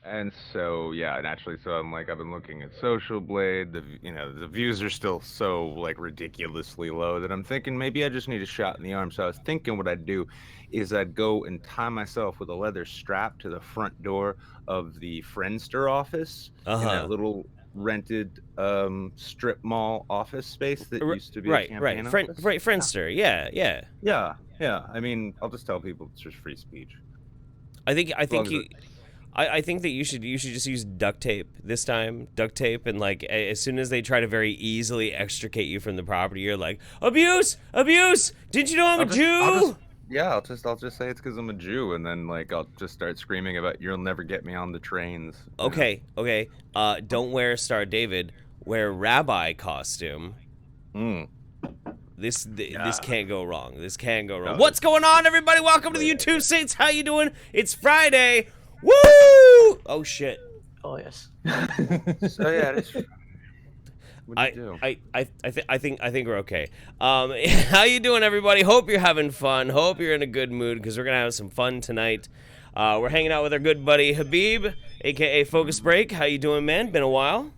And so, yeah, naturally, so I'm like, I've been looking at Social Blade. The views are still so like ridiculously low that I'm thinking maybe I just need a shot in the arm. So I was thinking what I'd do is I'd go and tie myself with a leather strap to the front door of the Friendster office in that Uh-huh. little rented strip mall office space that used to be a Right. campaign office. Friendster. Yeah, yeah. Yeah. I mean, I'll just tell people it's just free speech. I think As long as it, I think that you should just use duct tape this time. Duct tape, and like as soon as they try to very easily extricate you from the property, you're like, abuse, abuse. Did you know I'm a Jew? I'll just say it's because I'm a Jew, and then like I'll just start screaming about you'll never get me on the trains. Okay. Don't wear Star David. Wear rabbi costume. Mm. This can't go wrong. This can't go wrong. No, What's going on, everybody? Welcome to the YouTube Saints. How you doing? It's Friday. Woo! Oh shit. Oh yes. So yeah, it's. What do you do? I think we're okay. How you doing, everybody? Hope you're having fun. Hope you're in a good mood because we're gonna have some fun tonight. We're hanging out with our good buddy Habeeb, aka FocusBreak. How you doing, man? Been a while.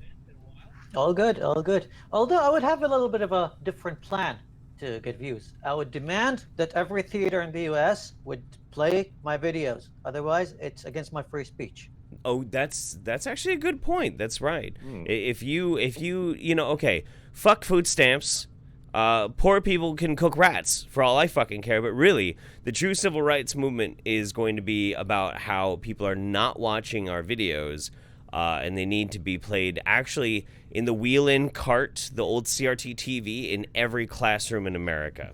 All good, all good. Although I would have a little bit of a different plan to get views. I would demand that every theater in the US would play my videos. Otherwise, it's against my free speech. Oh, that's actually a good point. That's right. If you okay, fuck food stamps. Poor people can cook rats for all I fucking care. But really, the true civil rights movement is going to be about how people are not watching our videos, and they need to be played actually in the wheel-in cart, the old CRT TV, in every classroom in America.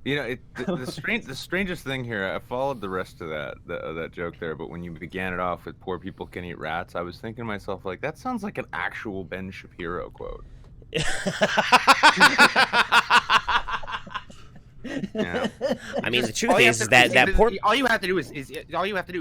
You know, the strangest thing here. I followed the rest of that joke there, but when you began it off with "poor people can eat rats," I was thinking to myself, like, that sounds like an actual Ben Shapiro quote. Yeah. I mean, the truth is that poor. All you have to do is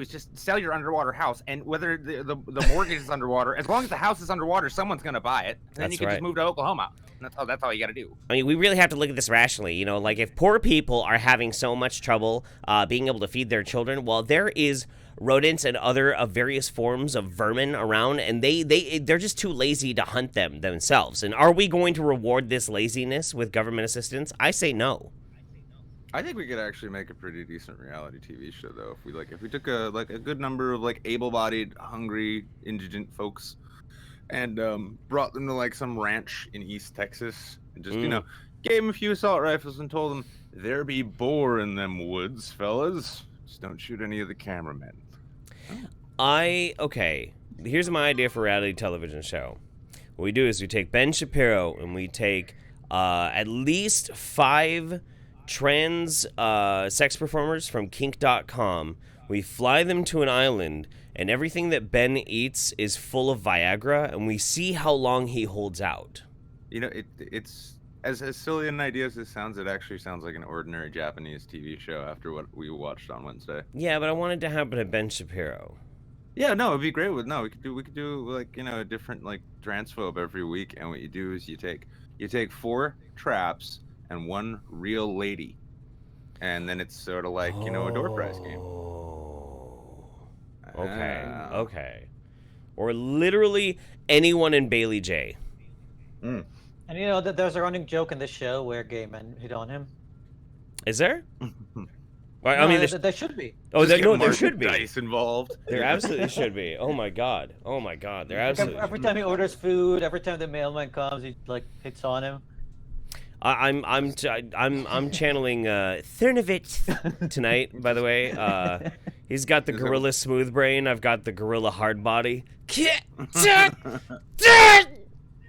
just sell your underwater house, and whether the mortgage is underwater, as long as the house is underwater, someone's gonna buy it. And then you can just move to Oklahoma. That's all you gotta do. I mean, we really have to look at this rationally. You know, like if poor people are having so much trouble being able to feed their children, well, there is rodents and other various forms of vermin around, and they're just too lazy to hunt them themselves. And are we going to reward this laziness with government assistance? I say no. I think we could actually make a pretty decent reality TV show, though, if we took a good number of like able-bodied, hungry, indigent folks, and brought them to like some ranch in East Texas, and just gave them a few assault rifles and told them there be boar in them woods, fellas. Just don't shoot any of the cameramen. Okay. Here's my idea for a reality television show. What we do is we take Ben Shapiro and we take at least 5 trans sex performers from kink.com. We fly them to an island, and everything that Ben eats is full of Viagra, and we see how long he holds out. You know, it's as silly an idea as it sounds, it actually sounds like an ordinary Japanese TV show after what we watched on Wednesday. Yeah, but I want it to happen to Ben Shapiro. Yeah, no, it'd be great. We could do like, a different like transphobe every week, and what you do is you take 4 traps and 1 real lady, and then it's sort of like a door prize game. Okay. Or literally anyone in Bailey J. And you know that there's a running joke in this show where gay men hit on him. Is there? Well, I mean, there should be. Oh, there should be. Dice involved. There absolutely should be. Oh my god. There absolutely. Every time he orders food, every time the mailman comes, he like hits on him. I'm channeling Thurnovich tonight. By the way, he's got the gorilla smooth brain. I've got the gorilla hard body.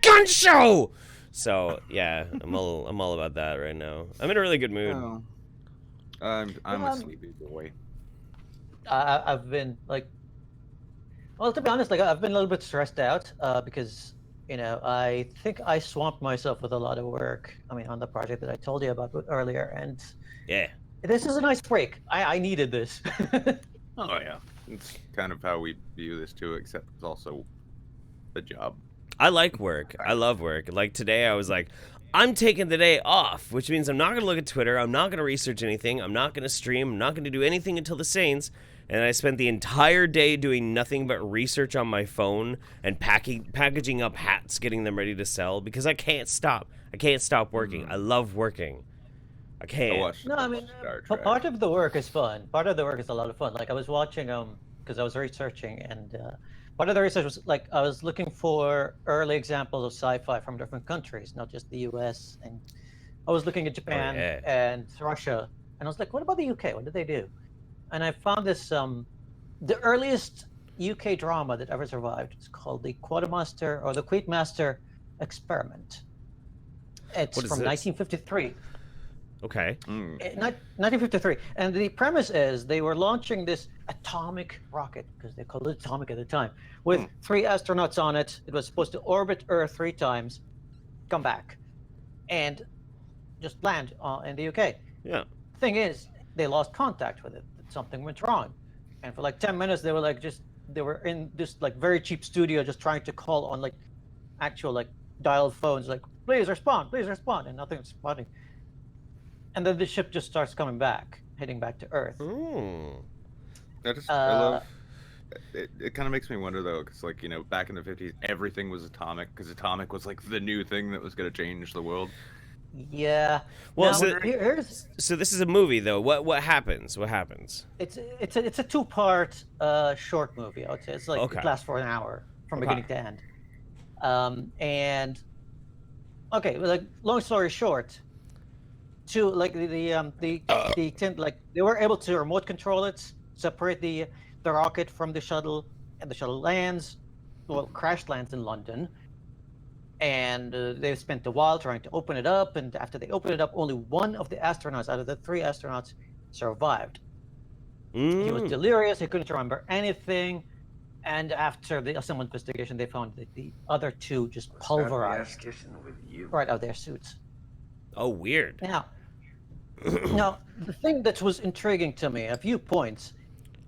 Gun show. So yeah, I'm all about that right now. I'm in a really good mood. Oh. I'm a sleepy boy. I've been like, well, to be honest, like I've been a little bit stressed out because I think I swamped myself with a lot of work. I mean, on the project that I told you about earlier, and yeah, this is a nice break. I needed this. Oh yeah, it's kind of how we view this too, except it's also a job. I like work. I love work. Like today, I was like, I'm taking the day off, which means I'm not going to look at Twitter. I'm not going to research anything. I'm not going to stream. I'm not going to do anything until the Saints. and I spent the entire day doing nothing but research on my phone and packaging up hats, getting them ready to sell because I can't stop. I can't stop working. I love working. I can't. No, I mean, part of the work is fun. Part of the work is a lot of fun. Like I was watching because I was researching, and part of the research was like I was looking for early examples of sci-fi from different countries, not just the U.S. And I was looking at Japan and Russia, and I was like, what about the UK? What did they do? And I found this the earliest UK drama that ever survived. It's called the Quadmaster or the Quaidmaster Experiment. It's from 1953. Okay. 1953. And the premise is they were launching this atomic rocket, because they called it atomic at the time, with 3 astronauts on it. It was supposed to orbit Earth 3 times, come back, and just land in the UK. Yeah. Thing is, they lost contact with it. Something went wrong. And for like 10 minutes, they were in this like very cheap studio just trying to call on like actual like dialed phones, like, please respond, and nothing's responding. And then the ship just starts coming back, heading back to Earth. I love it. It kind of makes me wonder though, because like, you know, back in the 50s, everything was atomic, because atomic was like the new thing that was going to change the world. Yeah. Well, now, so this is a movie though. What happens? What happens? It's a 2-part short movie. I would say it's like it lasts for an hour from beginning to end. And okay, like long story short, to like like they were able to remote control it, separate the rocket from the shuttle, and the shuttle crash lands in London. And they spent a while trying to open it up, and after they opened it up, only one of the astronauts out of the 3 astronauts survived. He was delirious, he couldn't remember anything, and after some investigation, they found that the other 2 just pulverized right out of their suits. Oh, weird. Now, the thing that was intriguing to me, a few points,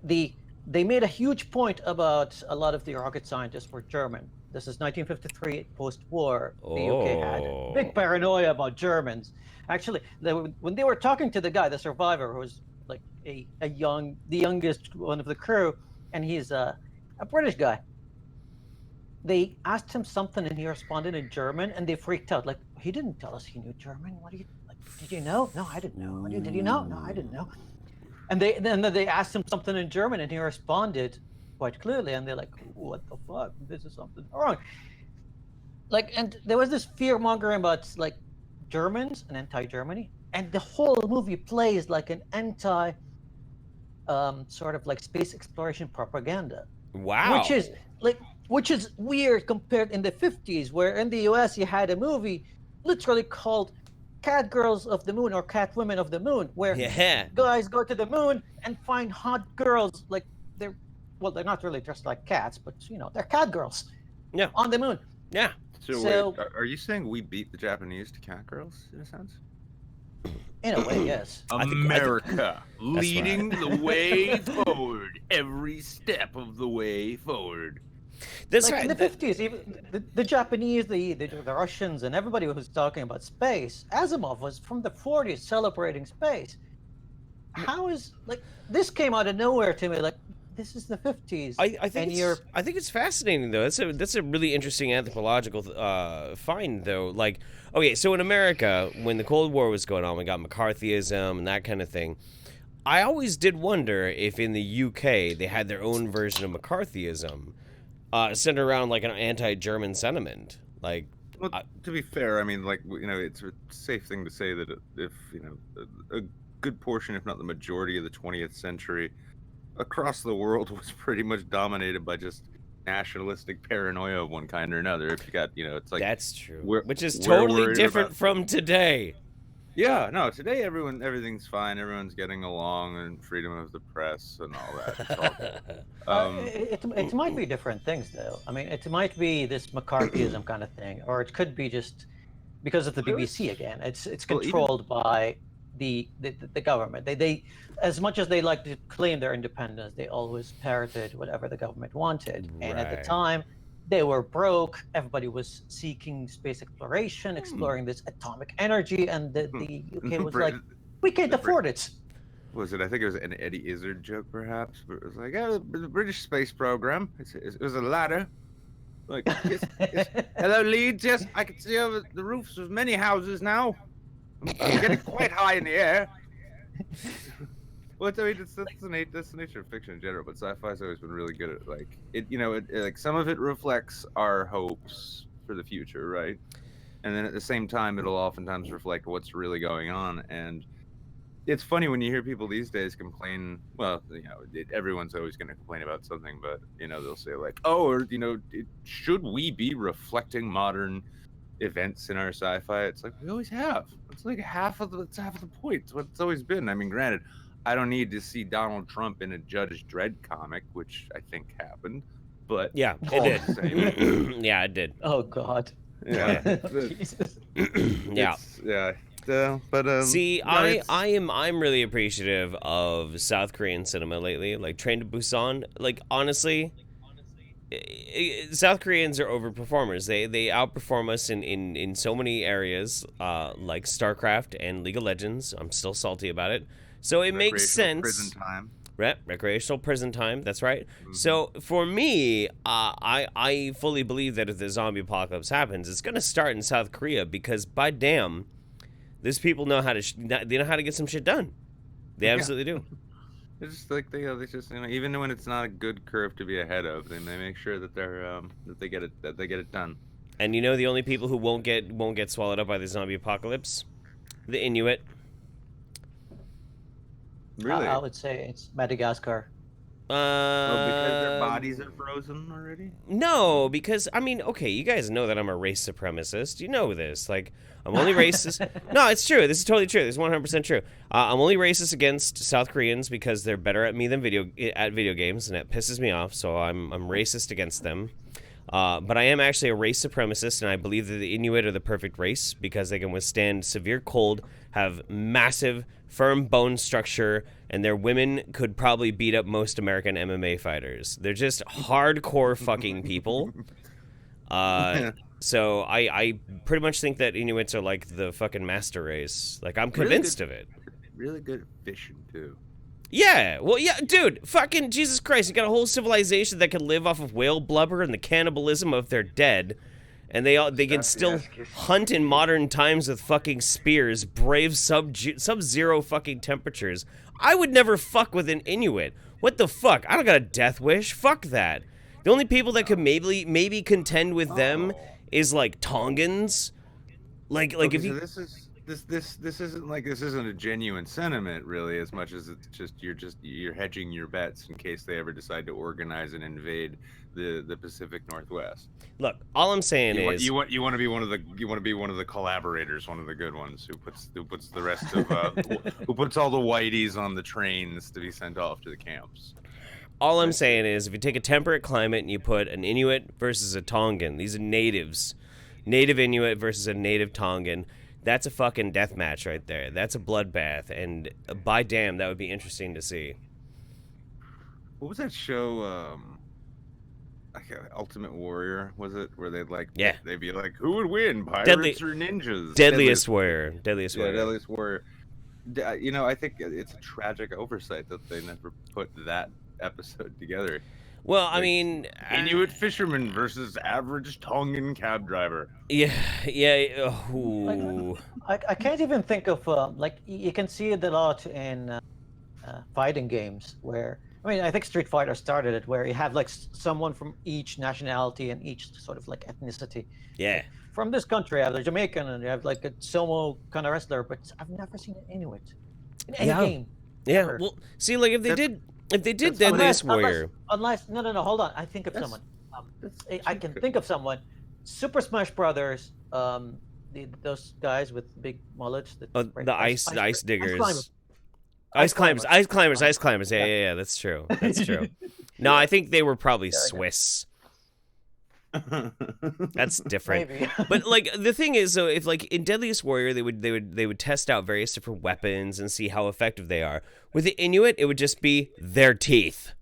they made a huge point about a lot of the rocket scientists were German. This is 1953, post-war. The UK had a big paranoia about Germans. Actually, when they were talking to the guy, the survivor, who was like the youngest one of the crew, and he's a British guy, they asked him something and he responded in German, and they freaked out. Like, he didn't tell us he knew German. What do you like? Did you know? No, I didn't know. Did you know? No, I didn't know. And then they asked him something in German, and he responded quite clearly, and they're like, what the fuck, this is something wrong. Like, and there was this fear mongering about like Germans and anti-Germany, and the whole movie plays like an anti sort of like space exploration propaganda. Wow. Which is weird compared in the 50s, where in the US you had a movie literally called Cat Girls of the Moon or Cat Women of the Moon, where guys go to the moon and find hot girls, like they're not really dressed like cats, but you know, they're cat girls. Yeah. On the moon. Yeah. So wait, are you saying we beat the Japanese to cat girls in a sense? In a way, yes. America leading the way forward, every step of the way forward. That's like right. In the 50s, even the Japanese, the Russians, and everybody who was talking about space, Asimov was from the 40s celebrating space. How is like this came out of nowhere to me? Like, this is the 50s. I think it's fascinating though. That's a really interesting anthropological find though. Like, okay, so in America, when the Cold War was going on, we got McCarthyism and that kind of thing. I always did wonder if in the UK they had their own version of McCarthyism, centered around like an anti-German sentiment. Like, well, to be fair, I mean, like, you know, it's a safe thing to say that if you know a good portion, if not the majority, of the 20th century across the world was pretty much dominated by just nationalistic paranoia of one kind or another. If you got, you know, it's like that's true, which is totally different from today. Yeah, no, today everything's fine. Everyone's getting along, and freedom of the press and all that. It's all good. It might be different things though. I mean, it might be this McCarthyism kind of thing, or it could be just because of the BBC again. It's controlled by the government. They as much as they like to claim their independence, they always parroted whatever the government wanted. Right. And at the time, they were broke. Everybody was seeking space exploration, exploring this atomic energy, and the UK was like, we can't afford it. was it? I think it was an Eddie Izzard joke, perhaps. But it was like, oh, the British space program. It was a ladder. Like, yes, hello, Leeds. Yes, I can see over the roofs of many houses now. I'm getting quite high in the air. Well, I mean, that's the nature of fiction in general, but sci-fi's always been really good at, like, like, some of it reflects our hopes for the future, right? And then at the same time, it'll oftentimes reflect what's really going on. And it's funny when you hear people these days complain. Well, everyone's always going to complain about something, but they'll say like, "Oh, or should we be reflecting modern events in our sci-fi?" It's like we always have. It's like half of the point. It's what it's always been. I mean, granted, I don't need to see Donald Trump in a Judge Dredd comic, which I think happened, but yeah, it did. Yeah, it did. Oh God. Yeah. Jesus. Yeah. But see, I'm really appreciative of South Korean cinema lately. Like Train to Busan. Like honestly, South Koreans are overperformers. They outperform us in so many areas, like StarCraft and League of Legends. I'm still salty about it. So it makes sense. Prison time. Recreational prison time. That's right. Mm-hmm. So for me, I fully believe that if the zombie apocalypse happens, it's gonna start in South Korea because by damn, these people know how to they know how to get some shit done. They absolutely do. It's just like they just even when it's not a good curve to be ahead of, they make sure that they're that they get it done. And the only people who won't get swallowed up by the zombie apocalypse, the Inuit. Really? I would say it's Madagascar. Because their bodies are frozen already? No, because I mean, okay, you guys know that I'm a race supremacist. You know this. Like, I'm only racist. No, it's true. This is totally true. This is 100% true. I'm only racist against South Koreans because they're better at me than video games, and it pisses me off. So I'm racist against them. But I am actually a race supremacist, and I believe that the Inuit are the perfect race because they can withstand severe cold, have massive, firm bone structure, and their women could probably beat up most American MMA fighters. They're just hardcore fucking people. So I pretty much think that Inuits are like the fucking master race. Like, I'm convinced of it. Really good at fishing, too. Yeah, well, yeah, dude, fucking Jesus Christ, you got a whole civilization that can live off of whale blubber and the cannibalism of their dead, and they can still hunt in modern times with fucking spears, brave sub-zero fucking temperatures. I would never fuck with an Inuit. What the fuck? I don't got a death wish. Fuck that. The only people that could maybe contend with them is like Tongans. Like if you. So this isn't a genuine sentiment really, as much as it's just you're hedging your bets in case they ever decide to organize and invade the Pacific Northwest. Look, all I'm saying is you want to be one of the collaborators, one of the good ones who puts the rest of who puts all the whiteys on the trains to be sent off to the camps. All I'm saying is if you take a temperate climate and you put an Inuit versus a Tongan, these are natives, native Inuit versus a native Tongan. That's a fucking death match right there. That's a bloodbath, and by damn, that would be interesting to see. What was that show? Ultimate Warrior, was it? Where they'd be like, who would win, pirates or ninjas? Deadliest Warrior. Deadliest Warrior. I think it's a tragic oversight that they never put that episode together. Well, I mean, Inuit fisherman versus average Tongan cab driver. Yeah. I can't even think of you can see it a lot in fighting games where I think Street Fighter started it, where you have like someone from each nationality and each sort of like ethnicity. Yeah. From this country, you have the Jamaican and you have like a sumo kind of wrestler, but I've never seen an Inuit in any game. Yeah. Ever. Well, see, like if they did Deadliest Warrior. Unless no, hold on. I think of someone. I can think of someone. Super Smash Brothers. Those guys with big mullets. The ice diggers. Ice climbers. Yeah. That's true. No, I think they were probably Swiss. That's different. Maybe. But like the thing is, so if like in Deadliest Warrior they would test out various different weapons and see how effective they are. With the Inuit, it would just be their teeth.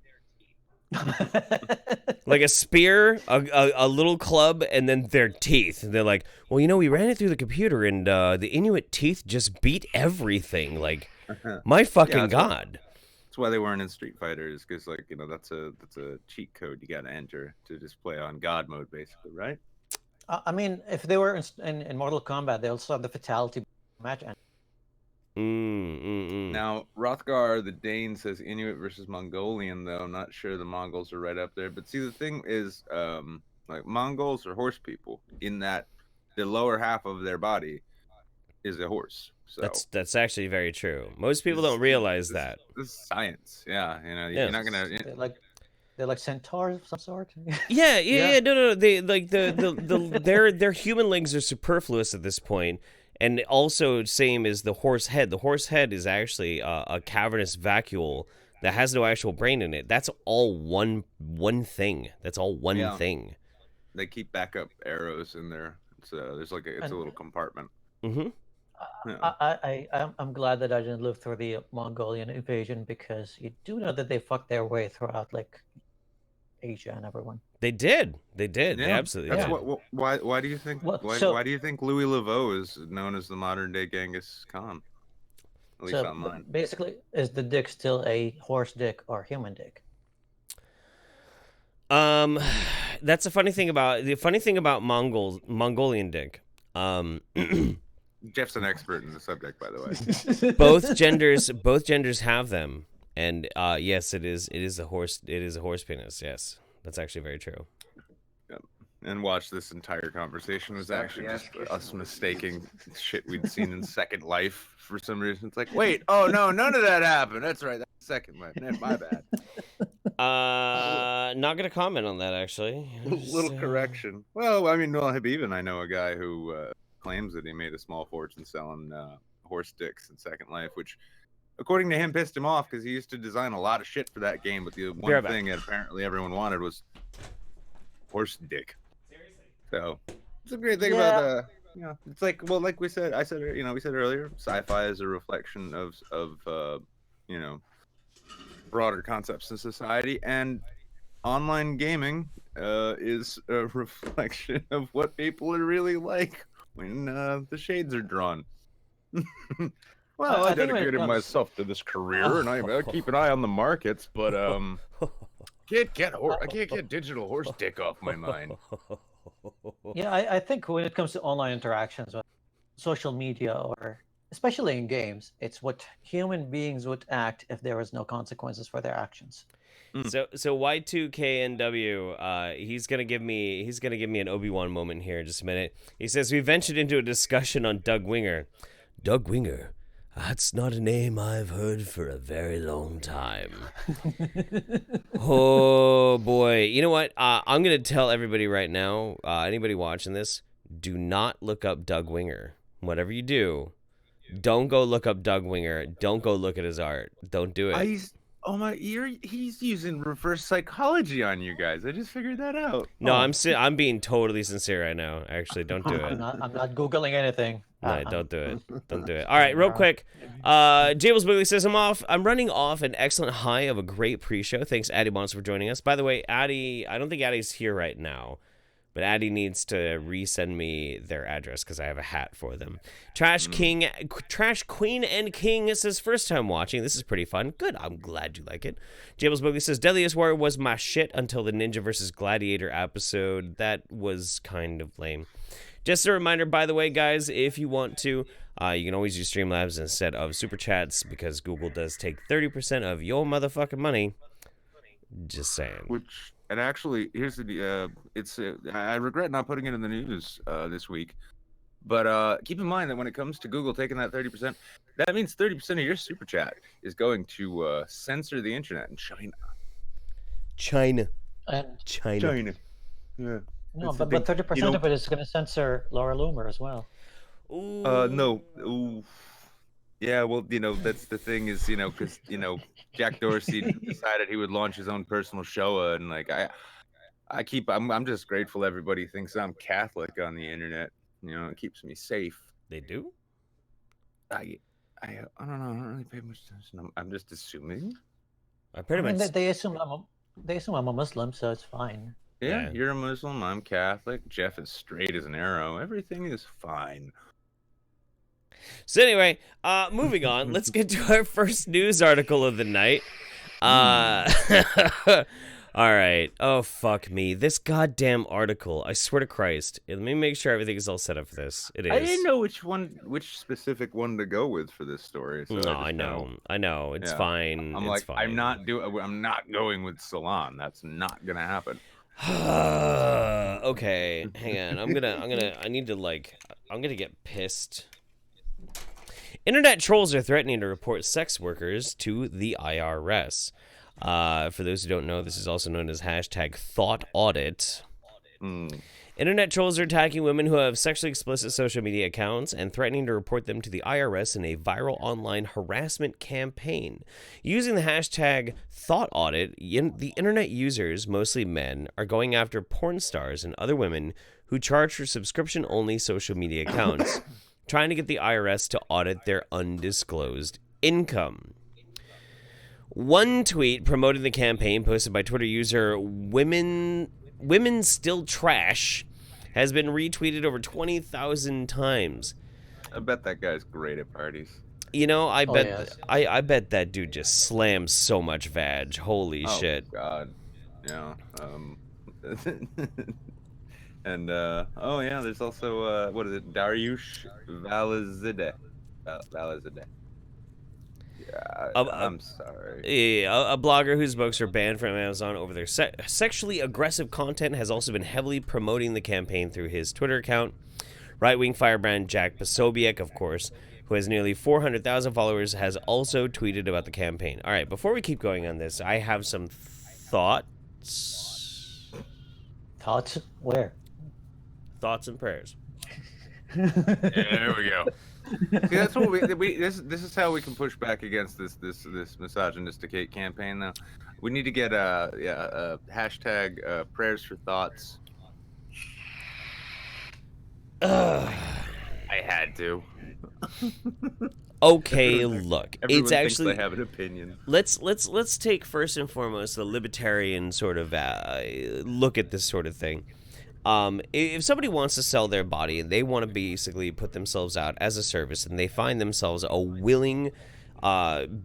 Like a spear, a little club, and then their teeth. And they're like, well, we ran it through the computer, and the Inuit teeth just beat everything. Like, My fucking Yeah, god. That's why they weren't in Street Fighters, because like that's a cheat code you got to enter to just play on God mode, basically, right? I mean, if they were in Mortal Kombat, they also have the fatality match. Now, Rothgar the Dane says Inuit versus Mongolian, though. I'm not sure the Mongols are right up there. But see, the thing is, like Mongols are horse people in that the lower half of their body is a horse. So that's actually very true. Most people don't realize that. This is science. Yeah, Yeah. you're not gonna. They're like centaurs of some sort. Yeah. No. They like their human legs are superfluous at this point, and also same as the horse head. The horse head is actually a cavernous vacuole that has no actual brain in it. That's all one thing. That's all one thing. They keep backup arrows in there. So there's like it's a little compartment. Mm-hmm. Yeah. I'm glad that I didn't live through the Mongolian invasion, because you do know that they fucked their way throughout like Asia and everyone. They did. They absolutely That's did. why do you think why do you think Louis Laveau is known as the modern day Genghis Khan? At least online. Basically, is the dick still a horse dick or human dick? That's the funny thing about Mongolian dick. Jeff's an expert in the subject, by the way. both genders have them, and yes, it is a horse penis. Yes, that's actually very true. Yep. And watch, this entire conversation was actually just us mistaking shit we'd seen in Second Life for some reason. It's like, wait, oh no, none of that happened. That's right, that's Second Life. My bad. Not gonna comment on that actually. Little correction. Well, I mean, Habeeb and I know a guy who claims that he made a small fortune selling horse dicks in Second Life, which, according to him, pissed him off because he used to design a lot of shit for that game, but the one thing that apparently everyone wanted was horse dick. Seriously. So it's a great thing about it's like, well, like we said earlier, sci-fi is a reflection of broader concepts in society, and online gaming is a reflection of what people are really like when the shades are drawn. Well, I dedicated myself to this career, and I keep an eye on the markets, but I can't get digital horse dick off my mind. Yeah, I think when it comes to online interactions with social media, or especially in games, it's what human beings would act if there was no consequences for their actions. So Y2KNW, he's gonna give me an Obi-Wan moment here in just a minute. He says we ventured into a discussion on Doug Winger. Doug Winger, that's not a name I've heard for a very long time. Oh boy, you know what? I'm gonna tell everybody right now. Anybody watching this, do not look up Doug Winger. Whatever you do, don't go look up Doug Winger. Don't go look at his art. Don't do it. He's using reverse psychology on you guys. I just figured that out. No, I'm being totally sincere right now. Actually, don't do it. I'm not Googling anything. No, don't do it. Don't do it. All right, real quick. Jables Bigley says I'm running off an excellent high of a great pre-show. Thanks, Addy Monster, for joining us. By the way, Addy, I don't think Addy's here right now, but Addy needs to resend me their address because I have a hat for them. Trash Queen and King says first time watching. This is pretty fun. Good. I'm glad you like it. Jables Bigley says Deadliest Warrior was my shit until the Ninja vs. Gladiator episode. That was kind of lame. Just a reminder, by the way, guys, if you want to, you can always use Streamlabs instead of SuperChats because Google does take 30% of your motherfucking money. Just saying. And actually, here's the I regret not putting it in the news this week, but keep in mind that when it comes to Google taking that 30%, that means 30% of your super chat is going to censor the internet in China. China. Yeah. No, but 30% of it is going to censor Laura Loomer as well. Ooh. No. Ooh. Yeah, well, that's the thing is, because, Jack Dorsey decided he would launch his own personal show, and like I'm just grateful everybody thinks I'm Catholic on the internet. It keeps me safe. They do? I don't know. I don't really pay much attention. I'm just assuming. They assume I'm a Muslim, so it's fine. Yeah, you're a Muslim. I'm Catholic. Jeff is straight as an arrow. Everything is fine. So anyway, moving on. Let's get to our first news article of the night. All right. Oh, fuck me. This goddamn article. I swear to Christ. Let me make sure everything is all set up for this. It is. I didn't know which specific one to go with for this story. So no, I know. It's fine. It's fine. I'm not going with Salon. That's not gonna happen. Okay, hang on. I'm gonna get pissed. Internet trolls are threatening to report sex workers to the IRS. For those who don't know, this is also known as hashtag thought audit. Internet trolls are attacking women who have sexually explicit social media accounts and threatening to report them to the IRS in a viral online harassment campaign. Using the hashtag thought audit, the internet users, mostly men, are going after porn stars and other women who charge for subscription-only social media accounts, trying to get the IRS to audit their undisclosed income. One tweet promoting the campaign, posted by Twitter user Women Still Trash, has been retweeted over 20,000 times. I bet that guy's great at parties. You know, I bet yes. I bet that dude just slams so much vag. Holy shit. Oh God. Yeah. And oh yeah, there's also what is it? Dariush Valizadeh. Valizadeh. Yeah, I'm sorry. A blogger whose books are banned from Amazon over their sexually aggressive content has also been heavily promoting the campaign through his Twitter account. Right-wing firebrand Jack Posobiec, of course, who has nearly 400,000 followers, has also tweeted about the campaign. All right, before we keep going on this, I have some thoughts. Thoughts? Where? Thoughts and prayers. There we go. See, that's what this is how we can push back against this misogynistic hate campaign. Now, we need to get a hashtag prayers for thoughts. I had to. Okay, look, Everyone it's actually thinks they have an opinion. Let's take first and foremost the libertarian sort of look at this sort of thing. If somebody wants to sell their body and they want to basically put themselves out as a service and they find themselves a willing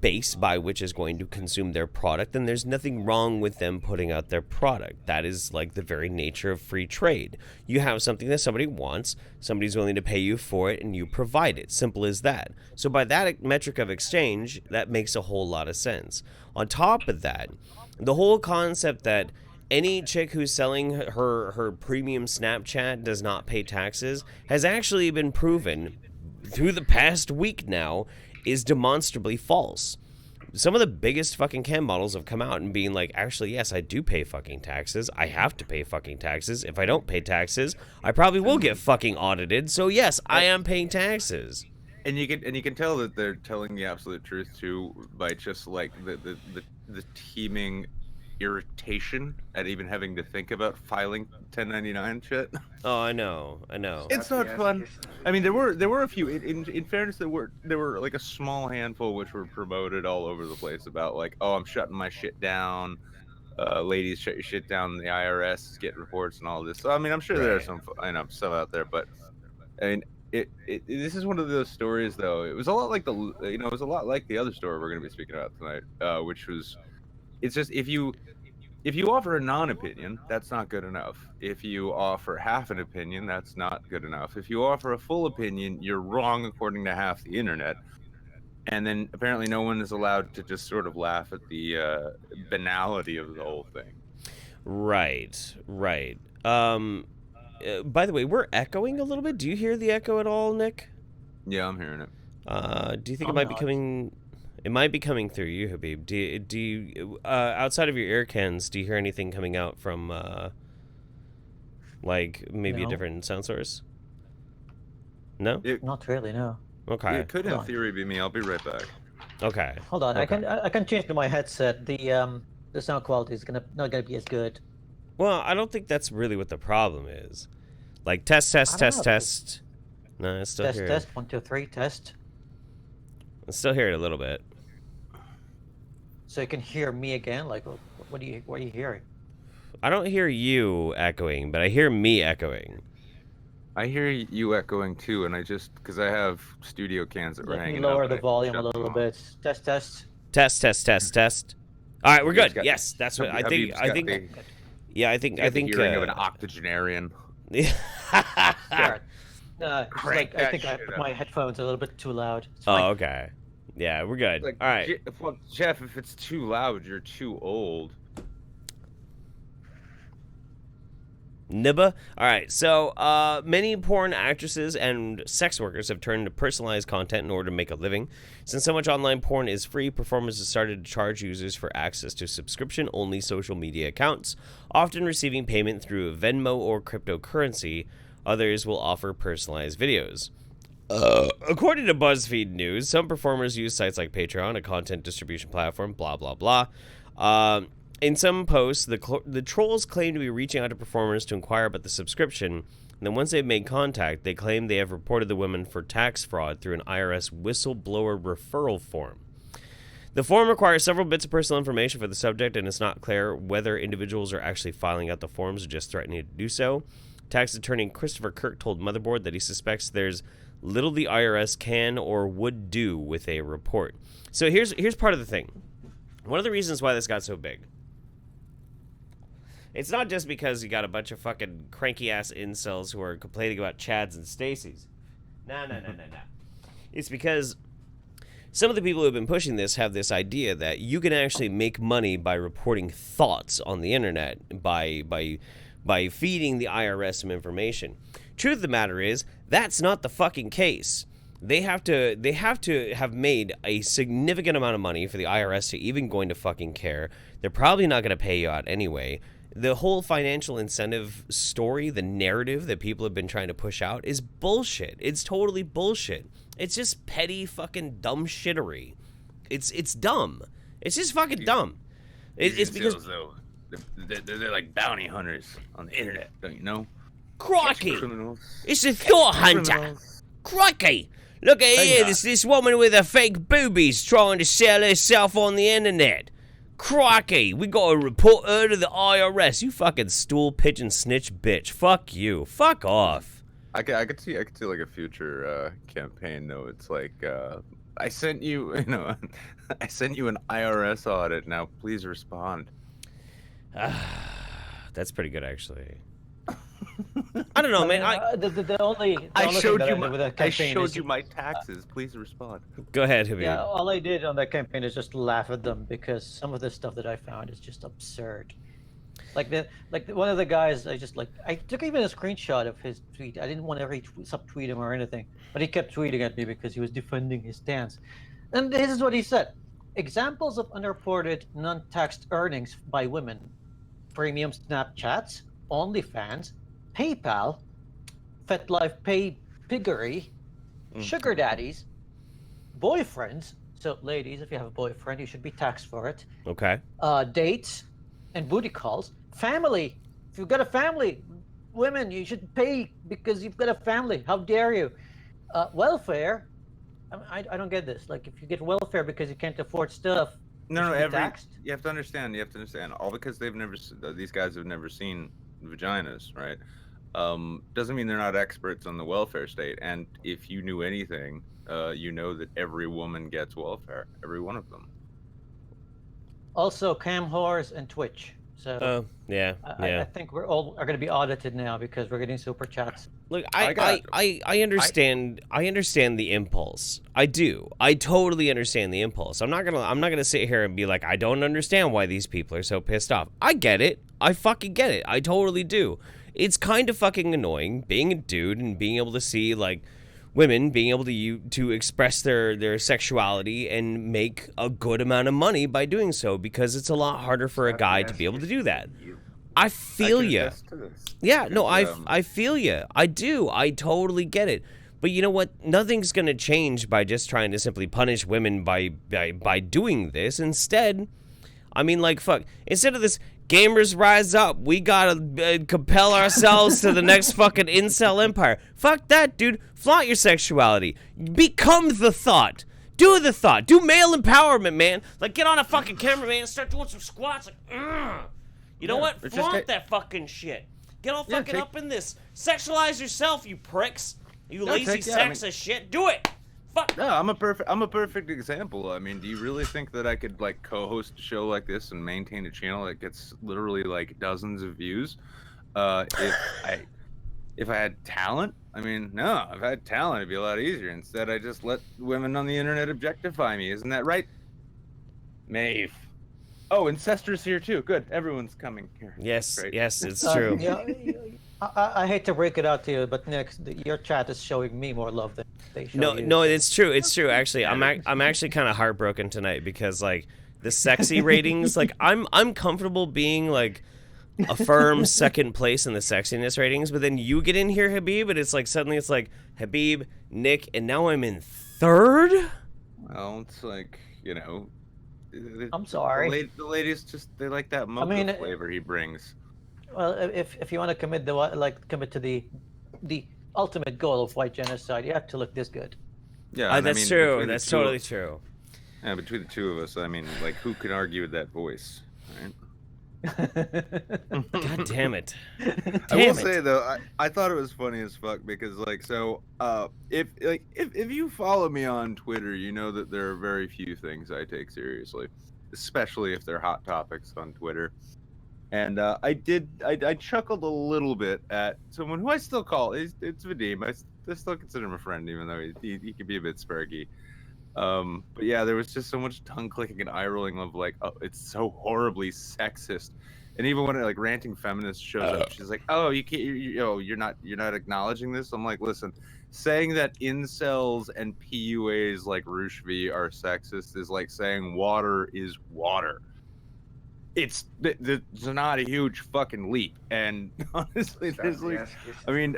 base by which is going to consume their product, then there's nothing wrong with them putting out their product. That is like the very nature of free trade. You have something that somebody wants, somebody's willing to pay you for it, and you provide it. Simple as that. So by that metric of exchange, that makes a whole lot of sense. On top of that, the whole concept that any chick who's selling her premium Snapchat does not pay taxes has actually been proven through the past week now is demonstrably false. Some of the biggest fucking cam models have come out and being like, actually, yes, I do pay fucking taxes. I have to pay fucking taxes. If I don't pay taxes, I probably will get fucking audited. So yes, I am paying taxes. And you can tell that they're telling the absolute truth too by just like the teeming irritation at even having to think about filing 1099 shit. Oh, I know. It's not fun. I mean, there were a few. In fairness, there were like a small handful which were promoted all over the place about like, oh, I'm shutting my shit down. Ladies, shut your shit down. The IRS is getting reports and all this. So I mean, I'm sure there are some stuff out there, but I mean, this is one of those stories though. It was a lot like it was a lot like the other story we're going to be speaking about tonight, which was. It's just if you offer a non-opinion, that's not good enough. If you offer half an opinion, that's not good enough. If you offer a full opinion, you're wrong according to half the internet. And then apparently no one is allowed to just sort of laugh at the banality of the whole thing. Right. By the way, we're echoing a little bit. Do you hear the echo at all, Nick? Yeah, I'm hearing it. Do you think it might be coming? It might be coming through you, Habeeb. Do you outside of your ear cans, do you hear anything coming out from like maybe a different sound source? No? Not really, no. Okay. It could in theory be me. I'll be right back. Okay. Hold on, okay. I can change to my headset. The sound quality is not gonna be as good. Well, I don't think that's really what the problem is. Like test. No, it's still here. Test 1 2 3 test. I still hear it a little bit. So you can hear me again? Like, what are you hearing? I don't hear you echoing, but I hear me echoing. I hear you echoing too, and I just because I have studio cans that were Let me hanging lower up, the I volume a shut them little off. bit. Test, test. Test. All right, we're Habib's good. got- Yes, that's what I think. Habib's I got think. the- Yeah, I think. I the think. hearing of an octogenarian. Sorry. I Crank think I that shit put up. my headphones a little bit too loud. It's fine. Oh, okay. Yeah, we're good. Like, All right. Well, Jeff, if it's too loud, you're too old. Nibba. All right. So, many porn actresses and sex workers have turned to personalized content in order to make a living. Since so much online porn is free, performers have started to charge users for access to subscription-only social media accounts, often receiving payment through Venmo or cryptocurrency. Others will offer personalized videos. According to BuzzFeed News, some performers use sites like Patreon, a content distribution platform, blah, blah, blah. In some posts, the trolls claim to be reaching out to performers to inquire about the subscription, and then once they've made contact, they claim they have reported the women for tax fraud through an IRS whistleblower referral form. The form requires several bits of personal information for the subject, and it's not clear whether individuals are actually filling out the forms or just threatening to do so. Tax attorney Christopher Kirk told Motherboard that he suspects there's little the IRS can or would do with a report. So here's part of the thing. One of the reasons why this got so big. It's not just because you got a bunch of fucking cranky-ass incels who are complaining about Chads and Stacys. No. It's because some of the people who have been pushing this have this idea that you can actually make money by reporting thoughts on the internet, by feeding the IRS some information. Truth of the matter is, that's not the fucking case. They have to have made a significant amount of money for the IRS to even going to fucking care. They're probably not going to pay you out anyway. The whole financial incentive story, the narrative that people have been trying to push out is bullshit. It's totally bullshit. It's just petty fucking dumb shittery. It's dumb. It's just fucking dumb. It's because though, they're like bounty hunters on the internet, don't you know? Crikey! Criminals. It's a thought hunter. Criminals. Crikey! Look at here, there's this woman with her fake boobies trying to sell herself on the internet. Crikey, we gotta report her to the IRS. You fucking stool pigeon snitch bitch. Fuck you. Fuck off. I could see like a future campaign though. It's like I sent you, I sent you an IRS audit. Now please respond. That's pretty good actually. I don't know, man. The only I showed thing you that I did with that I campaign showed is you my taxes. Please respond. Go ahead, Habib. Yeah, all I did on that campaign is just laugh at them because some of the stuff that I found is just absurd. Like one of the guys, I took even a screenshot of his tweet. I didn't want to subtweet him or anything, but he kept tweeting at me because he was defending his stance. And this is what he said: examples of unreported, non-taxed earnings by women: premium Snapchats, OnlyFans, PayPal, FetLife Piggery, sugar daddies, boyfriends. So, ladies, if you have a boyfriend, you should be taxed for it. Okay. Dates and booty calls. Family. If you've got a family, women, you should pay because you've got a family. How dare you? Welfare. I don't get this. Like, if you get welfare because you can't afford stuff, No, you should be taxed. you have to understand. All because these guys have never seen vaginas, right? Doesn't mean they're not experts on the welfare state. And if you knew anything, you know that every woman gets welfare, every one of them. Also, cam whores and Twitch. So yeah. I think we're all going to be audited now because we're getting super chats. Look, I understand. I understand the impulse. I do. I totally understand the impulse. I'm not gonna sit here and be like, I don't understand why these people are so pissed off. I get it. I fucking get it. I totally do. It's kind of fucking annoying being a dude and being able to see like women being able to express their sexuality and make a good amount of money by doing so, because it's a lot harder for a guy to be able to do that. I feel you. Yeah, no, I feel you. I do. I totally get it. But you know what? Nothing's gonna change by just trying to simply punish women by doing this. Instead, I mean, like, fuck. Instead of this, gamers rise up. We gotta compel ourselves to the next fucking incel empire. Fuck that, dude. Flaunt your sexuality. Become the thought. Do the thought. Do male empowerment, man. Like, get on a fucking camera, man, and start doing some squats. Like, ugh. You know what? Flaunt that fucking shit. Get all fucking up in this. Sexualize yourself, you pricks. You lazy sexist shit. Do it. Fuck. No, I'm a perfect example. I mean, do you really think that I could like co-host a show like this and maintain a channel that gets literally like dozens of views? If I had talent, I mean, no. If I had talent, it'd be a lot easier. Instead, I just let women on the internet objectify me. Isn't that right, Maeve? Oh, Incester's here too. Good, everyone's coming here. Yes, yes, it's true. I hate to break it out to you, but Nick, your chat is showing me more love than they show you. No, it's true. It's true. Actually, I'm actually kind of heartbroken tonight because like the sexy ratings, like I'm comfortable being like a firm second place in the sexiness ratings, but then you get in here, Habeeb, and it's like suddenly it's like Habeeb, Nick, and now I'm in third. Well, it's like, you know, I'm sorry. The ladies they like that mocha flavor he brings. Well, if you want to commit to the ultimate goal of white genocide, you have to look this good. Yeah, that's true. That's totally true. Yeah, between the two of us, I mean, like, who can argue with that voice, right? God damn it! I will say though, I thought it was funny as fuck because like if you follow me on Twitter, you know that there are very few things I take seriously, especially if they're hot topics on Twitter. And I chuckled a little bit at someone who I still call it's Vadim. I still consider him a friend, even though he can be a bit sparky. But yeah, there was just so much tongue clicking and eye rolling of like, oh, it's so horribly sexist. And even when like ranting feminist shows up, she's like, oh, you can't, you're not acknowledging this. I'm like, listen, saying that incels and PUAs like Rushvi are sexist is like saying water is water. It's not a huge fucking leap. And honestly, there's like, I mean,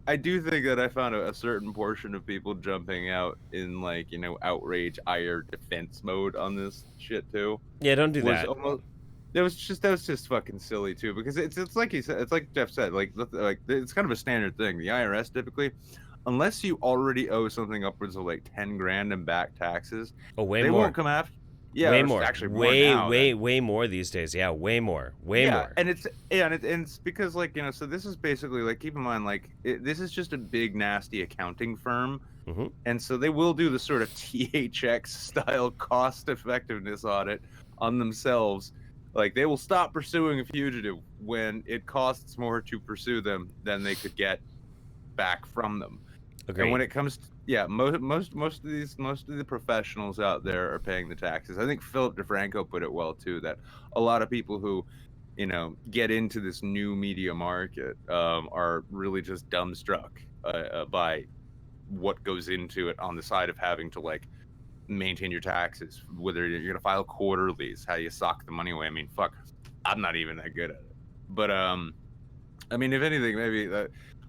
I do think that I found a certain portion of people jumping out in like, you know, outrage, ire, defense mode on this shit too. Yeah, don't do that. That was just fucking silly too, because it's like he said, it's like Jeff said, like it's kind of a standard thing. The IRS typically, unless you already owe something upwards of like 10 grand in back taxes, they won't come after. Yeah, way more. Actually way more these days. Yeah, way more. More. And it's because like, you know, so this is basically like, keep in mind like this is just a big nasty accounting firm, and so they will do the sort of THX style cost effectiveness audit on themselves. Like they will stop pursuing a fugitive when it costs more to pursue them than they could get back from them. Agreed. And when it comes to, yeah, most of the professionals out there are paying the taxes. I think Philip DeFranco put it well too, that a lot of people who, you know, get into this new media market are really just dumbstruck by what goes into it on the side of having to like maintain your taxes, whether you're gonna file quarterlies, how you sock the money away. I mean, fuck, I'm not even that good at it. But I mean, if anything, maybe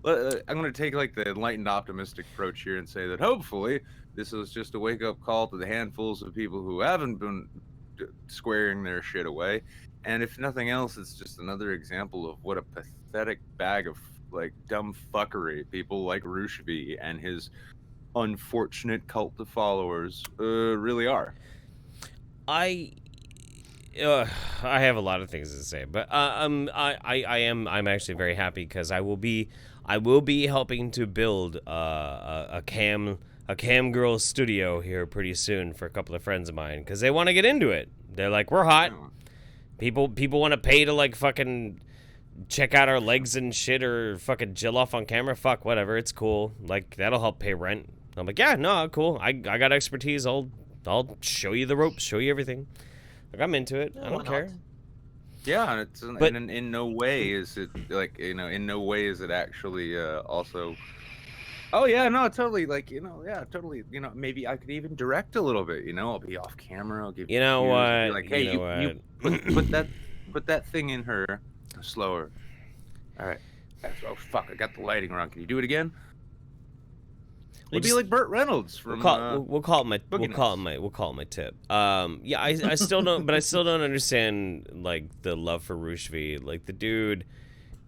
I'm going to take like the enlightened optimistic approach here and say that hopefully this was just a wake-up call to the handfuls of people who haven't been squaring their shit away. And if nothing else, it's just another example of what a pathetic bag of like dumb fuckery people like Rushvi and his unfortunate cult of followers really are. I have a lot of things to say, but I'm actually very happy because I will be helping to build a cam girl studio here pretty soon for a couple of friends of mine because they want to get into it. They're like, we're hot. People want to pay to like fucking check out our legs and shit or fucking jill off on camera. Fuck, whatever, it's cool. Like that'll help pay rent. I'm like, yeah, no, cool. I got expertise. I'll show you the ropes, show you everything. Like I'm into it. I don't care. Yeah, it's in no way is it like, you know, in no way is it actually also. Oh yeah, no, totally. Like, you know, yeah, totally. You know, maybe I could even direct a little bit. You know, I'll be off camera. I'll give you know what? Like, hey, you put that thing in her slower. All right. Oh fuck! I got the lighting wrong. Can you do it again? Maybe like Burt Reynolds from. We'll call it my tip. Yeah, I still don't, but I still don't understand like the love for Rushvi. Like the dude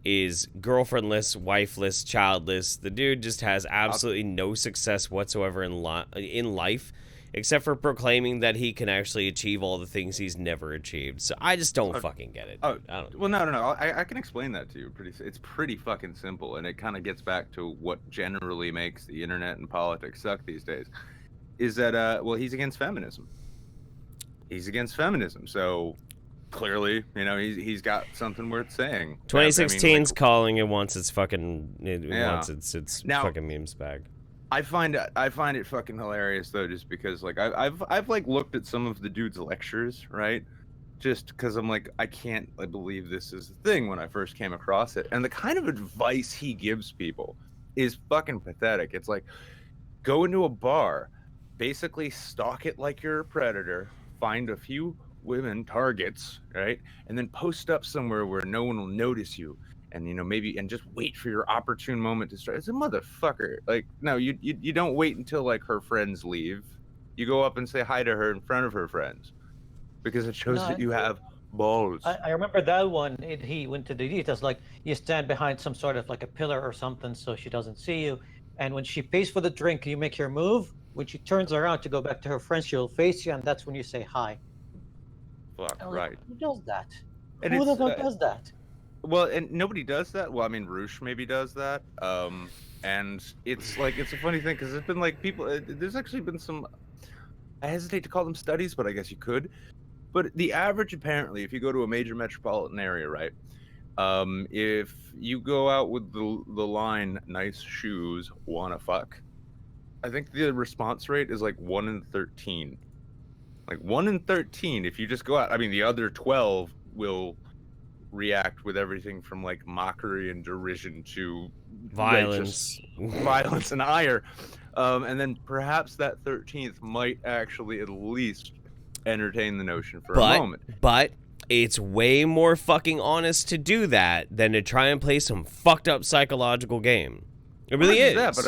is girlfriendless, wifeless, childless. The dude just has absolutely no success whatsoever in life. except for proclaiming that he can actually achieve all the things he's never achieved. So I just don't fucking get it. Oh, I don't. well, no. I can explain that to you. It's pretty fucking simple, and it kind of gets back to what generally makes the internet and politics suck these days. Is that well, he's against feminism. He's against feminism, so clearly, you know, he's got something worth saying. 2016's calling. It wants its fucking. It wants its now, fucking memes back. I find it fucking hilarious though, just because like I've like looked at some of the dude's lectures, right? Just because I'm like, I can't believe this is a thing when I first came across it, and the kind of advice he gives people is fucking pathetic. It's like, go into a bar, basically stalk it like you're a predator, find a few women targets, right, and then post up somewhere where no one will notice you. And, you know, maybe, and just wait for your opportune moment to start. It's a motherfucker. Like, no, you don't wait until, like, her friends leave. You go up and say hi to her in front of her friends. Because it shows that you have balls. I remember that one. He went to the details, like, you stand behind some sort of, like, a pillar or something so she doesn't see you. And when she pays for the drink, you make your move. When she turns around to go back to her friends, she'll face you, and that's when you say hi. Fuck, like, right. Who does that? And Who the fuck does that? Well, and nobody does that. Well, I mean, Roosh maybe does that. And it's like, it's a funny thing because it's been like people, there's actually been some, I hesitate to call them studies, but I guess you could. But the average, apparently, if you go to a major metropolitan area, right? If you go out with the line, nice shoes, wanna fuck, I think the response rate is like 1 in 13. Like 1 in 13, if you just go out, I mean, the other 12 will react with everything from like mockery and derision to Violence and ire, and then perhaps that 13th might actually at least entertain the notion for a moment. But it's way more fucking honest to do that than to try and play some fucked up psychological game. It really is. Yeah, but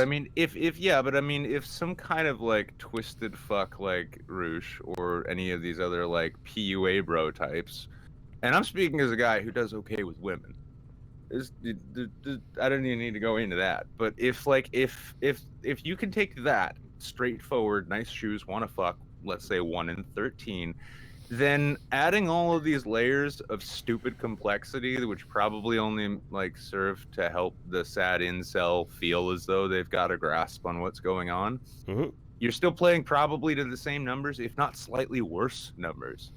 I mean, if some kind of like twisted fuck like Roosh or any of these other like PUA bro types. And I'm speaking as a guy who does okay with women. I don't even need to go into that. But if you can take that straightforward, nice shoes, wanna fuck, let's say 1 in 13, then adding all of these layers of stupid complexity, which probably only like serve to help the sad incel feel as though they've got a grasp on what's going on, you're still playing probably to the same numbers, if not slightly worse numbers.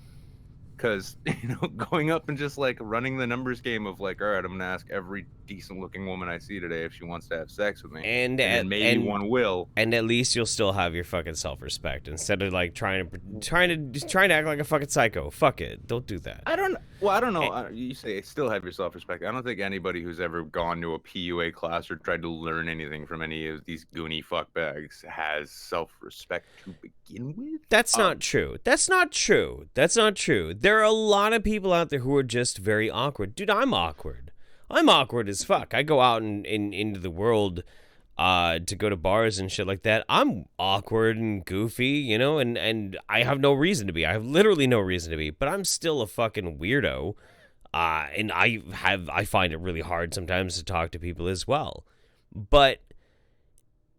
Because, you know, going up and just like running the numbers game of like, all right, I'm gonna ask every decent looking woman I see today if she wants to have sex with me, and then maybe one will. And at least you'll still have your fucking self-respect instead of like trying to act like a fucking psycho. Fuck it, don't do that. I don't know. You say still have your self-respect. I don't think anybody who's ever gone to a PUA class or tried to learn anything from any of these goony fuckbags has self-respect to begin with. That's not true. That's not true. That's not true. There are a lot of people out there who are just very awkward. Dude, I'm awkward. I'm awkward as fuck. I go out into the world to go to bars and shit like that. I'm awkward and goofy, you know, and I have no reason to be. I have literally no reason to be, but I'm still a fucking weirdo. And I find it really hard sometimes to talk to people as well. But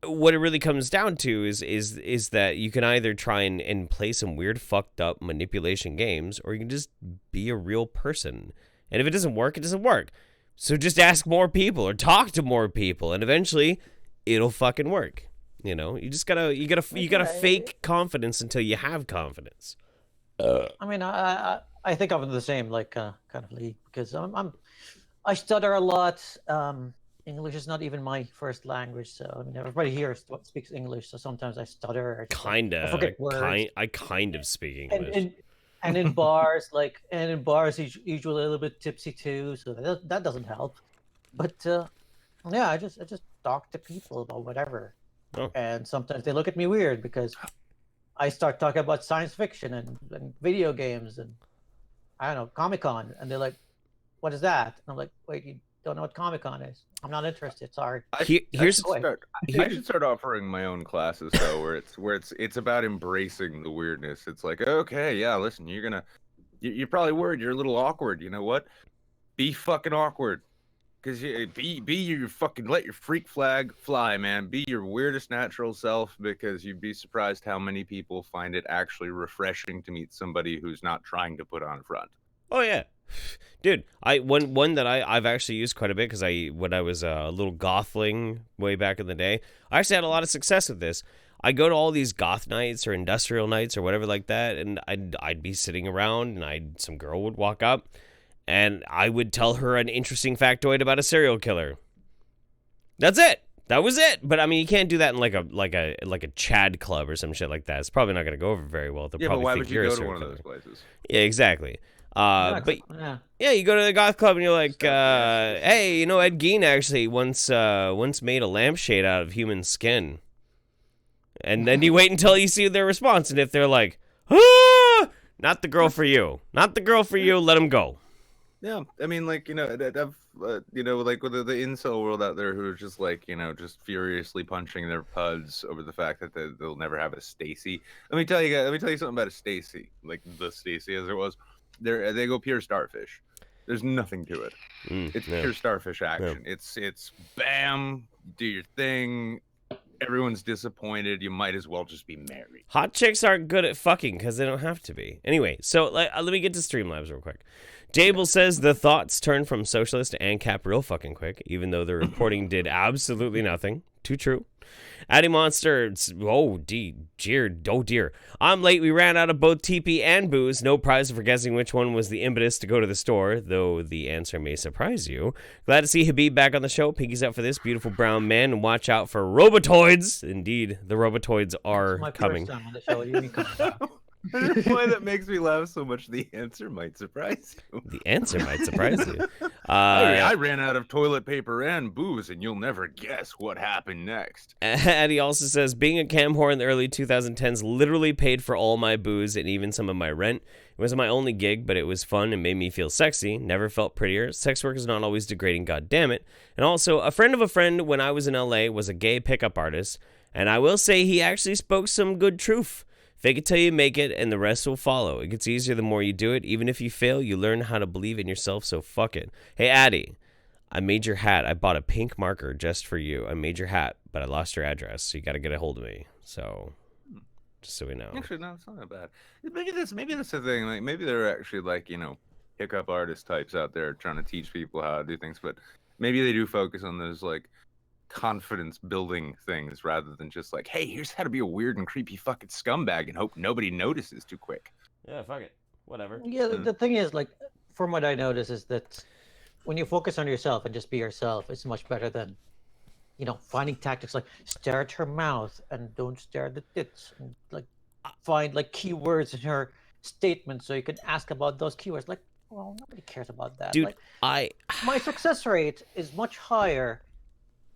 what it really comes down to is that you can either try and play some weird fucked up manipulation games, or you can just be a real person. And if it doesn't work, it doesn't work. So just ask more people or talk to more people, and eventually it'll fucking work. You know, you gotta fake confidence until you have confidence. I mean, I think I'm in the same like kind of league because I stutter a lot. English is not even my first language, so I mean everybody here speaks English, so sometimes I stutter. I kind of speak English. And in bars, usually a little bit tipsy too, so that doesn't help. But yeah, I just talk to people about whatever, and sometimes they look at me weird because I start talking about science fiction and video games and I don't know, Comic-Con, and they're like, "What is that?" And I'm like, "Wait, you don't know what Comic-Con is? I'm not interested. Sorry." I should start offering my own classes though, where it's about embracing the weirdness. It's like, okay, yeah, listen, you're probably worried you're a little awkward. You know what? Be fucking awkward. Because be your fucking, let your freak flag fly, man. Be your weirdest natural self, because you'd be surprised how many people find it actually refreshing to meet somebody who's not trying to put on a front. Oh yeah, dude. One that I've actually used quite a bit, because when I was a little gothling way back in the day, I actually had a lot of success with this. I go to all these goth nights or industrial nights or whatever like that, and I'd be sitting around, and some girl would walk up, and I would tell her an interesting factoid about a serial killer. That's it. That was it. But I mean, you can't do that in like a Chad club or some shit like that. It's probably not going to go over very well. They'll Yeah, but probably why think would you you're a go to serial one of killer. those places? Yeah, exactly. But Yeah. yeah, you go to the goth club and you're like, hey, you know, Ed Gein actually once made a lampshade out of human skin. And then you wait until you see their response, and if they're like, ah, not the girl for you, not the girl for you, let them go. Yeah, I mean, like, you know, like with the incel world out there, who are just like, you know, just furiously punching their puds over the fact that they'll never have a Stacy. Let me tell you something about a Stacy, like the Stacy as it was. They go pure starfish. There's nothing to it. It's pure starfish action. Yeah. It's bam, do your thing. Everyone's disappointed. You might as well just be married. Hot chicks aren't good at fucking because they don't have to be. Anyway, so let me get to Streamlabs real quick. Jable says the thoughts turned from socialist to ANCAP real fucking quick, even though the reporting did absolutely nothing. Too true. Addy Monster, oh dear. I'm late. We ran out of both TP and booze. No prize for guessing which one was the impetus to go to the store, though the answer may surprise you. Glad to see Habeeb back on the show. Pinkies out for this beautiful brown man, and watch out for Robotoids. Indeed, the Robotoids are coming. First time on the show. What do you mean coming? Why that makes me laugh so much? The answer might surprise you. The answer might surprise you. I ran out of toilet paper and booze, and you'll never guess what happened next. Eddie also says, being a cam whore in the early 2010s literally paid for all my booze and even some of my rent. It wasn't my only gig, but it was fun and made me feel sexy. Never felt prettier. Sex work is not always degrading, goddammit. And also, a friend of a friend when I was in LA was a gay pickup artist, and I will say he actually spoke some good truth. Fake it till you make it, and the rest will follow. It gets easier the more you do it. Even if you fail, you learn how to believe in yourself, so fuck it. Hey, Addy, I made your hat. I bought a pink marker just for you. I made your hat, but I lost your address, so you got to get a hold of me. So, just so we know. Actually, no, it's not that bad. Maybe that's the thing. Like, maybe there are actually, like, you know, pickup artist types out there trying to teach people how to do things, but maybe they do focus on those, like, confidence building things rather than just like, hey, here's how to be a weird and creepy fucking scumbag and hope nobody notices too quick. Yeah, fuck it. Whatever. Yeah, the thing is, like, from what I notice is that when you focus on yourself and just be yourself, it's much better than, you know, finding tactics like stare at her mouth and don't stare at the tits, and like find like keywords in her statement so you can ask about those keywords. Like, well, nobody cares about that. Dude, like, my success rate is much higher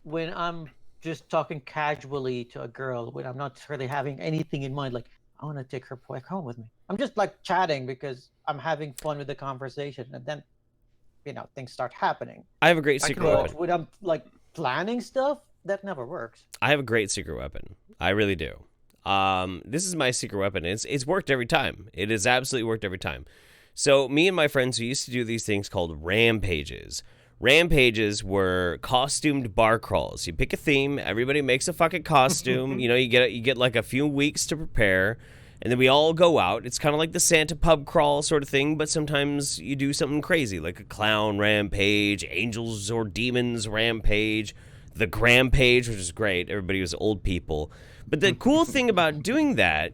when I'm just talking casually to a girl, when I'm not really having anything in mind, like, I want to take her back home with me. I'm just like chatting because I'm having fun with the conversation, and then, you know, things start happening. I have a great secret weapon. When I'm like planning stuff, that never works. I have a great secret weapon. I really do. This is my secret weapon. It's worked every time. It has absolutely worked every time. So me and my friends, we used to do these things called rampages. Rampages were costumed bar crawls. You pick a theme, everybody makes a fucking costume. You know, you get like a few weeks to prepare, and then we all go out. It's kind of like the Santa pub crawl sort of thing, but sometimes you do something crazy, like a clown rampage, angels or demons rampage, the Grampage, which is great. Everybody was old people. But the cool thing about doing that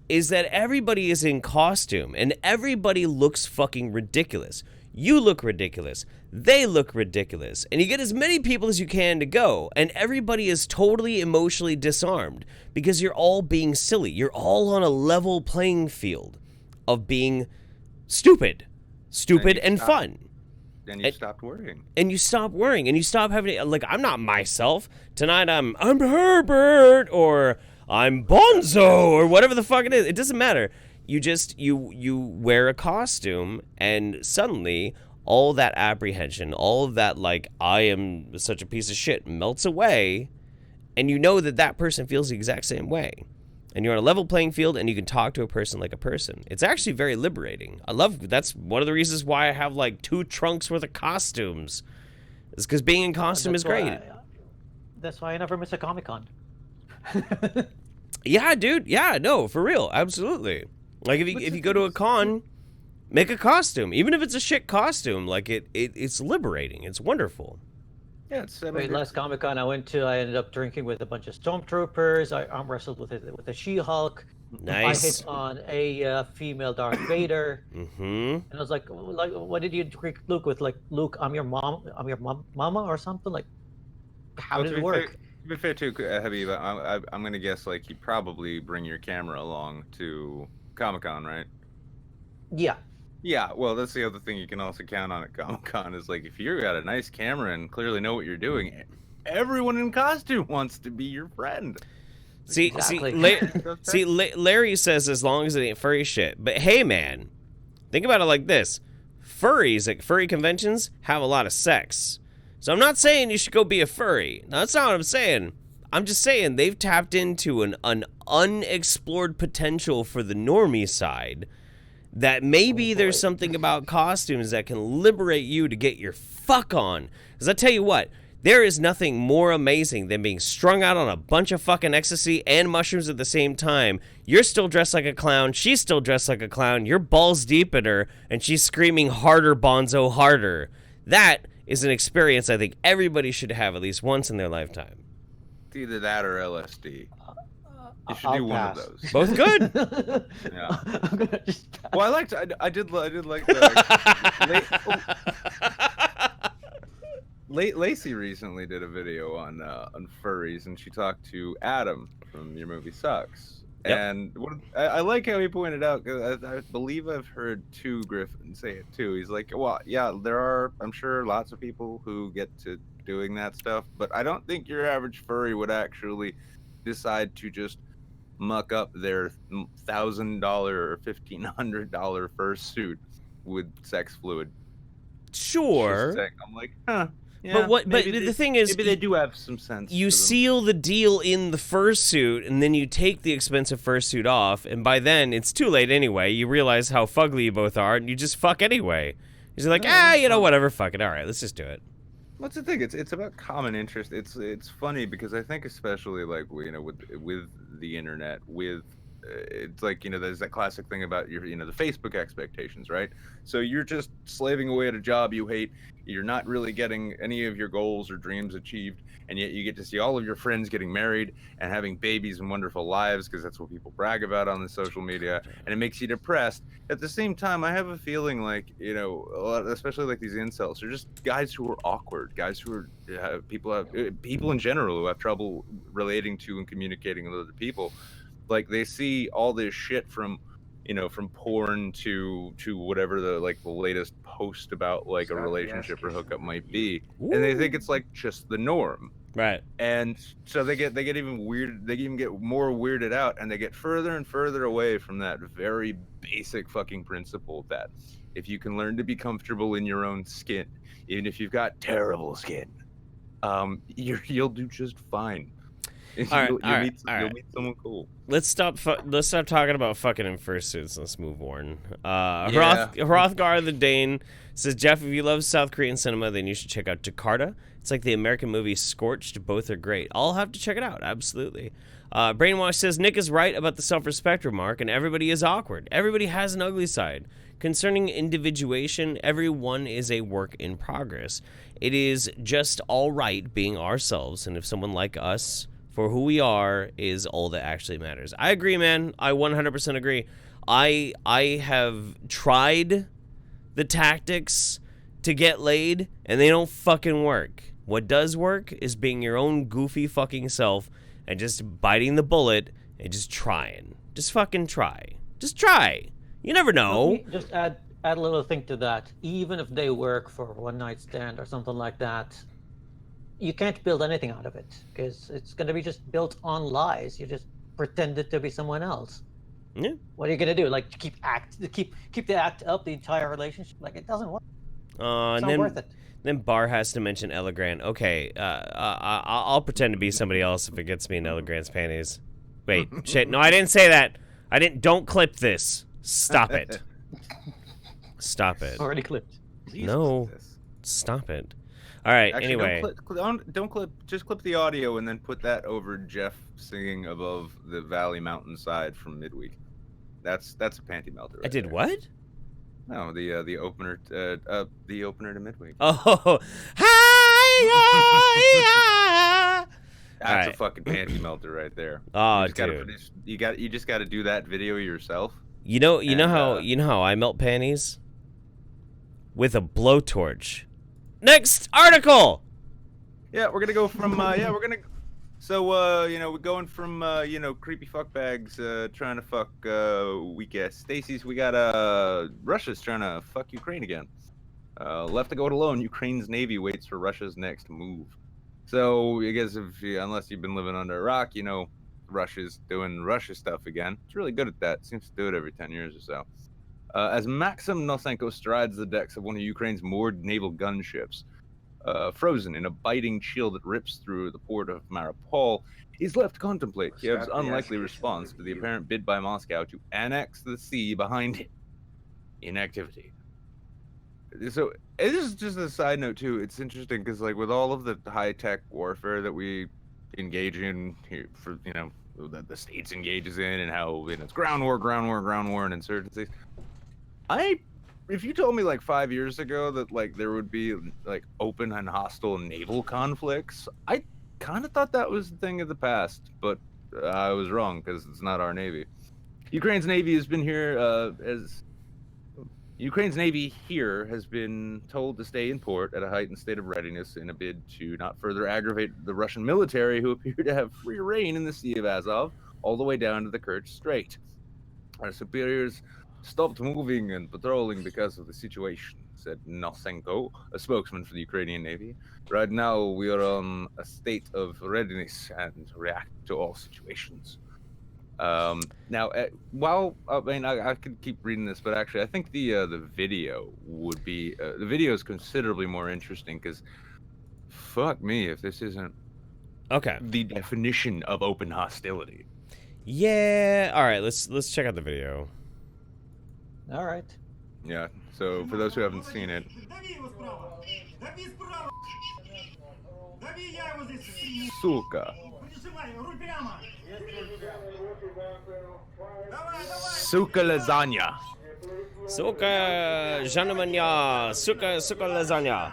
is that everybody is in costume, and everybody looks fucking ridiculous. You look ridiculous. They look ridiculous. And you get as many people as you can to go. And everybody is totally emotionally disarmed because you're all being silly. You're all on a level playing field of being stupid. Stupid and fun. Then you stopped worrying. And you stop worrying. And you stop having to, like, I'm not myself. Tonight I'm Herbert or I'm Bonzo or whatever the fuck it is. It doesn't matter. You just, you wear a costume, and suddenly all that apprehension, all of that, like, I am such a piece of shit, melts away, and you know that that person feels the exact same way. And you're on a level playing field, and you can talk to a person like a person. It's actually very liberating. That's one of the reasons why I have, like, 2 trunks worth of costumes. It's because being in costume is great. That's why I never miss a Comic-Con. Yeah, dude. Yeah, no, for real. Absolutely. Like, if you go to a con, make a costume. Even if it's a shit costume, like, it's liberating. It's wonderful. Yeah, it's Last Comic-Con I went to, I ended up drinking with a bunch of stormtroopers. I arm wrestled with a She-Hulk. Nice. I hit on a female Darth Vader. Mm-hmm. And I was like, what did you trick Luke with? Like, Luke, I'm your mama or something? Like, how did it work? To be fair too, Habeeb, I'm gonna guess like you probably bring your camera along to Comic-Con, right? Yeah. Yeah, well, that's the other thing you can also count on at Comic-Con is like if you got a nice camera and clearly know what you're doing, everyone in costume wants to be your friend. See, Larry says as long as it ain't furry shit. But hey, man, think about it like this: furries at furry conventions have a lot of sex. So I'm not saying you should go be a furry. No, that's not what I'm saying. I'm just saying they've tapped into an unexplored potential for the normie side that maybe there's something about costumes that can liberate you to get your fuck on. Because I tell you what, there is nothing more amazing than being strung out on a bunch of fucking ecstasy and mushrooms at the same time. You're still dressed like a clown. She's still dressed like a clown. You're balls deep in her, and she's screaming harder, Bonzo, harder. That is an experience I think everybody should have at least once in their lifetime. It's either that or LSD. You should do one of those. Both good. Yeah. Well, I did like the Lacey recently did a video on furries, and she talked to Adam from Your Movie Sucks. Yep. And I like how he pointed out, because I believe I've heard Griffin say it too. He's like, well, yeah, there are, I'm sure, lots of people who get to doing that stuff, but I don't think your average furry would actually decide to just muck up their $1,000 or $1,500 fursuit with sex fluid. Sure. I'm like, huh. Yeah, but the thing is, maybe they do have some sense. You seal the deal in the fursuit, and then you take the expensive fursuit off, and by then it's too late anyway. You realize how fugly you both are, and you just fuck anyway. You're like, whatever, fuck it. All right, let's just do it. What's the thing? It's about common interest. It's funny because I think especially like with the internet, it's like, there's that classic thing about the Facebook expectations, right? So you're just slaving away at a job you hate. You're not really getting any of your goals or dreams achieved, and yet you get to see all of your friends getting married and having babies and wonderful lives, because that's what people brag about on the social media, and it makes you depressed. At the same time, I have a feeling like, a lot, especially like these incels, are just guys who are awkward, guys who are people in general who have trouble relating to and communicating with other people. Like, they see all this shit from porn to whatever the latest post about like a relationship or hookup might be. Ooh. And they think it's like just the norm. Right. And so they get even weird. They even get more weirded out, and they get further and further away from that very basic fucking principle that if you can learn to be comfortable in your own skin, even if you've got terrible skin, you'll do just fine. You'll meet someone cool. Let's stop talking about fucking in fursuits. Let's move on. Hrothgar the Dane says, Jeff, if you love South Korean cinema, then you should check out Jakarta. It's like the American movie Scorched. Both are great. I'll have to check it out. Absolutely. Brainwash says, Nick is right about the self-respect remark, and everybody is awkward. Everybody has an ugly side. Concerning individuation, everyone is a work in progress. It is just all right being ourselves, and if someone like us for who we are is all that actually matters. I agree, man. I 100% agree. I have tried the tactics to get laid, and they don't fucking work. What does work is being your own goofy fucking self and just biting the bullet and just trying. Just fucking try. Just try. You never know. Just add a little thing to that. Even if they work for one night stand or something like that, you can't build anything out of it, because it's going to be just built on lies. You just pretended to be someone else. Yeah. What are you going to do? Like, keep the act up the entire relationship? Like, it doesn't work. It's not worth it. Then Barr has to mention Ella Grant. Okay, I'll pretend to be somebody else if it gets me in Ella Grant's panties. Wait, shit. No, I didn't say that. Don't clip this. Stop it. Stop it. Already clipped. No. Stop it. All right. Actually, Anyway, don't clip. Just clip the audio and then put that over Jeff singing above the valley mountainside from midweek. That's a panty melter. I did what? No, the opener the opener to midweek. Oh, hi. That's a fucking panty melter right there. Oh, dude. You just got to do that video yourself. You know how I melt panties? With a blowtorch. Next article. Yeah, we're gonna go from So we're going from creepy fuck bags trying to fuck weak ass Stacy's. We got Russia's trying to fuck Ukraine again. Left to go it alone, Ukraine's navy waits for Russia's next move. So I guess unless you've been living under a rock, Russia's doing Russia stuff again. It's really good at that. Seems to do it every 10 years or so. As Maxim Nosenko strides the decks of one of Ukraine's moored naval gunships, frozen in a biting chill that rips through the port of Mariupol, he's left to contemplate Kiev's unlikely response to the apparent bid by Moscow to annex the sea behind it. Inactivity. So it is just a side note too. It's interesting because with all of the high-tech warfare that we engage in here, for that the states engages in, and how it's ground war, and insurgencies. If you told me 5 years ago that there would be open and hostile naval conflicts, I kind of thought that was the thing of the past, but I was wrong because it's not our navy. Ukraine's navy has been told to stay in port at a heightened state of readiness in a bid to not further aggravate the Russian military, who appear to have free reign in the Sea of Azov all the way down to the Kerch Strait. Our superiors stopped moving and patrolling because of the situation, said Nosenko, a spokesman for the Ukrainian Navy. Right now, we are on a state of readiness and react to all situations. Now, I could keep reading this, but actually, I think the video would be the video is considerably more interesting because, fuck me, if this isn't the definition of open hostility. Yeah. All right. Let's check out the video. All right. Yeah, so for those who haven't seen it. Suka. Suka lasagna. Suka жанамanya. Suka lasagna.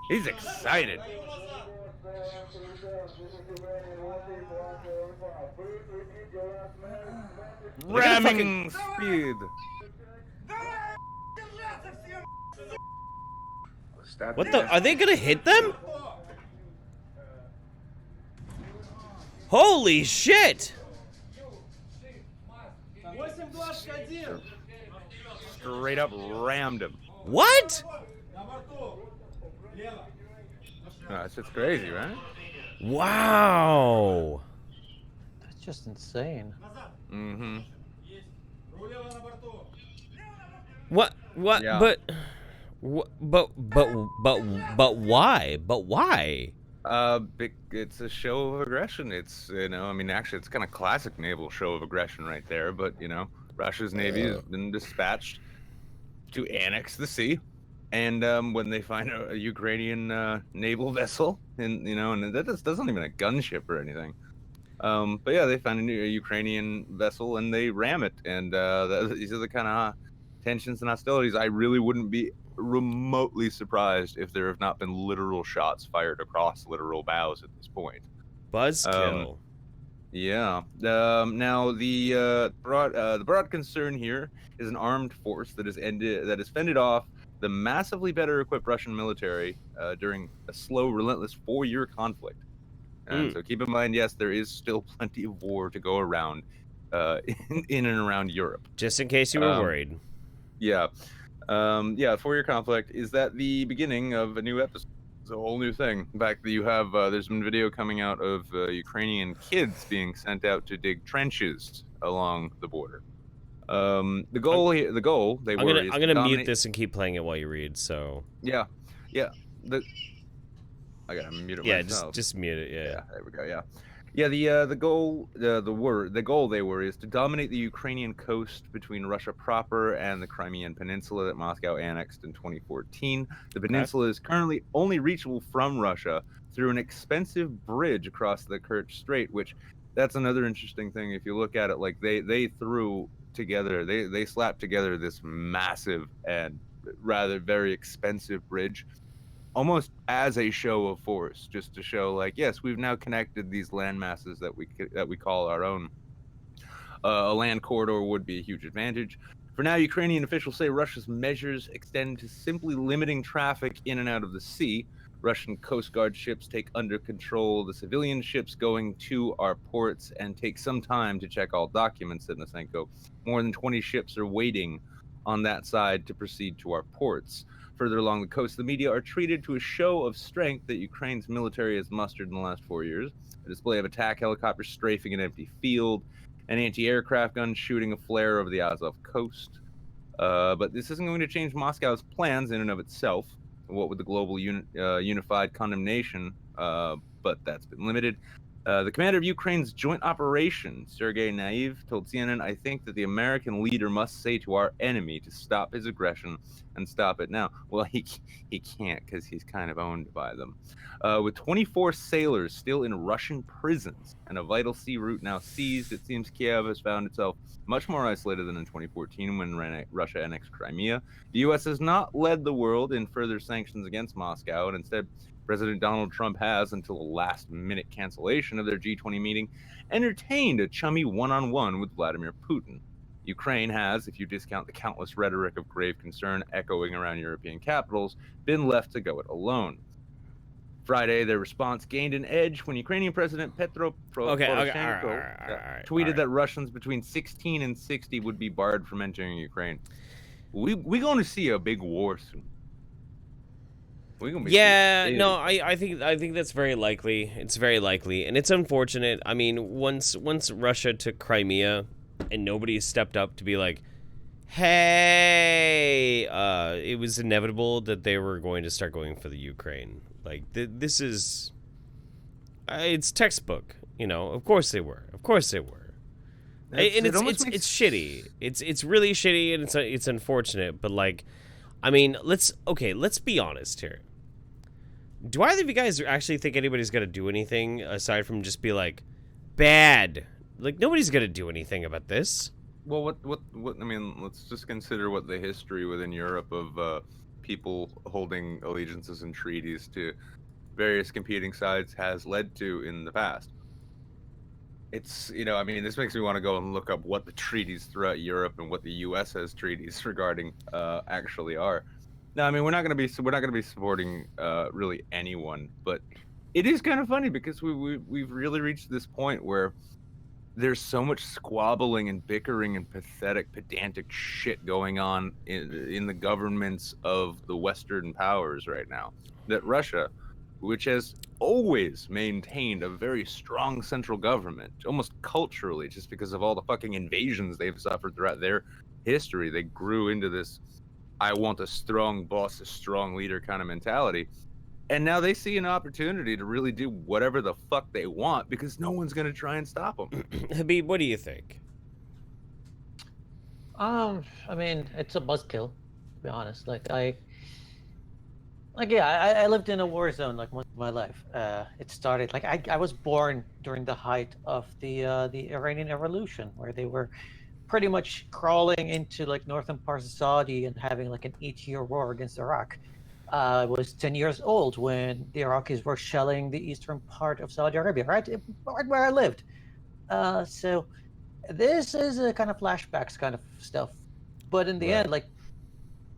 He's excited. Ramming speed. What the? Are they gonna hit them? Holy shit! Straight up rammed him. What? It's just crazy, right? Wow. That's just insane. Mm-hmm. What? Yeah. But why? But why? It's a show of aggression. It's actually it's kind of classic naval show of aggression right there. But Russia's navy has been dispatched to annex the sea, and when they find a Ukrainian naval vessel, and that's not even a gunship or anything. But yeah, they find a new Ukrainian vessel and they ram it, and these are the kind of tensions and hostilities. I really wouldn't be remotely surprised if there have not been literal shots fired across literal bows at this point. Buzzkill. Yeah. Now the broad concern here is an armed force that has fended off the massively better equipped Russian military during a slow, relentless 4-year conflict. So keep in mind, yes, there is still plenty of war to go around in and around Europe. Just in case you were worried. Yeah. 4-year conflict. Is that the beginning of a new episode? It's a whole new thing. In fact, you have there's been video coming out of Ukrainian kids being sent out to dig trenches along the border. I'm gonna mute this and keep playing it while you read. So I gotta mute it myself. Just mute it. Yeah. There we go. Yeah. Yeah, the goal they were is to dominate the Ukrainian coast between Russia proper and the Crimean Peninsula that Moscow annexed in 2014. The peninsula is currently only reachable from Russia through an expensive bridge across the Kerch Strait, which that's another interesting thing. If you look at it, like they threw together, they slapped together this massive and rather very expensive bridge almost as a show of force, just to show like, yes, we've now connected these land masses that we call our own. A land corridor would be a huge advantage. For now, Ukrainian officials say Russia's measures extend to simply limiting traffic in and out of the sea. Russian Coast Guard ships take under control the civilian ships going to our ports and take some time to check all documents, said Nasenko. More than 20 ships are waiting on that side to proceed to our ports. Further along the coast, the media are treated to a show of strength that Ukraine's military has mustered in the last 4 years. A display of attack helicopters strafing an empty field, an anti-aircraft gun shooting a flare over the Azov coast. But this isn't going to change Moscow's plans in and of itself. What with the global unified condemnation, but that's been limited. The commander of Ukraine's joint operation, Sergei Naiv, told CNN, "I think that the American leader must say to our enemy to stop his aggression and stop it now." Well, he can't because he's kind of owned by them. With 24 sailors still in Russian prisons and a vital sea route now seized, it seems Kiev has found itself much more isolated than in 2014 when Russia annexed Crimea. The U.S. has not led the world in further sanctions against Moscow, and instead President Donald Trump has, until the last-minute cancellation of their G20 meeting, entertained a chummy one-on-one with Vladimir Putin. Ukraine has, if you discount the countless rhetoric of grave concern echoing around European capitals, been left to go it alone. Friday, their response gained an edge when Ukrainian President Petro Poroshenko tweeted that Russians between 16 and 60 would be barred from entering Ukraine. We're going to see a big war soon. I think that's very likely. It's very likely, and it's unfortunate. I mean, once Russia took Crimea, and nobody stepped up to be like, "Hey," it was inevitable that they were going to start going for the Ukraine. Like this is, it's textbook. You know, of course they were. Of course they were. And it's shitty. It's really shitty, and it's unfortunate. But like, I mean, let's be honest here. Do either of you guys actually think anybody's gonna do anything aside from just be like, bad? Like, nobody's gonna do anything about this. Well, what? I mean, let's just consider what the history within Europe of people holding allegiances and treaties to various competing sides has led to in the past. It's, you know, I mean, this makes me want to go and look up what the treaties throughout Europe and what the U.S. has treaties regarding actually are. No, I mean, we're not going to be supporting really anyone, but it is kind of funny because we've really reached this point where there's so much squabbling and bickering and pathetic, pedantic shit going on in the governments of the Western powers right now, that Russia, which has always maintained a very strong central government, almost culturally, just because of all the fucking invasions they've suffered throughout their history, they grew into this I want a strong boss, a strong leader kind of mentality. And now they see an opportunity to really do whatever the fuck they want because no one's going to try and stop them. Habeeb, what do you think? I mean, it's a buzzkill, to be honest. I lived in a war zone like most of my life. It started like I was born during the height of the Iranian Revolution, where they were pretty much crawling into like northern parts of Saudi and having like an 8-year war against Iraq. I was 10 years old when the Iraqis were shelling the eastern part of Saudi Arabia, right where I lived. So this is a kind of flashbacks kind of stuff. But in the end, like,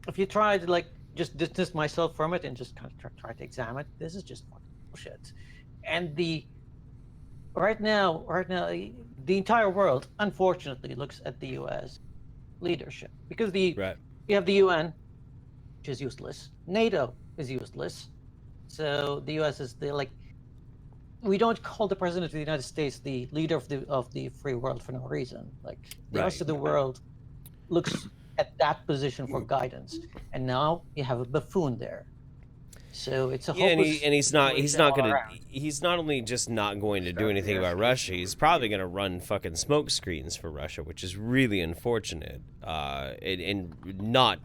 if you try to like just distance myself from it and just kind of try to examine it, this is just bullshit. And right now, the entire world, unfortunately, looks at the U.S. leadership because you have the UN, which is useless. NATO is useless. So the U.S. is we don't call the president of the United States the leader of the free world for no reason. Like the rest of the world looks at that position for guidance, and now you have a buffoon there. So it's a Yeah, hopeless and he's not situation all gonna around. he's not only just not going to do anything about Russia, he's probably gonna run fucking smoke screens for Russia, which is really unfortunate. And not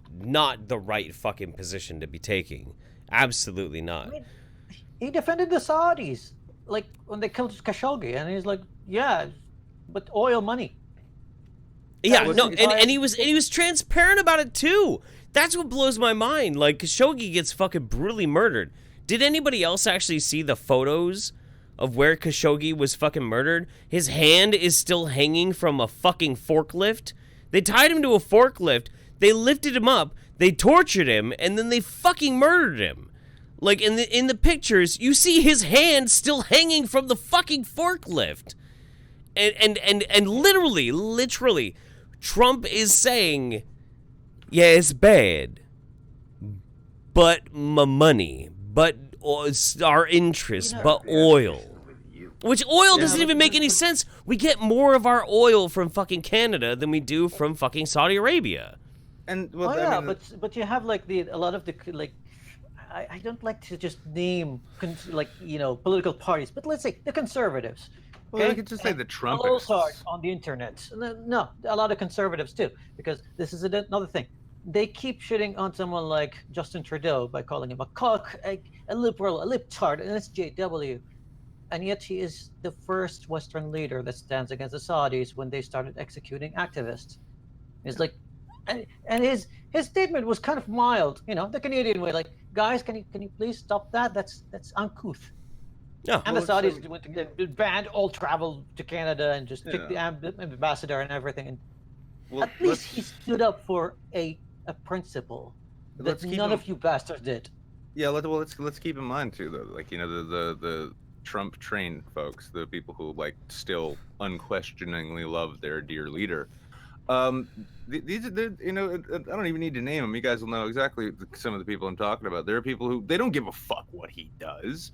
the right fucking position to be taking. Absolutely not. I mean, he defended the Saudis, like when they killed Khashoggi, and he's like, yeah, but oil money. Yeah, was no, his and entire- he was transparent about it too. That's what blows my mind. Like, Khashoggi gets fucking brutally murdered. Did anybody else actually see the photos of where Khashoggi was fucking murdered? His hand is still hanging from a fucking forklift. They tied him to a forklift. They lifted him up. They tortured him, and then they fucking murdered him. Like, in the pictures, you see his hand still hanging from the fucking forklift. And literally, Trump is saying, yeah, it's bad, but my money, but our interest, but oil. Which oil doesn't even make any sense. We get more of our oil from fucking Canada than we do from fucking Saudi Arabia. And well, Oh I yeah, mean, but you have like a lot of the like. I don't like to just name political parties, but let's say the conservatives. well, I okay? could just say And the Trumpists. those are on the internet. No, a lot of conservatives too, because this is another thing. They keep shitting on someone like Justin Trudeau by calling him a cock, a liberal, a liptard, an SJW, and yet he is the first Western leader that stands against the Saudis when they started executing activists. It's like, and his statement was kind of mild, the Canadian way, like, guys, can you please stop that? That's uncouth. Yeah. And the Saudis went to ban all travel to Canada and just kick the ambassador and everything. And at least he stood up for a principle that none of you bastards did. Yeah, let's keep in mind too, though, like, the Trump trained folks, the people who like still unquestioningly love their dear leader. These are, I don't even need to name them. You guys will know exactly some of the people I'm talking about. There are people who they don't give a fuck what he does.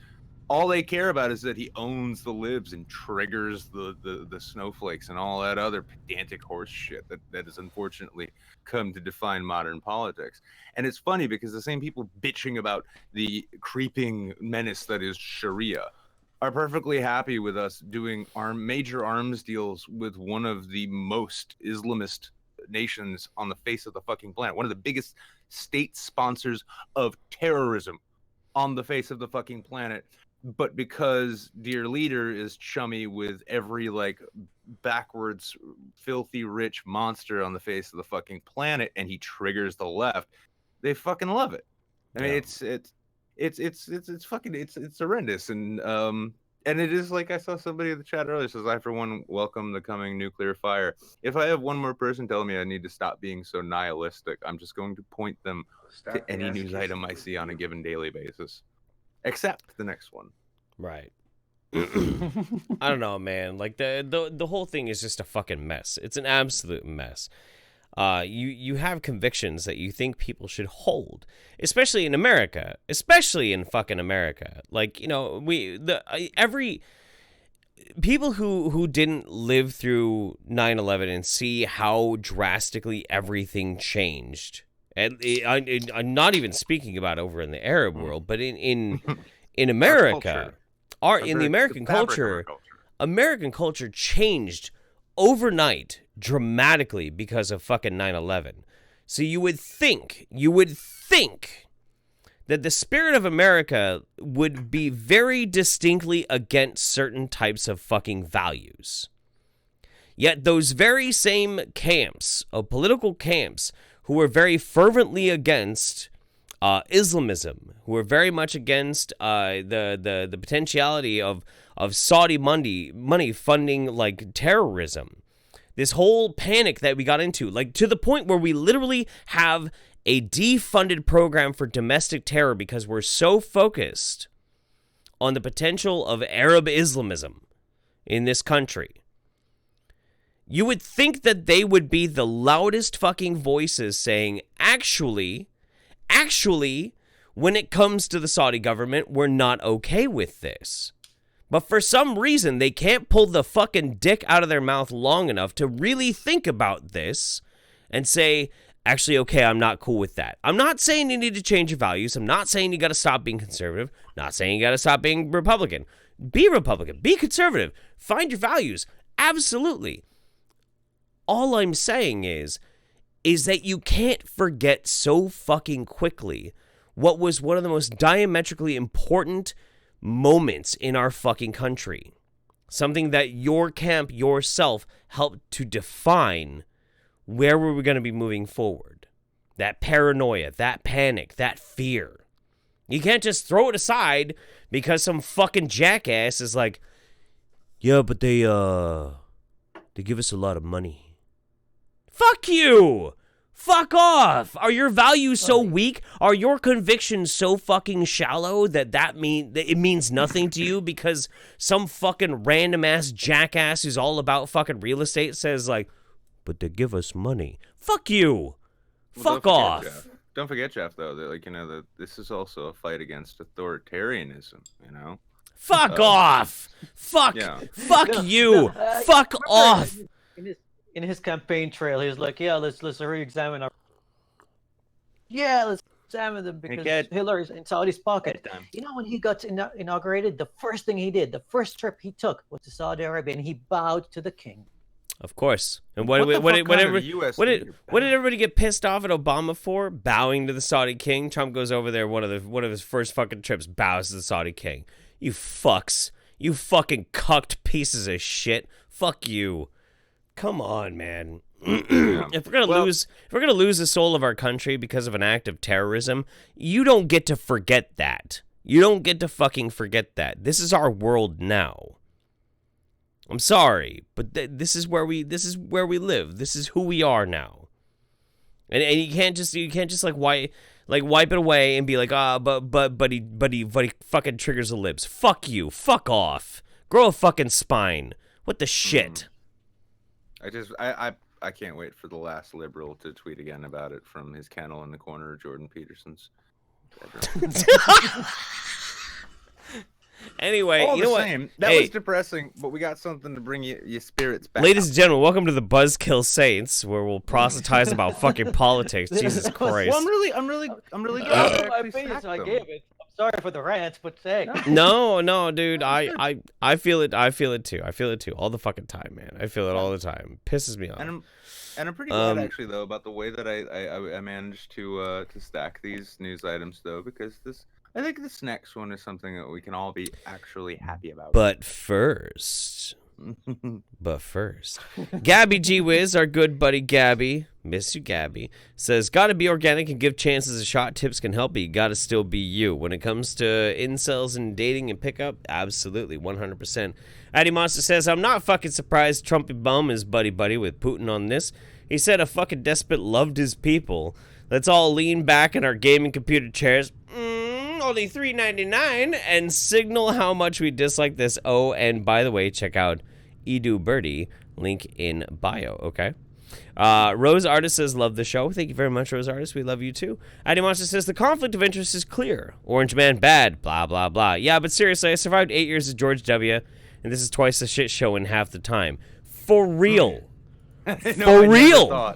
All they care about is that he owns the libs and triggers the snowflakes and all that other pedantic horse shit that has unfortunately come to define modern politics. And it's funny because the same people bitching about the creeping menace that is Sharia are perfectly happy with us doing major arms deals with one of the most Islamist nations on the face of the fucking planet, one of the biggest state sponsors of terrorism on the face of the fucking planet. But because dear leader is chummy with every like backwards, filthy rich monster on the face of the fucking planet, and he triggers the left, they fucking love it. I mean, it's fucking it's horrendous, and it is like I saw somebody in the chat earlier says, I for one welcome the coming nuclear fire. If I have one more person telling me I need to stop being so nihilistic, I'm just going to point them to any news item I see on a given daily basis. Except the next one. Right. I don't know, man. Like the whole thing is just a fucking mess. It's an absolute mess. You have convictions that you think people should hold, especially in America, especially in fucking America. Like, every people who didn't live through 9/11 and see how drastically everything changed. And I'm not even speaking about over in the Arab world, but in America, in the American culture, American culture changed overnight dramatically because of fucking 9/11. So you would think that the spirit of America would be very distinctly against certain types of fucking values. Yet those very same camps, political camps, who were very fervently against Islamism, who were very much against the potentiality of Saudi money funding like terrorism. This whole panic that we got into, like to the point where we literally have a defunded program for domestic terror because we're so focused on the potential of Arab Islamism in this country. You would think that they would be the loudest fucking voices saying, actually, when it comes to the Saudi government, we're not okay with this. But for some reason, they can't pull the fucking dick out of their mouth long enough to really think about this and say, actually, okay, I'm not cool with that. I'm not saying you need to change your values. I'm not saying you got to stop being conservative. Not saying you got to stop being Republican. Be Republican. Be conservative. Find your values. Absolutely. All I'm saying is that you can't forget so fucking quickly what was one of the most diametrically important moments in our fucking country. Something that your camp yourself helped to define where were we going to be moving forward. That paranoia, that panic, that fear. You can't just throw it aside because some fucking jackass is like, yeah, but they give us a lot of money. Fuck you! Fuck off! Are your values so weak? Are your convictions so fucking shallow that it means nothing to you because some fucking random ass jackass who's all about fucking real estate says like, but they give us money. Fuck you! Fuck off! Don't forget, Jeff, though, that that this is also a fight against authoritarianism. Fuck off! Fuck! Yeah. Fuck you! Fuck off! In his campaign trail, he was like, "Yeah, let's re-examine our. Yeah, let's examine them because Hillary's in Saudi's pocket." When he got inaugurated, the first thing he did, the first trip he took, was to Saudi Arabia, and he bowed to the king. Of course. And what did everybody get pissed off at Obama for? Bowing to the Saudi king. Trump goes over there, one of his first fucking trips, bows to the Saudi king. You fucks. You fucking cucked pieces of shit. Fuck you. Come on, man. If we're gonna lose the soul of our country because of an act of terrorism, you don't get to forget that. You don't get to fucking forget that. This is our world now. I'm sorry, but this is where we live. This is who we are now. And you can't just like wipe it away and be like, but he fucking triggers the libs. Fuck you. Fuck off. Grow a fucking spine. What the shit? I can't wait for the last liberal to tweet again about it from his kennel in the corner of Jordan Peterson's bedroom. Anyway, All you know same. what? That was depressing, but we got something to bring your spirits back. Ladies and gentlemen, welcome to the Buzzkill Saints, where we'll proselytize about fucking politics. Jesus Christ. Well, I'm really glad my opinion, so I gave it. I'm sorry for the rant, but say. No, dude. I feel it. I feel it too. All the fucking time, man. I feel it all the time. Pisses me off. And I'm pretty glad actually though about the way that I managed to stack these news items though, because I think this next one is something that we can all be actually happy about. But first, Gabby G Wiz, our good buddy Gabby, miss you Gabby, says, gotta be organic and give chances a shot. Tips can help, but you gotta still be you. When it comes to incels and dating and pickup, absolutely, 100%. Addy Monster says, I'm not fucking surprised Trumpy bum is buddy-buddy with Putin on this. He said a fucking despot loved his people. Let's all lean back in our gaming computer chairs. Only $3.99 and signal how much we dislike this. Oh, and by the way, check out Edu Birdie, link in bio, okay? Rose Artist says, love the show. Thank you very much, Rose Artist. We love you too. Addy Monster says, the conflict of interest is clear. Orange Man bad, blah, blah, blah. Yeah, but seriously, I survived 8 years of George W., and this is twice the shit show in half the time. For real. For real.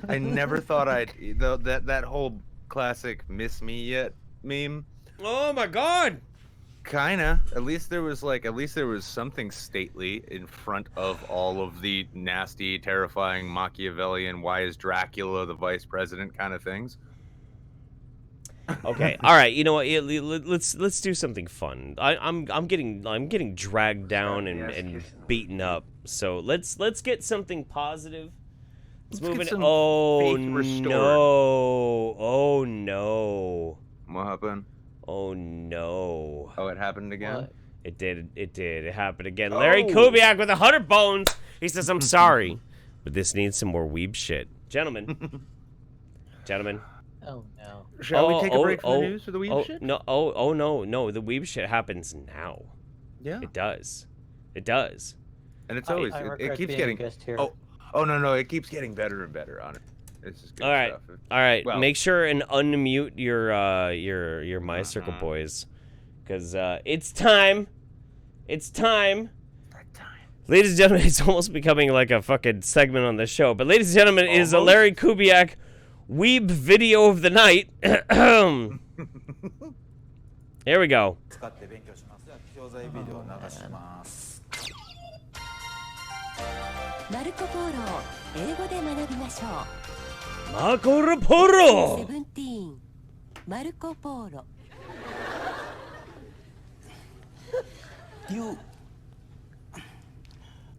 I never thought that whole classic "Miss Me Yet" meme. Oh my god. Kinda. At least there was something stately in front of all of the nasty, terrifying, Machiavellian, why is Dracula the vice president kind of things. Okay. All right. You know what? Let's do something fun. I'm getting dragged down and beaten up. So let's get something positive. Let's move in. Oh no! Oh no! What happened? Oh no! Oh, it happened again. What? It did. It happened again. Larry Kubiak with 100 bones. He says, "I'm sorry, but this needs some more weeb shit, gentlemen." Gentlemen. Oh no! Shall we take a break from the news for the weeb shit? No. No. The weeb shit happens now. Yeah. It does. It does. And it's always it keeps getting. Oh no! It keeps getting better and better on it. This is good stuff. All right. Well, make sure and unmute your My Circle boys, because it's time. It's time. Ladies and gentlemen, it's almost becoming like a fucking segment on the show. But ladies and gentlemen, it is a Larry Kubiak weeb video of the night. Here we go. 使って勉強します。じゃあ教材ビデオを流します。マルコ・ポーロを英語で学びましょう。マコルポロ。セブンティーン、マルコ・ポーロ。You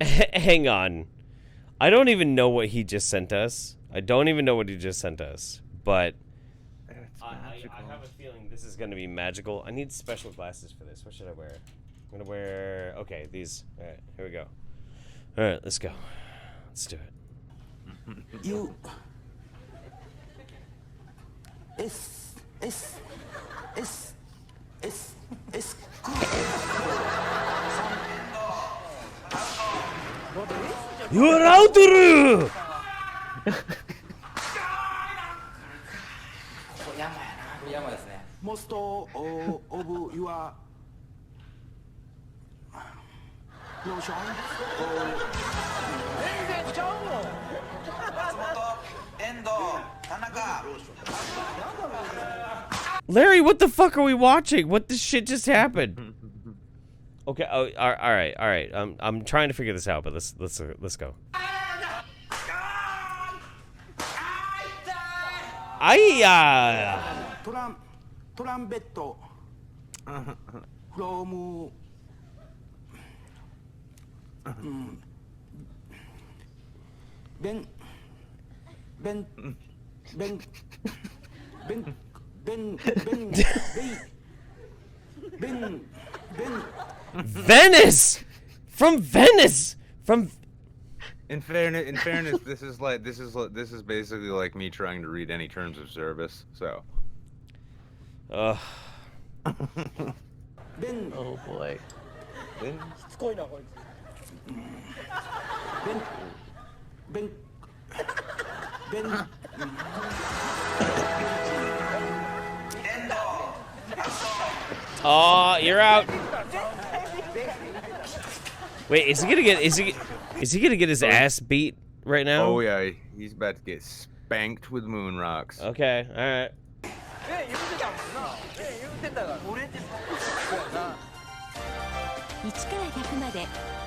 Hang on. I don't even know what he just sent us. But I have a feeling this is going to be magical. I need special glasses for this. What should I wear? I'm going to wear... Okay, these. All right, here we go. All right, let's go. Let's do it. You S S S S S You are out! 山ですね。Most of your notion Larry, what the fuck are we watching? What the shit just happened? Okay. Oh, all right. I'm trying to figure this out, but let's go. trumpet from Ben Venice! From Venice! From... In fairness, this is basically like me trying to read any terms of service. So. Oh boy. Ben Oh, you're out. Wait, is he gonna get his ass beat right now? Oh yeah, he's about to get spanked with moon rocks. Okay, all right.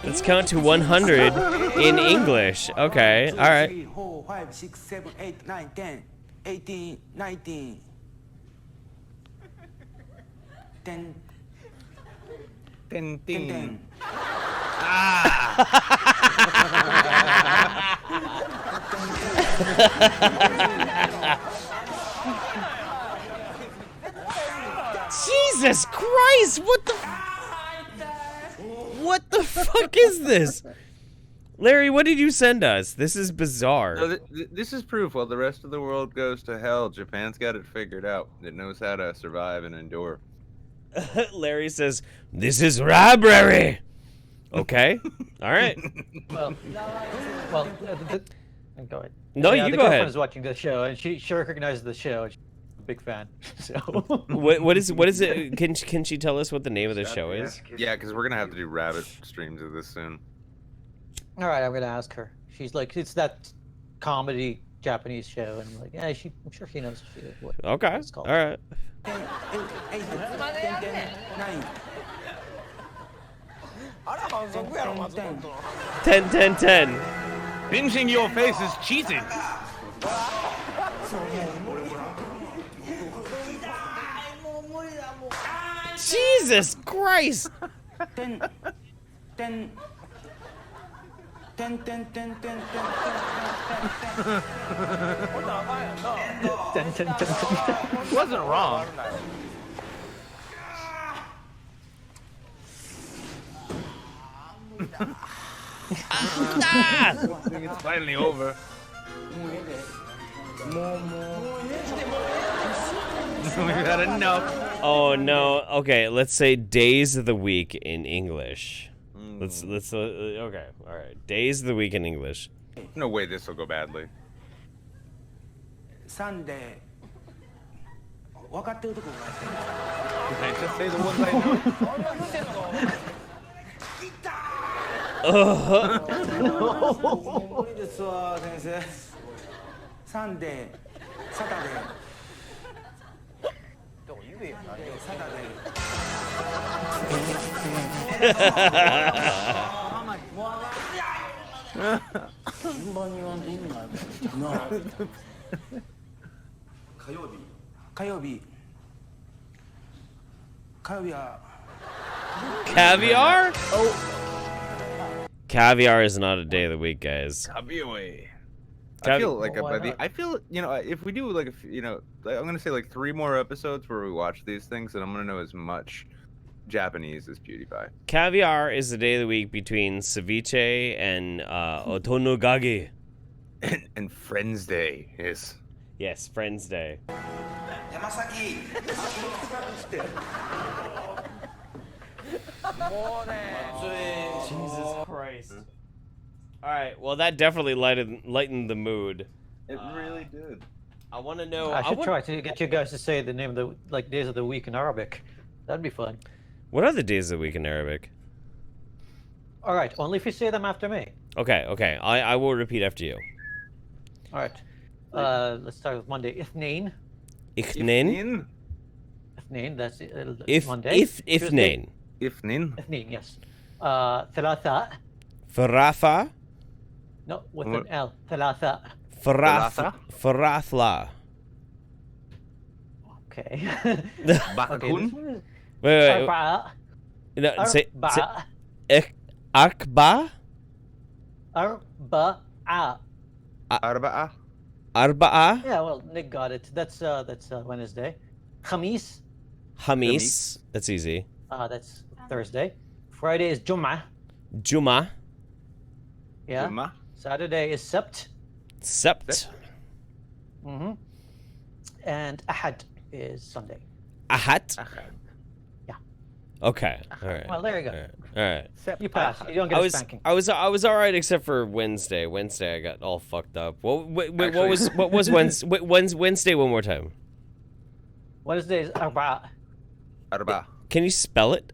Let's count to 100 in English. Okay, all right. 3, 4, 5, 6, 7, 8, 9, 10, 18, 19, 10, 10, 10. Jesus Christ! What the fuck is this? Larry, what did you send us? This is bizarre. No, this is proof. While the rest of the world goes to hell, Japan's got it figured out. It knows how to survive and endure. Larry says, "This is robbery." Okay, all right. Well, go ahead. No, yeah, you the go girlfriend ahead. is watching the show, and she recognizes the show. She's a big fan. So. What is it? Can she tell us what the name of the show is? Yeah, because we're gonna have to do rabbit streams of this soon. All right, I'm gonna ask her. She's like, it's that comedy Japanese show, and I'm like, yeah, I'm sure she knows what Okay, it's called. all right. 10, 8, 9. 10, 10, 10. Binging your face is cheating. Jesus Christ! 10, 10, 10, 10, 10, 10, 10, 10. Wasn't wrong. Ah! I think it's finally over. We've had enough. Oh no. Okay, let's say days of the week in English. Let's okay. All right. Days of the week in English. No way this will go badly. Sunday. 分かってるとこがあって。 Can I just say the ones I know? 無理ですわ先生。Sunday, Saturday. Saturday. Caviar? Caviar is not a day of the week, guys. I feel like I feel if we do like I'm gonna say like 3 more episodes where we watch these things, and I'm gonna know as much Japanese as PewDiePie. Caviar is the day of the week between ceviche and otonogage. And Friends Day is. Yes, Friends Day. Jesus Christ. Alright, well that definitely lightened the mood. It really did. I want to know... I should try to get you guys to say the name of the days of the week in Arabic. That'd be fun. What are the days of the week in Arabic? Alright, only if you say them after me. Okay. I will repeat after you. Alright. Let's start with Monday. Ithnain. Ithnain? Ithnain, that's Monday. Ithnain. Ithnain, yes. Thalatha. Faratha. No, with an L. Thalatha. Farathla. Okay. Bakakun? Wait. Arba'a. No, say Arba'a. Akba? Arba'a. Arba'a. Arba'a? Yeah, well, Nick got it. That's Wednesday. Khamis. Hamis. That's easy. That's Thursday. Friday is Jum'ah. Juma. Yeah. Jum'ah. Saturday is Sept. Sept. And Ahad is Sunday. Ahat. Yeah. Okay. All right. Well, there you go. All right. You pass. You don't get a spanking. I was all right except for Wednesday. Wednesday I got all fucked up. What was Wednesday one more time? Wednesday is Arba'a. Arba'a. Can you spell it?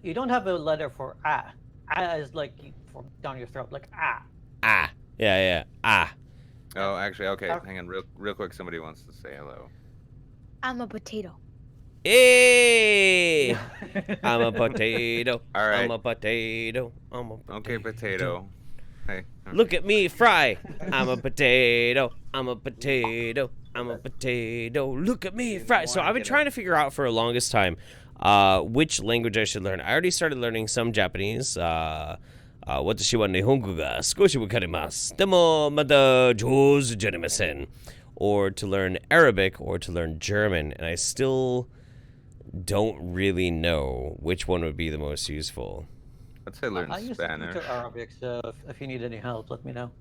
You don't have a letter for A. A is like from down your throat, like A. Ah. Yeah. Ah. Oh, actually, okay. Hang on, real quick. Somebody wants to say hello. I'm a potato. Hey! I'm a potato. All right. I'm a potato. I'm a potato. Okay, potato. Hey. Look at me fry. I'm a potato. I'm a potato. I'm a potato. Look at me fry. So I've been trying to figure out for the longest time which language I should learn. I already started learning some Japanese. Watashi wa nihongo ga skoshi wakarimasu. Demo mata jouzu jarimasen. Or to learn Arabic or to learn German, and I still don't really know which one would be the most useful. Let's say learn I used Spanish. to teach Arabic, so if you need any help, let me know.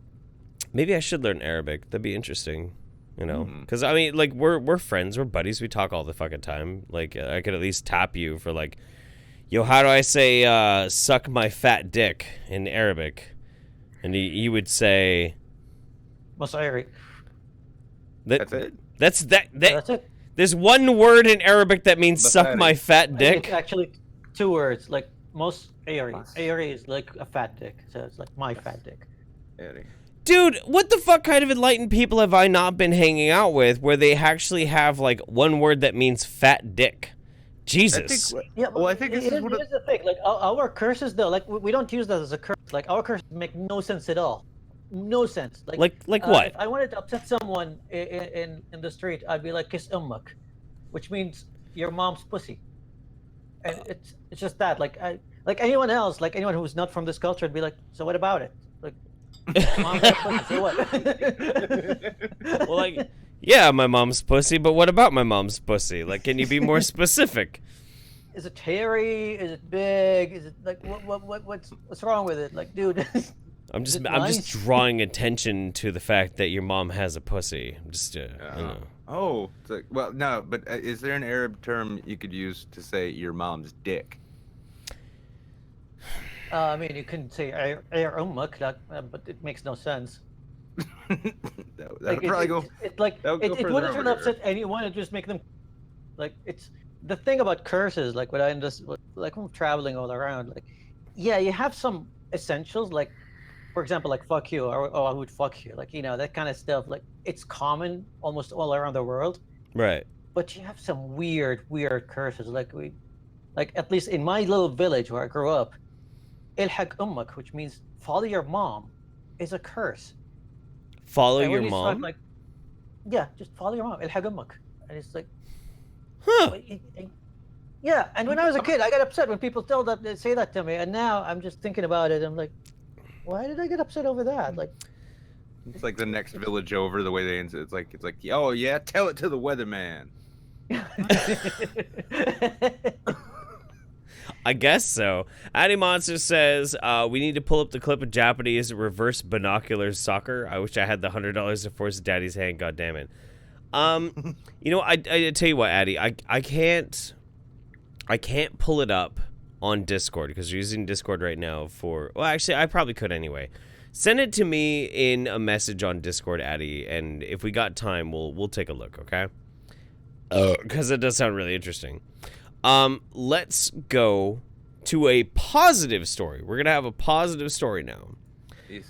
Maybe I should learn Arabic. That'd be interesting, you know? Because, I mean, like, we're friends, we're buddies, we talk all the fucking time. Like, I could at least tap you for, like, yo, how do I say, suck my fat dick in Arabic? And you would say... Masayri. That's it? That's it. There's one word in Arabic that means suck my fat dick. It's actually 2 words. Like most Airi. Airi is like a fat dick. So it's like my fat dick. Dude, what the fuck kind of enlightened people have I not been hanging out with where they actually have like one word that means fat dick? Jesus. I think this is the thing. Like our curses though, like we don't use that as a curse. Like our curses make no sense at all. No sense. Like what? If I wanted to upset someone in the street, I'd be like kiss ummak, which means your mom's pussy. And it's just that. Like anyone else, like anyone who's not from this culture, would be like, so what about it? Like, mom's pussy, so what? Well, like, yeah, my mom's pussy, but what about my mom's pussy? Like, can you be more specific? Is it hairy? Is it big? Is it like what's wrong with it? Like, dude. I'm just drawing attention to the fact that your mom has a pussy. I'm just you know. Oh, it's like, well, no, but is there an Arab term you could use to say your mom's dick? I mean, you can say air ummak, but it makes no sense. that would probably go. It's like it wouldn't really upset anyone. It just make them like it's the thing about curses. Like when I'm traveling all around, like yeah, you have some essentials like for example, like fuck you, or oh, I would fuck you, like that kind of stuff. Like it's common almost all around the world. Right. But you have some weird curses. Like at least in my little village where I grew up, ilhaq ummak, which means follow your mom, is a curse. Follow and your when you mom? start, like, yeah, just follow your mom, ilhaq ummak, and it's like, huh? Yeah, and when I was a kid, I got upset when people say that to me, and now I'm just thinking about it. I'm like, why did I get upset over that? Like, it's like the next village over. The way they it's like, oh yeah, tell it to the weatherman. I guess so. Addy Monster says, we need to pull up the clip of Japanese reverse binoculars soccer. I wish I had the $100 to force Daddy's hand. God damn it. I tell you what, Addy, I can't pull it up on Discord because we're using Discord right now well, actually, I probably could anyway. Send it to me in a message on Discord, Addy, and if we got time, we'll take a look, okay? Because it does sound really interesting. Let's go to a positive story. We're gonna have a positive story now.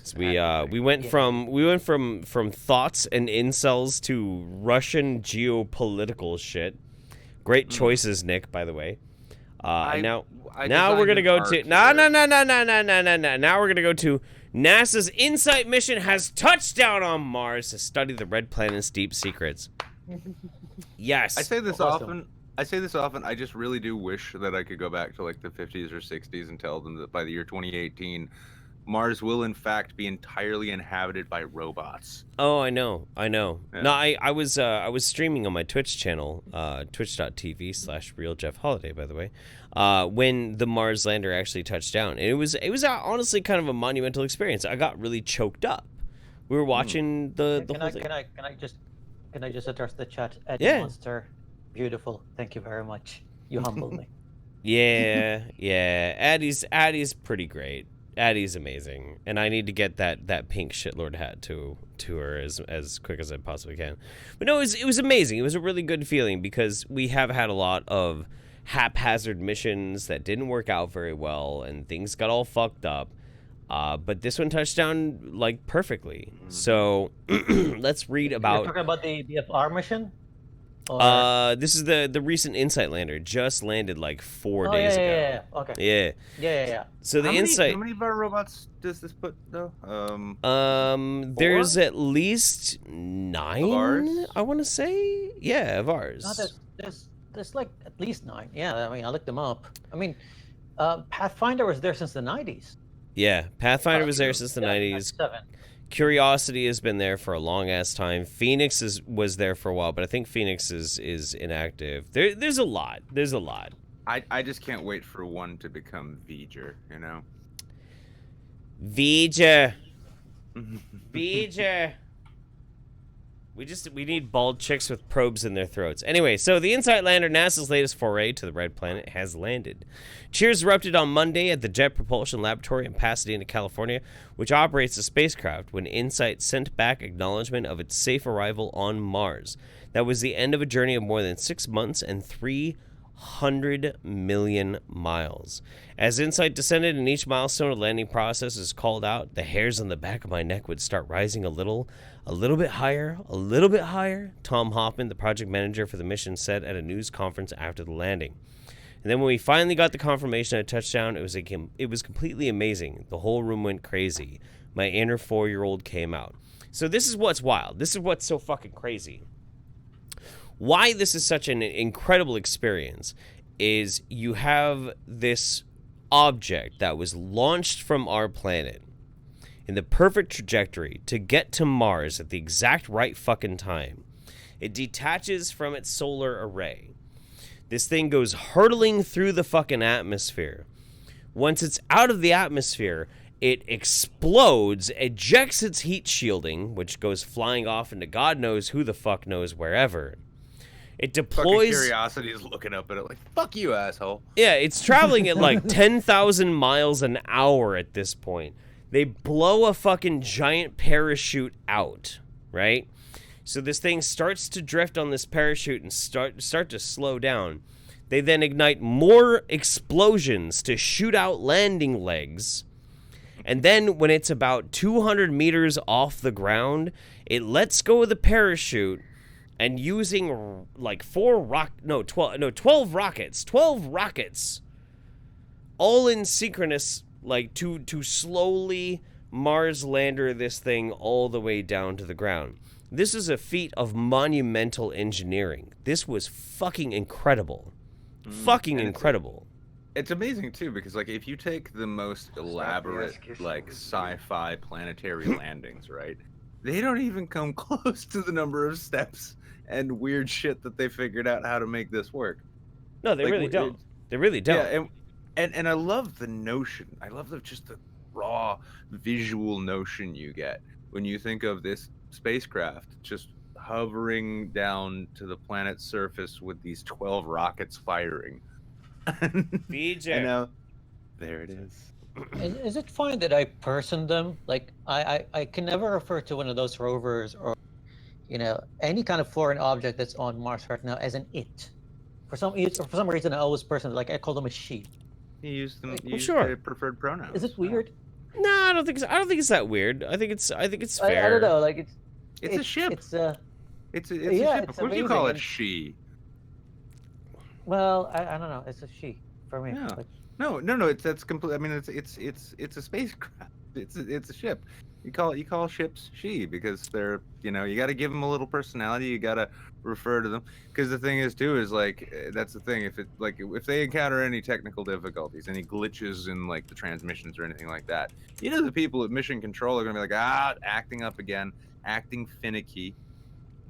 So we went from thoughts and incels to Russian geopolitical shit. Great choices, Nick, by the way. Now we're gonna go to no. Now we're gonna go to NASA's InSight mission has touched down on Mars to study the red planet's deep secrets. Yes. I say this often. I just really do wish that I could go back to like the 50s or 60s and tell them that by the year 2018, Mars will in fact be entirely inhabited by robots. Oh, I know. Yeah. No, I was streaming on my Twitch channel, twitch.tv/RealJeffHoliday, by the way, when the Mars lander actually touched down, and it was honestly kind of a monumental experience. I got really choked up. We were watching the whole thing. Can I just address the chat? Eddie Monster, beautiful. Thank you very much. You humbled me. Yeah. Addie's pretty great. Addie's amazing, and I need to get that pink shitlord hat to her as quick as I possibly can. But no, it was amazing. It was a really good feeling because we have had a lot of haphazard missions that didn't work out very well, and things got all fucked up. But this one touched down like perfectly. So let's read about. You're talking about the BFR mission. This is the recent InSight lander. Just landed like 4 days ago. Yeah. Okay. Yeah. So the InSight. How many of our robots does this put though? There's at least 9. Of ours? I want to say, yeah, of ours. No, there's like at least 9. Yeah, I mean, I looked them up. I mean, Pathfinder was there since the 90s. Yeah, Pathfinder was there since the 90s. 97. Curiosity has been there for a long ass time. Phoenix was there for a while, but I think Phoenix is inactive. There's a lot. I just can't wait for one to become V'ger, you know? V'ger. We need bald chicks with probes in their throats. Anyway, so the InSight lander, NASA's latest foray to the red planet, has landed. Cheers erupted on Monday at the Jet Propulsion Laboratory in Pasadena, California, which operates the spacecraft, when InSight sent back acknowledgement of its safe arrival on Mars. That was the end of a journey of more than 6 months and 300 million miles. As InSight descended and each milestone of the landing process is called out, the hairs on the back of my neck would start rising a little bit higher, Tom Hoffman, the project manager for the mission, said at a news conference after the landing. And then when we finally got the confirmation of touchdown, it was completely amazing. The whole room went crazy. My inner 4-year-old came out. So this is what's wild. This is what's so fucking crazy. Why this is such an incredible experience is you have this object that was launched from our planet in the perfect trajectory to get to Mars at the exact right fucking time. It detaches from its solar array. This thing goes hurtling through the fucking atmosphere. Once it's out of the atmosphere, it explodes, ejects its heat shielding, which goes flying off into God knows who the fuck knows wherever. It deploys. Fucking Curiosity is looking up at it like, fuck you, asshole. Yeah, it's traveling at like 10,000 miles an hour at this point. They blow a fucking giant parachute out, right? So this thing starts to drift on this parachute and start to slow down. They then ignite more explosions to shoot out landing legs. And then when it's about 200 meters off the ground, it lets go of the parachute, and using like 12 rockets, all in synchronous, like to slowly Mars lander this thing all the way down to the ground. This is a feat of monumental engineering. This was fucking incredible. Fucking incredible. It's amazing too, because like if you take the most elaborate like sci-fi planetary landings, right? They don't even come close to the number of steps and weird shit that they figured out how to make this work. No, they really don't. They really don't. Yeah, and I love the notion. I love just the raw visual notion you get when you think of this spacecraft just hovering down to the planet's surface with these 12 rockets firing. BJ. And now, there it is. Is it fine that I personed them? Like, I can never refer to one of those rovers or, any kind of foreign object that's on Mars right now as an it. For some reason, I always person like I call them a she. You use them. Like, You use sure. their preferred pronouns. Is it weird? No, I don't think so. I don't think it's that weird. I think it's fair. I don't know. Like It's a ship. It's a yeah, ship. it's Of course you call it amazing. she. well, I don't know. It's a she for me. Yeah. But No. That's complete. I mean, it's a spacecraft. It's a ship. You call ships she because they're you got to give them a little personality. You got to refer to them because the thing is too is like that's the thing. If they encounter any technical difficulties, any glitches in like the transmissions or anything like that, the people at Mission Control are gonna be like acting up again, acting finicky.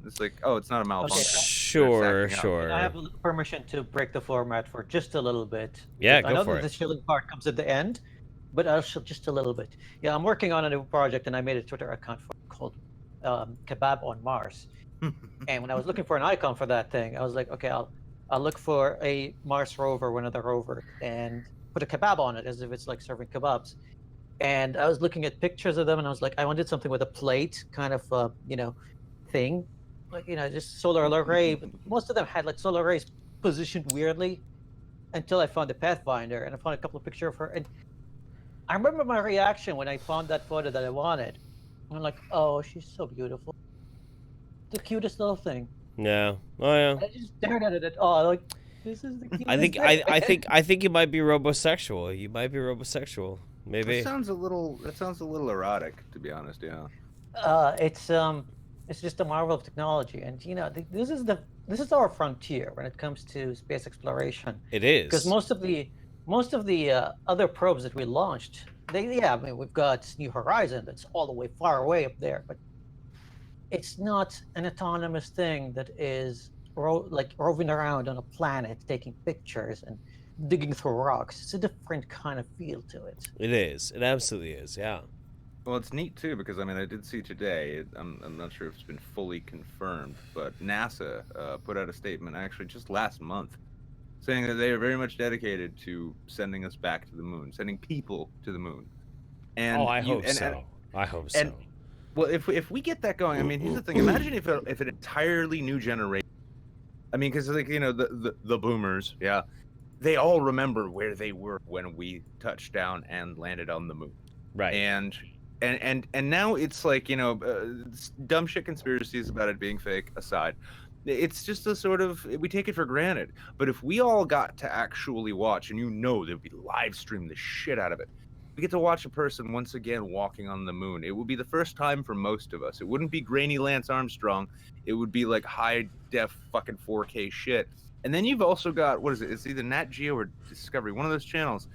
It's like, oh, it's not a malfunction. Sure. I have permission to break the format for just a little bit. Yeah, I go know for that it. the chilling part comes at the end, but I'll show just a little bit. Yeah, I'm working on a new project, and I made a Twitter account called Kebab on Mars. And when I was looking for an icon for that thing, I was like, okay, I'll look for a Mars rover, one of the rovers, and put a kebab on it as if it's like serving kebabs. And I was looking at pictures of them, and I was like, I wanted something with a plate kind of, thing. Like, just solar array. But most of them had like solar arrays positioned weirdly until I found the Pathfinder, and I found a couple of pictures of her. And I remember my reaction when I found that photo that I wanted. I'm like, oh, she's so beautiful. The cutest little thing. Yeah. Oh yeah. I just stared at it at all. Like, this is the cutest thing. I think you might be robosexual. Maybe. That sounds a little erotic, to be honest. Yeah. It's just a marvel of technology, and this is our frontier when it comes to space exploration. It is. Because most of the other probes that we launched, we've got New Horizon that's all the way far away up there, but it's not an autonomous thing that is roving around on a planet taking pictures and digging through rocks. It's a different kind of feel to it. It is. It absolutely is. Yeah. Well, it's neat too because I mean I did see today. I'm not sure if it's been fully confirmed, but NASA put out a statement actually just last month, saying that they are very much dedicated to sending us back to the moon, sending people to the moon. And I hope so. I hope so. And well, if we get that going, I mean, here's the thing: imagine if an entirely new generation. I mean, because like the boomers, yeah, they all remember where they were when we touched down and landed on the moon, Right. And now it's like dumb shit conspiracies about it being fake aside, it's just a sort of we take it for granted. But if we all got to actually watch, and they'd be live stream the shit out of it, we get to watch a person once again walking on the moon. It would be the first time for most of us. It wouldn't be grainy Lance Armstrong. It would be like high def fucking 4K shit. And then you've also got, what is it? It's either Nat Geo or Discovery. One of those channels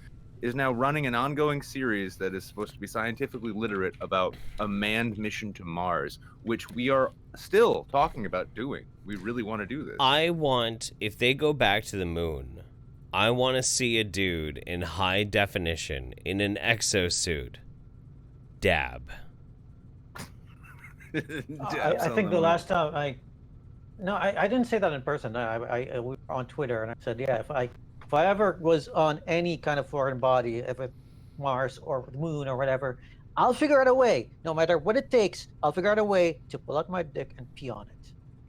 is now running an ongoing series that is supposed to be scientifically literate about a manned mission to Mars, which we are still talking about doing. We really want to do this. I want, if they go back to the moon, I want to see a dude in high definition in an exosuit dab. I think the last time I didn't say that in person. We were on Twitter, and I said, yeah, if I ever was on any kind of foreign body, if it's Mars or the moon or whatever, I'll figure out a way. No matter what it takes, I'll figure out a way to pull out my dick and pee on it.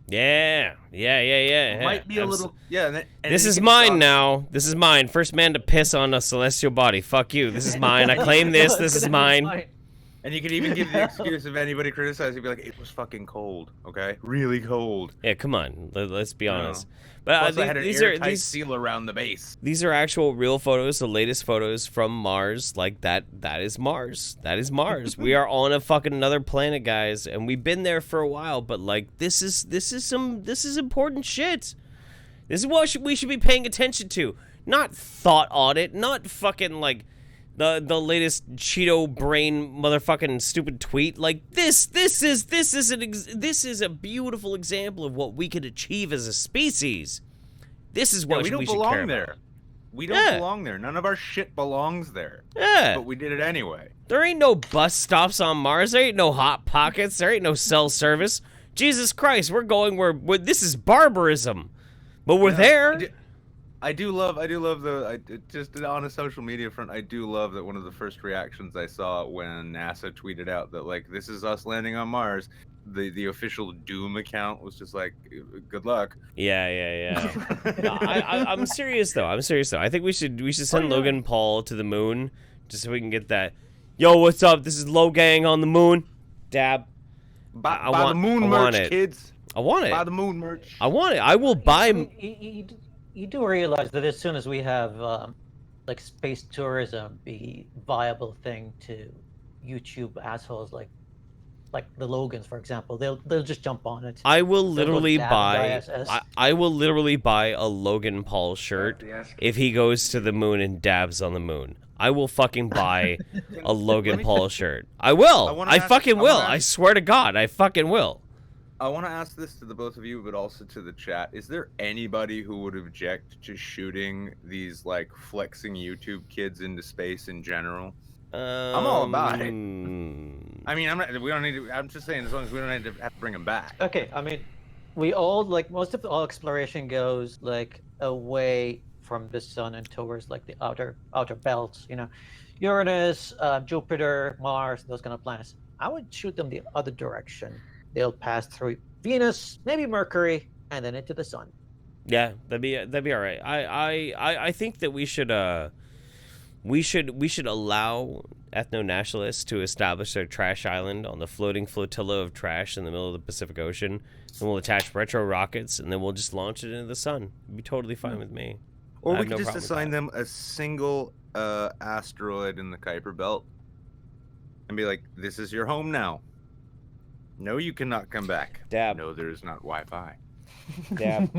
Yeah. Might be a little. Yeah. And this you is can mine stop- now. This is mine. First man to piss on a celestial body. Fuck you. This is mine. I claim this. This is mine. And you could even give the excuse if anybody criticizes, you'd be like, it was fucking cold, okay? Really cold. Yeah, come on. Let's be honest. No. But Plus, I had an these airtight are seal around the base. these are actual real photos, the latest photos from Mars. Like that is Mars. That is Mars. We are on a fucking another planet, guys, and we've been there for a while, but like this is important shit. This is what we should be paying attention to. Not thought audit, not fucking like the latest Cheeto brain motherfucking stupid tweet. Like this is a beautiful example of what we could achieve as a species. This is what we don't should care belong about. there. We don't belong there. None of our shit belongs there. Yeah. But we did it anyway. There ain't no bus stops on Mars. There ain't no hot pockets. There ain't no cell service. Jesus Christ, we're going where this is barbarism. But we're there. I do love just on a social media front, I do love that one of the first reactions I saw when NASA tweeted out that like this is us landing on Mars, the official Doom account was just like good luck. Yeah. No, I'm serious though. I think we should send Logan Paul to the moon just so we can get that. Yo, what's up? This is Logang on the moon. Dab. Buy the moon merch, kids. I want it. Buy the moon merch. I want it. I will buy. You do realize that as soon as we have like space tourism be viable thing to YouTube assholes like the Logans, for example, they'll just jump on it. I will literally buy. ISS. I will literally buy a Logan Paul shirt if he goes to the moon and dabs on the moon. I will fucking buy a Logan Paul shirt. I will. I fucking will. I swear to God, I fucking will. I want to ask this to the both of you, but also to the chat. Is there anybody who would object to shooting these, like, flexing YouTube kids into space in general? I'm all about it. I mean, we don't need to, I'm just saying, as long as we don't need to have to bring them back. Okay, I mean, we all, like, most of all exploration goes, like, away from the sun and towards, like, the outer belts, you know. Uranus, Jupiter, Mars, those kind of planets. I would shoot them the other direction. They'll pass through Venus, maybe Mercury, and then into the sun. Yeah, that'd be all right. I think that we should allow ethno-nationalists to establish their trash island on the floating flotilla of trash in the middle of the Pacific Ocean, and we'll attach retro rockets, and then we'll just launch it into the sun. It'd be totally fine with me. Or we could just assign them a single asteroid in the Kuiper Belt, and be like, "This is your home now. No, you cannot come back. Dab. No, there is not Wi-Fi." Dab.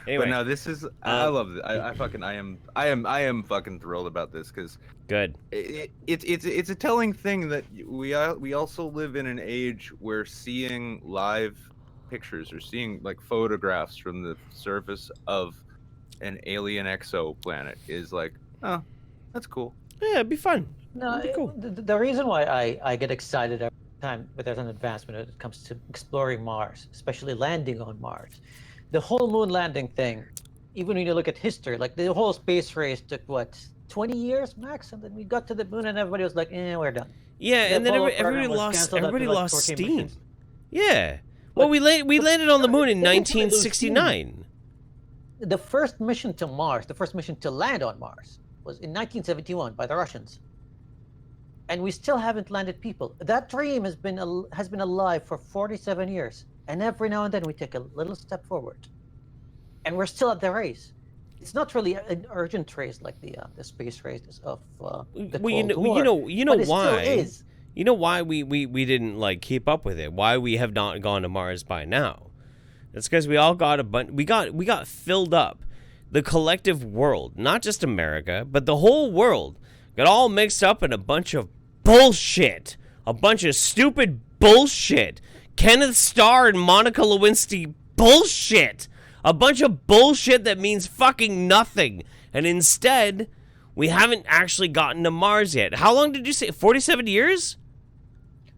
Anyway, but no, this is I love it. I am fucking thrilled about this because good. It's a telling thing that we also live in an age where seeing live pictures or seeing like photographs from the surface of an alien exoplanet is like, oh, that's cool. Yeah, it'd be fun. No, cool. The reason why I get excited every time there's an advancement when it comes to exploring Mars, especially landing on Mars, the whole moon landing thing, even when you look at history, like the whole space race took what, 20 years max, and then we got to the moon and everybody was like, we're done. Yeah, The and then Apollo everybody program was canceled lost after, like, 14 steam. missions. Yeah. Well, we landed on the moon in 1969. The first mission to Mars, the first mission to land on Mars, was in 1971 by the Russians. And we still haven't landed people. That dream has been alive for 47 years. And every now and then we take a little step forward. And we're still at the race. It's not really an urgent race like the space race of the Cold War. You know but why? It still is. You know why we didn't like keep up with it? Why we have not gone to Mars by now? It's because we all got we got filled up. The collective world, not just America, but the whole world, got all mixed up in a bunch of bullshit. A bunch of stupid bullshit. Kenneth Starr and Monica Lewinsky bullshit. A bunch of bullshit that means fucking nothing. And instead, we haven't actually gotten to Mars yet. How long did you say? 47 years?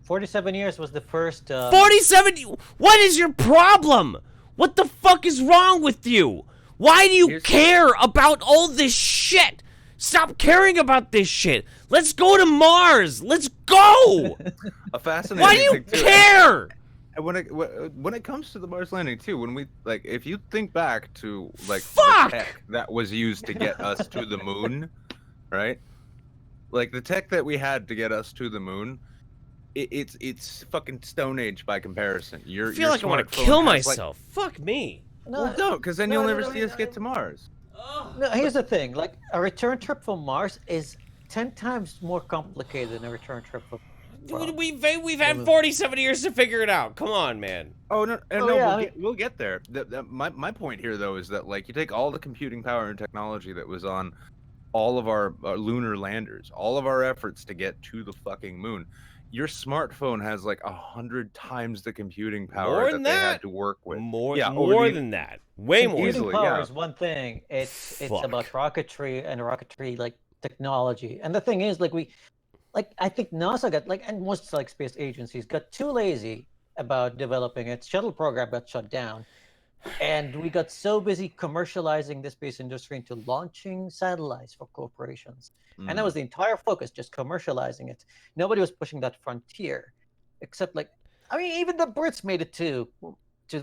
47 years was the first... 47? What is your problem? What the fuck is wrong with you? Why do you care about all this shit? Stop caring about this shit. Let's go to Mars. Let's go. A fascinating Why do you thing, too. care? And when it comes to the Mars landing too, when we like, if you think back to like Fuck! the tech that was used to get us to the moon, right? Like the tech that we had to get us to the moon, it's fucking Stone Age by comparison. I feel like I want to kill myself. Fuck me. No, Well, don't, because then no, you'll no, never no, see us get to Mars. No, here's the thing. Like a return trip from Mars is 10 times more complicated than a return trip from. We've had 47 years to figure it out. Come on, man. Oh no, Oh, yeah, we'll get there. My point here though is that like you take all the computing power and technology that was on all of our lunar landers, all of our efforts to get to the fucking moon. Your smartphone has like 100 times the computing power that they had to work with. More than than that. Way more. Computing Easily, power yeah. is one thing. It's Fuck. about rocketry and rocketry like technology. And the thing is, I think NASA got and most like space agencies got too lazy about developing it. Shuttle program got shut down, and we got so busy commercializing the space industry into launching satellites for corporations. And that was the entire focus, just commercializing it. Nobody was pushing that frontier, except even the Brits made it to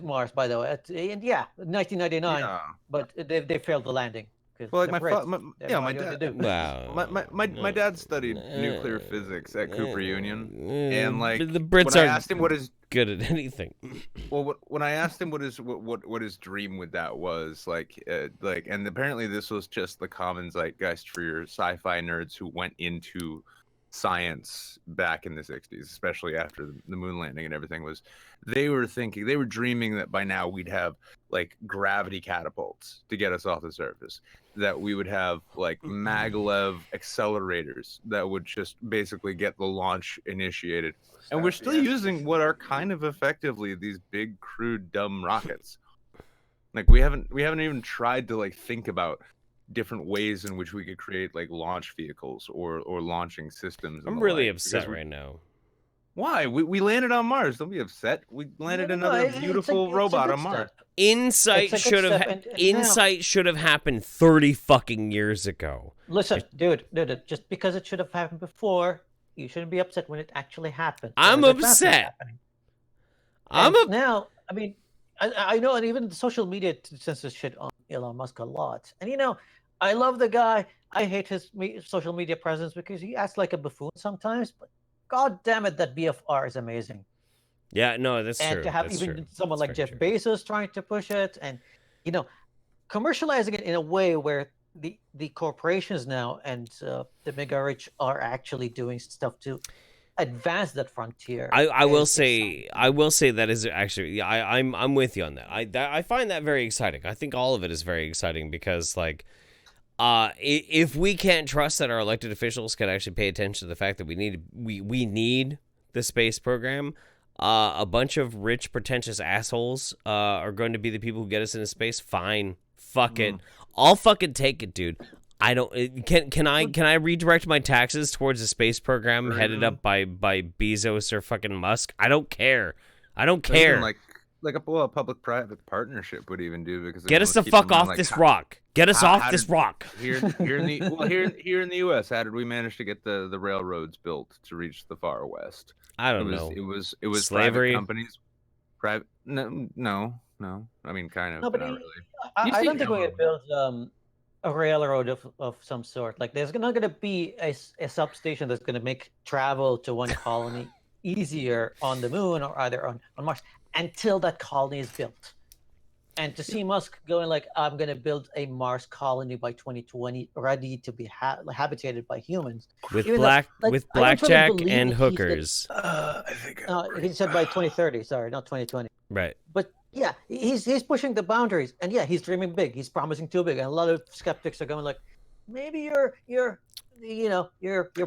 Mars, by the way. And 1999, Yeah. but they failed the landing. Well, like the Brits, they had no my idea what dad. to do. Wow. My dad studied nuclear physics at Cooper Union, and like the Brits when I are asked him what his good at anything. well, when I asked him what his dream with that was, and apparently this was just the common zeitgeist for your sci-fi nerds who went into science back in the 60s, especially after the moon landing and everything, was they were dreaming that by now we'd have like gravity catapults to get us off the surface, that we would have like maglev accelerators that would just basically get the launch initiated. And we're still using what are kind of effectively these big, crude, dumb rockets. Like we haven't even tried to like think about different ways in which we could create like launch vehicles or launching systems. I'm really upset right now. Why? We landed on Mars. Don't be upset. We landed another beautiful robot on Mars. Insight should have happened 30 fucking years ago. Listen, dude, just because it should have happened before, you shouldn't be upset when it actually happened. I'm upset. Now, I mean, I know, and even the social media censors shit on Elon Musk a lot. And I love the guy. I hate his social media presence because he acts like a buffoon sometimes. But god damn it, that BFR is amazing. Yeah, no, that's true. And to have someone like Jeff Bezos trying to push it, and commercializing it in a way where the corporations now and the mega rich are actually doing stuff to advance that frontier. I will say that is actually, I'm with you on that. I find that very exciting. I think all of it is very exciting because if we can't trust that our elected officials can actually pay attention to the fact that we need the space program, a bunch of rich pretentious assholes are going to be the people who get us into space. Fine, fuck it, I'll fucking take it, dude. I don't. Can I redirect my taxes towards a space program headed up by Bezos or fucking Musk? I don't care. I don't care. Like a public-private partnership would even do, because get us the fuck off this rock. Get us off this rock. Here in the U.S., how did we manage to get the railroads built to reach the far west? I don't know. It was slavery. Private companies. No. I mean, kind of. No, but not really. I don't think we could build a railroad of some sort. Like, there's not going to be a substation that's going to make travel to one colony easier on the moon or either on Mars until that colony is built. And to see Musk going like, I'm going to build a Mars colony by 2020, ready to be habitated by humans. With blackjack and hookers. He said by 2030, sorry, not 2020. Right. But yeah, he's pushing the boundaries, and yeah, he's dreaming big. He's promising too big, and a lot of skeptics are going like, maybe you're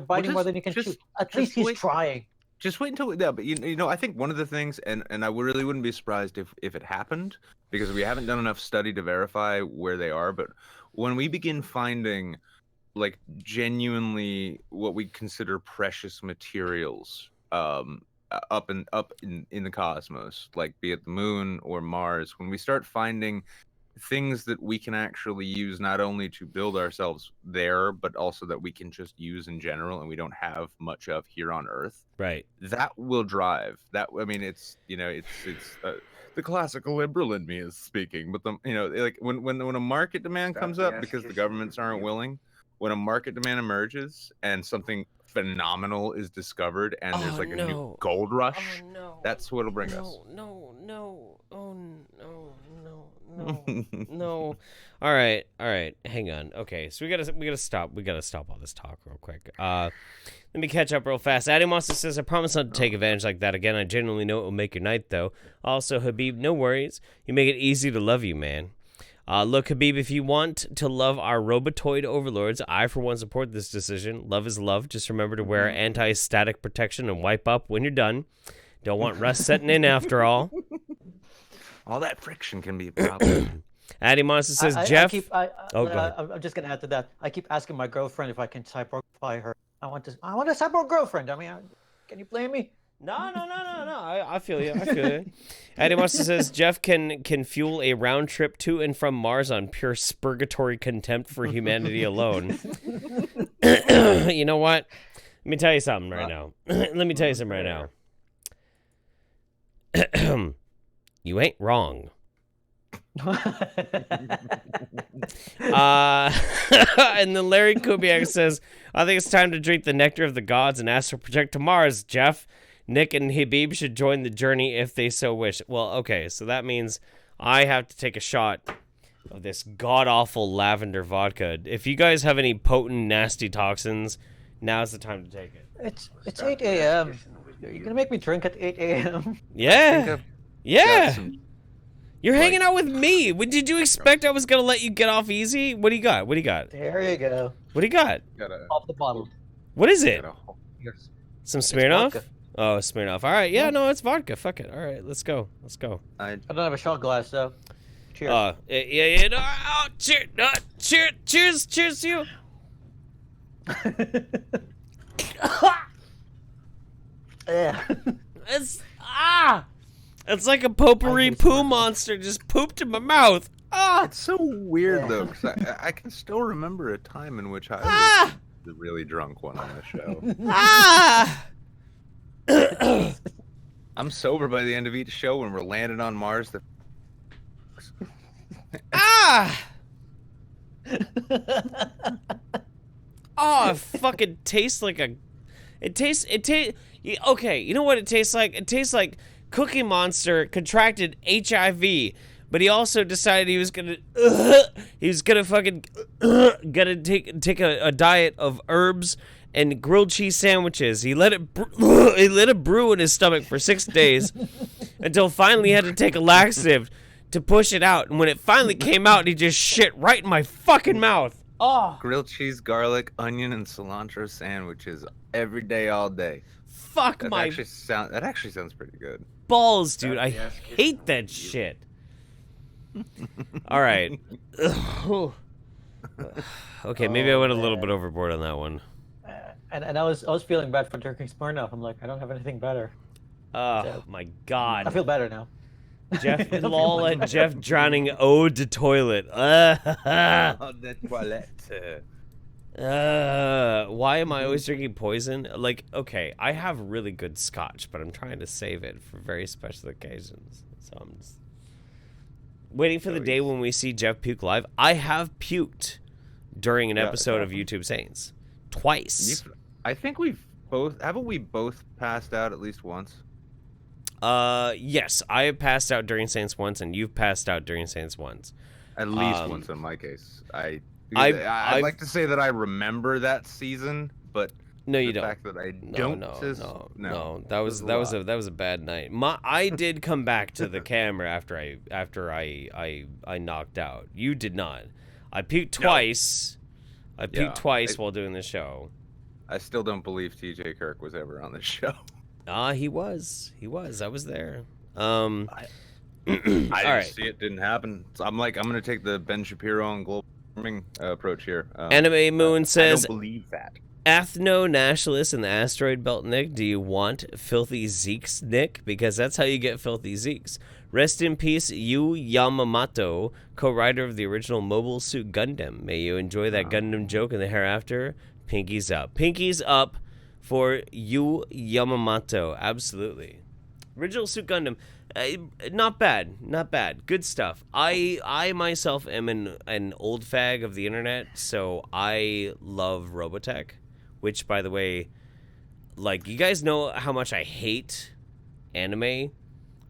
biting more than you can chew. At least he's trying. Just wait until but I think one of the things, and I really wouldn't be surprised if it happened, because we haven't done enough study to verify where they are. But when we begin finding like genuinely what we consider precious materials up in the cosmos, like be it the moon or Mars, when we start finding things that we can actually use not only to build ourselves there, but also that we can just use in general and we don't have much of here on Earth. Right. That will drive that. I mean, it's the classical liberal in me is speaking, but like when a market demand comes up because the governments aren't willing, when a market demand emerges and something phenomenal is discovered and there's like a new gold rush, that's what'll bring us. No. All right. Hang on. Okay, so we gotta stop all this talk real quick. Let me catch up real fast. Addy Monster says, I promise not to take advantage like that again. I genuinely know it will make your night, though. Also, Habeeb, no worries. You make it easy to love you, man. Look, Habeeb, if you want to love our robotoid overlords, I, for one, support this decision. Love is love. Just remember to wear anti-static protection and wipe up when you're done. Don't want rust setting in after all. All that friction can be a problem. Addy Monster says, Jeff. Go ahead. I'm just gonna add to that. I keep asking my girlfriend if I can cyborgify her. I want a cyborg girlfriend. I mean, can you blame me? No. I feel you. Addy Monster says, Jeff can fuel a round trip to and from Mars on pure spurgatory contempt for humanity alone. You know what? Let me tell you something right now. You ain't wrong. And then Larry Kubiak says, I think it's time to drink the nectar of the gods and astral project to Mars, Jeff. Nick and Habeeb should join the journey if they so wish. Well, okay, so that means I have to take a shot of this god-awful lavender vodka. If you guys have any potent, nasty toxins, now's the time to take it. It's 8 a.m. You're gonna make me drink at 8 a.m. Yeah. You're hanging out with me. Did you expect I was gonna let you get off easy? What do you got? There you go. What do you got? Off the bottle. What is it? Some Smirnoff? Vodka. Oh, Smirnoff. All right. Yeah, no, it's vodka. Fuck it. All right, let's go. I don't have a shot glass, though. Cheers. Yeah. No, cheers to you. Yeah. It's like a potpourri poo monster just pooped in my mouth. It's so weird though, because I can still remember a time in which I was the really drunk one on the show. I'm sober by the end of each show when we're landing on Mars. Oh, it fucking tastes like a. It tastes. Okay, you know what it tastes like? It tastes like Cookie Monster contracted HIV, but he also decided he was gonna fucking take a diet of herbs and grilled cheese sandwiches. He let it brew in his stomach for 6 days until finally he had to take a laxative to push it out. And when it finally came out, he just shit right in my fucking mouth. Oh. Grilled cheese, garlic, onion, and cilantro sandwiches every day, all day. Fuck that my. That actually sounds pretty good. Balls, dude. I hate that shit. All right. Okay, maybe I went a little bit overboard on that one. And I was feeling bad for drinking Smirnoff. I'm like, I don't have anything better. Oh my god. I feel better now. Jeff lol at Jeff drowning ode to toilet. The toilet. Why am I always drinking poison? Like, okay, I have really good scotch, but I'm trying to save it for very special occasions. So I'm just waiting for the day when we see Jeff puke live. I have puked during an episode of YouTube Saints. Twice. I think haven't we both passed out at least once? Yes, I have passed out during Saints once, and you've passed out during Saints once. At least once in my case. I'd like to say that I remember that season, but no, you the don't. fact that I don't. No. That was a bad night. I did come back to the camera after I knocked out. You did not. I puked twice. I puked twice while doing the show. I still don't believe TJ Kirk was ever on the show. He was. I was there. I didn't see it. Didn't happen. So I'm gonna take the Ben Shapiro and global warming approach here. Anime Moon says. I don't believe that. Ethno-nationalist in the asteroid belt, Nick. Do you want filthy Zeke's, Nick? Because that's how you get filthy Zeke's. Rest in peace, Yu Yamamoto, co-writer of the original Mobile Suit Gundam. May you enjoy that Gundam joke in the hereafter. Pinkies up. Pinkies up for Yu Yamamoto. Absolutely. Original Suit Gundam. Not bad. Not bad. Good stuff. I myself am an old fag of the internet, so I love Robotech. Which, by the way, like, you guys know how much I hate anime,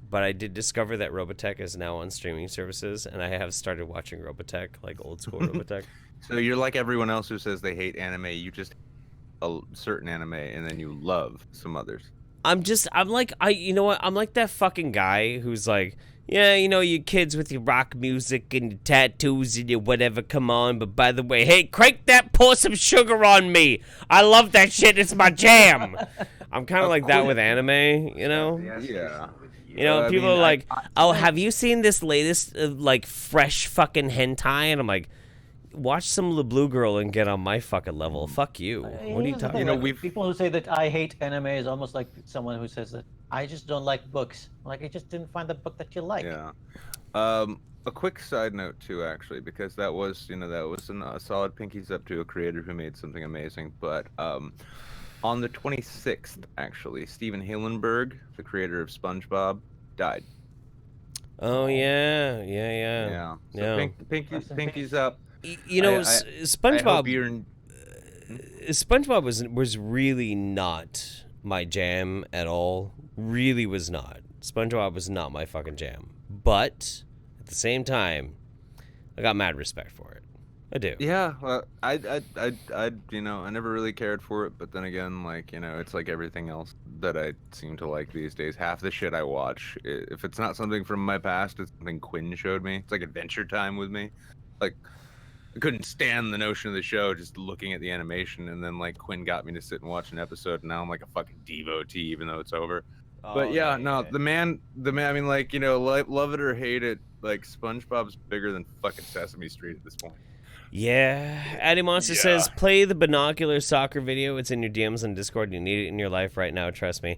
but I did discover that Robotech is now on streaming services, and I have started watching Robotech, like old school Robotech. So you're like everyone else who says they hate anime. You just a certain anime, and then you love some others. You know what? I'm like that fucking guy who's like, yeah, you know, you kids with your rock music and your tattoos and your whatever, come on. But by the way, hey, crank that, pour some sugar on me. I love that shit. It's my jam. I'm kind of like that with anime, you know? Yeah. You know, people are like, oh, have you seen this latest, like, fresh fucking hentai? And I'm like, watch some La Blue Girl and get on my fucking level. Fuck you. What are you talking about? People who say that I hate anime is almost like someone who says that I just don't like books. Like, I just didn't find the book that you like. Yeah. A quick side note too, actually, because that was a solid pinkies up to a creator who made something amazing. But on the 26th, actually, Steven Hillenburg, the creator of SpongeBob, died. Oh yeah. So pinkies up. You know, SpongeBob. SpongeBob was really not my jam at all. Really was not. SpongeBob was not my fucking jam. But at the same time, I got mad respect for it. I do. Yeah, well, I you know, I never really cared for it, but then again, like, you know, it's like everything else that I seem to like these days. Half the shit I watch, if it's not something from my past, it's something Quinn showed me. It's like Adventure Time with me. Like, I couldn't stand the notion of the show just looking at the animation, and then like Quinn got me to sit and watch an episode, and now I'm like a fucking devotee even though it's over. But the man, I mean, like, you know, love it or hate it, like, SpongeBob's bigger than fucking Sesame Street at this point. Yeah. Addy Monster says, play the binocular soccer video. It's in your DMs on Discord. You need it in your life right now. Trust me.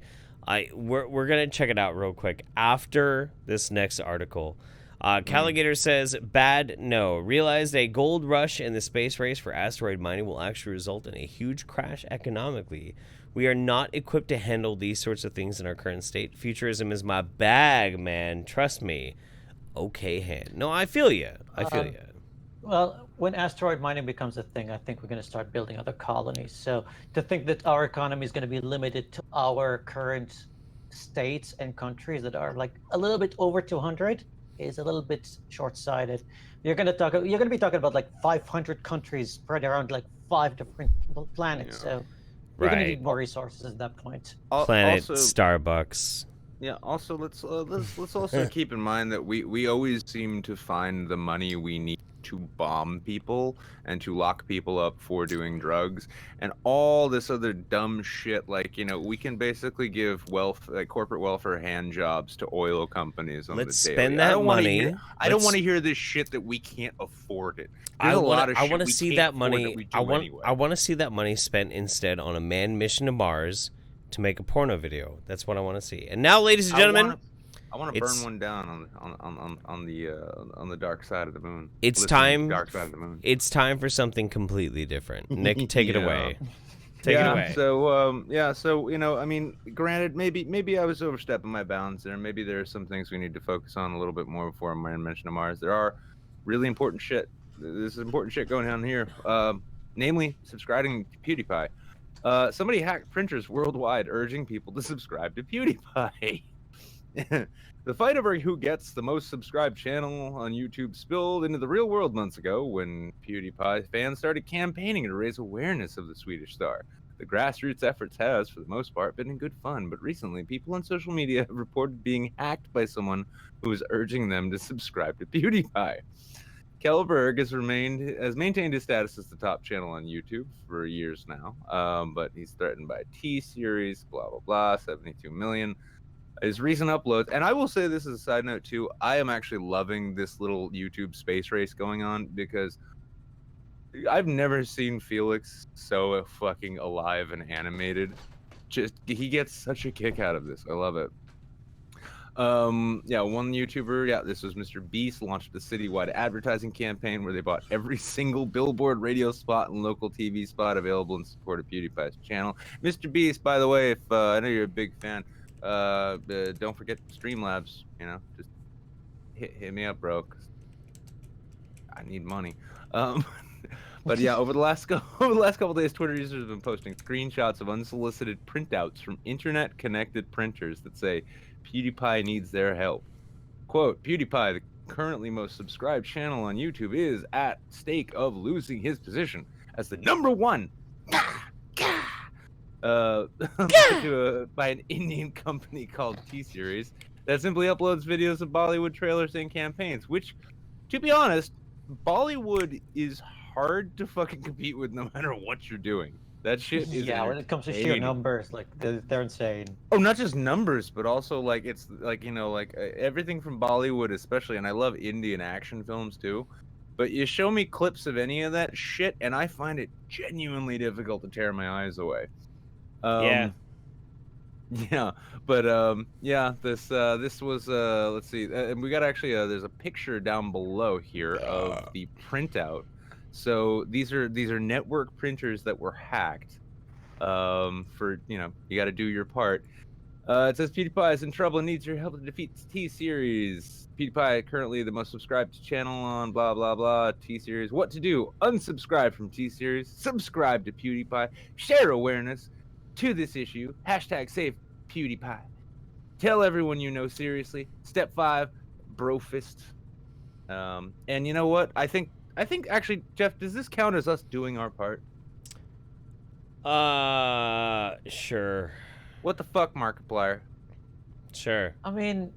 We're gonna check it out real quick after this next article. Calligator says, bad, no. Realized a gold rush in the space race for asteroid mining will actually result in a huge crash economically. We are not equipped to handle these sorts of things in our current state. Futurism is my bag, man. Trust me. Okay, hand. No, I feel you. Well, when asteroid mining becomes a thing, I think we're going to start building other colonies. So to think that our economy is going to be limited to our current states and countries that are like a little bit over 200 is a little bit short-sighted. You're going to be talking about like 500 countries spread around like 5 different planets. Yeah. So we're going to need more resources at that point. Planet also, Starbucks. Yeah. Also, let's also keep in mind that we always seem to find the money we need to bomb people and to lock people up for doing drugs and all this other dumb shit. Like, you know, we can basically give corporate welfare hand jobs to oil companies on the daily. Let's spend that money. I don't want to hear this shit that we can't afford it. I want to see that money. I want to see that money spent instead on a manned mission to Mars to make a porno video. That's what I want to see. And now, ladies and gentlemen, I want to burn one down on the dark side of the moon. It's time. Dark side of the moon. It's time for something completely different. Nick, take it away. Take it away. So you know, I mean, granted, maybe I was overstepping my bounds there. Maybe there are some things we need to focus on a little bit more before I mention to Mars. There are really important shit. This is important shit going on here. Namely, subscribing to PewDiePie. Somebody hacked printers worldwide, urging people to subscribe to PewDiePie. The fight over who gets the most subscribed channel on YouTube spilled into the real world months ago when PewDiePie fans started campaigning to raise awareness of the Swedish star. The grassroots efforts has, for the most part, been in good fun, but recently people on social media have reported being hacked by someone who is urging them to subscribe to PewDiePie. Kellberg has maintained his status as the top channel on YouTube for years now, but he's threatened by a T-Series, blah, blah, blah, 72 million. His recent uploads, and I will say this as a side note too, I am actually loving this little YouTube space race going on because I've never seen Felix so fucking alive and animated. Just he gets such a kick out of this. I love it. Yeah, one YouTuber, yeah, this was Mr. Beast, launched a citywide advertising campaign where they bought every single billboard, radio spot, and local TV spot available in support of PewDiePie's channel. Mr. Beast, by the way, if I know you're a big fan, don't forget Streamlabs. You know, just hit me up, bro. 'Cause I need money. But yeah, over the last couple days, Twitter users have been posting screenshots of unsolicited printouts from internet-connected printers that say PewDiePie needs their help. Quote, PewDiePie, the currently most subscribed channel on YouTube, is at stake of losing his position as the #1 by an Indian company called T-Series that simply uploads videos of Bollywood trailers and campaigns, which, to be honest, Bollywood is hard to fucking compete with no matter what you're doing. That shit is when it comes to sheer numbers, like they're insane. Oh, not just numbers, but also like it's like, you know, like everything from Bollywood especially, and I love Indian action films too. But you show me clips of any of that shit, and I find it genuinely difficult to tear my eyes away. Yeah. Yeah, but yeah, this was let's see, and we got actually there's a picture down below here of the printout. So these are network printers that were hacked. For, you know, you got to do your part. It says PewDiePie is in trouble and needs your help to defeat T-Series. PewDiePie currently the most subscribed channel on blah blah blah T-Series. What to do? Unsubscribe from T-Series. Subscribe to PewDiePie. Share awareness to this issue. #save PewDiePie. Tell everyone you know seriously. Step 5, brofist. And you know what? I think actually, Jeff, does this count as us doing our part? Sure. What the fuck, Markiplier? Sure. I mean,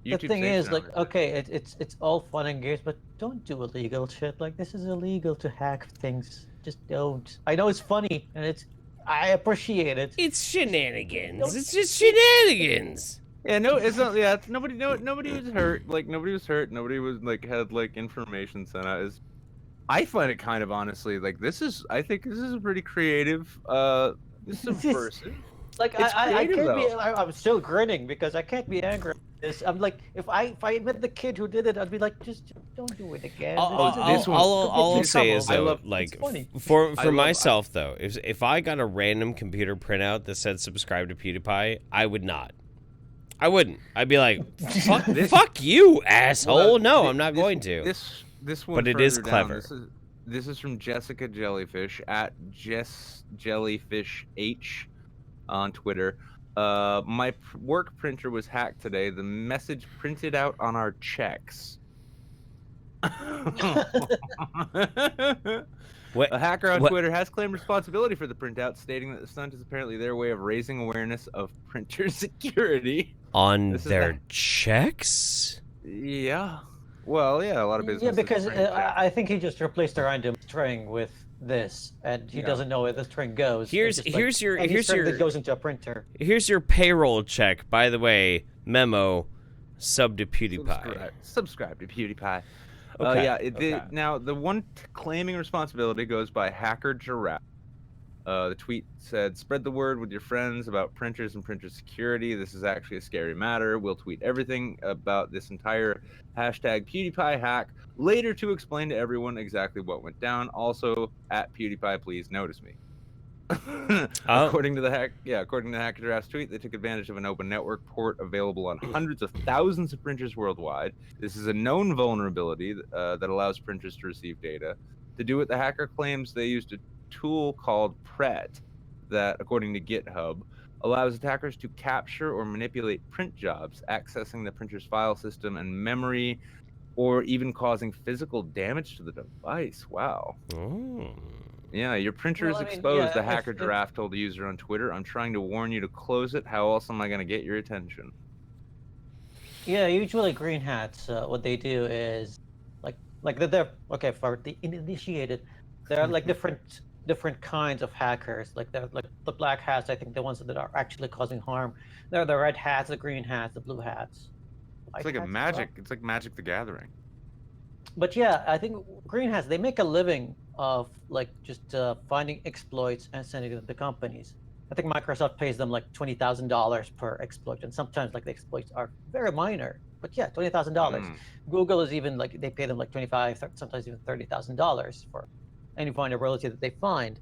YouTube the thing is, like, numbers. okay, it's all fun and games, but don't do illegal shit. Like, this is illegal to hack things. Just don't. I know it's funny, and I appreciate it. It's shenanigans. It's just shenanigans. Yeah, no, it's not. Yeah, it's nobody was hurt. Like, nobody was hurt. Nobody was like had like information sent out. I find it kind of, honestly, like, I think this is a pretty creative, this is subversive. Like, I can't be, I'm still grinning because I can't be angry at this. I'm like, if I met the kid who did it, I'd be like, just don't do it again. All I'll say is, though, like, for myself, though, if I got a random computer printout that said subscribe to PewDiePie, I would not. I wouldn't. I'd be like, fuck you, asshole. No, I'm not going to. This one, but it is clever. This is from Jessica Jellyfish at Jess Jellyfish H on Twitter. My work printer was hacked today. The message printed out on our checks. A hacker on Twitter has claimed responsibility for the printout, stating that the stunt is apparently their way of raising awareness of printer security. On their checks? Yeah. Well, yeah, a lot of businesses. Yeah, because I think he just replaced a random string with this, and he doesn't know where the string goes. Here's your that goes into a printer. Here's your payroll check. By the way, memo, sub to PewDiePie. Subscribe to PewDiePie. Okay. Now the one claiming responsibility goes by Hacker Giraffe. The tweet said, "Spread the word with your friends about printers and printer security. This is actually a scary matter. We'll tweet everything about this entire #PewDiePie hack later to explain to everyone exactly what went down. Also, at PewDiePie, please notice me." According to the Hacker Giraffe's tweet, they took advantage of an open network port available on hundreds of thousands of printers worldwide. This is a known vulnerability that allows printers to receive data. To do it, the hacker claims they used a tool called PRET that, according to GitHub, allows attackers to capture or manipulate print jobs, accessing the printer's file system and memory, or even causing physical damage to the device. Wow. Yeah, your printer is exposed, the Hacker Giraffe told the user on Twitter. I'm trying to warn you to close it. How else am I going to get your attention? Yeah, usually green hats, what they do is, like they're okay, for the initiated, there are like different kinds of hackers. Like they're like the black hats, I think the ones that are actually causing harm. There are the red hats, the green hats, the blue hats. It's like it's like Magic the Gathering. But yeah, I think green hats, they make a living of like just finding exploits and sending them to companies. I think Microsoft pays them like $20,000 per exploit, and sometimes like the exploits are very minor. But yeah, $20,000. Google is even like they pay them like sometimes even $30,000 for any vulnerability that they find.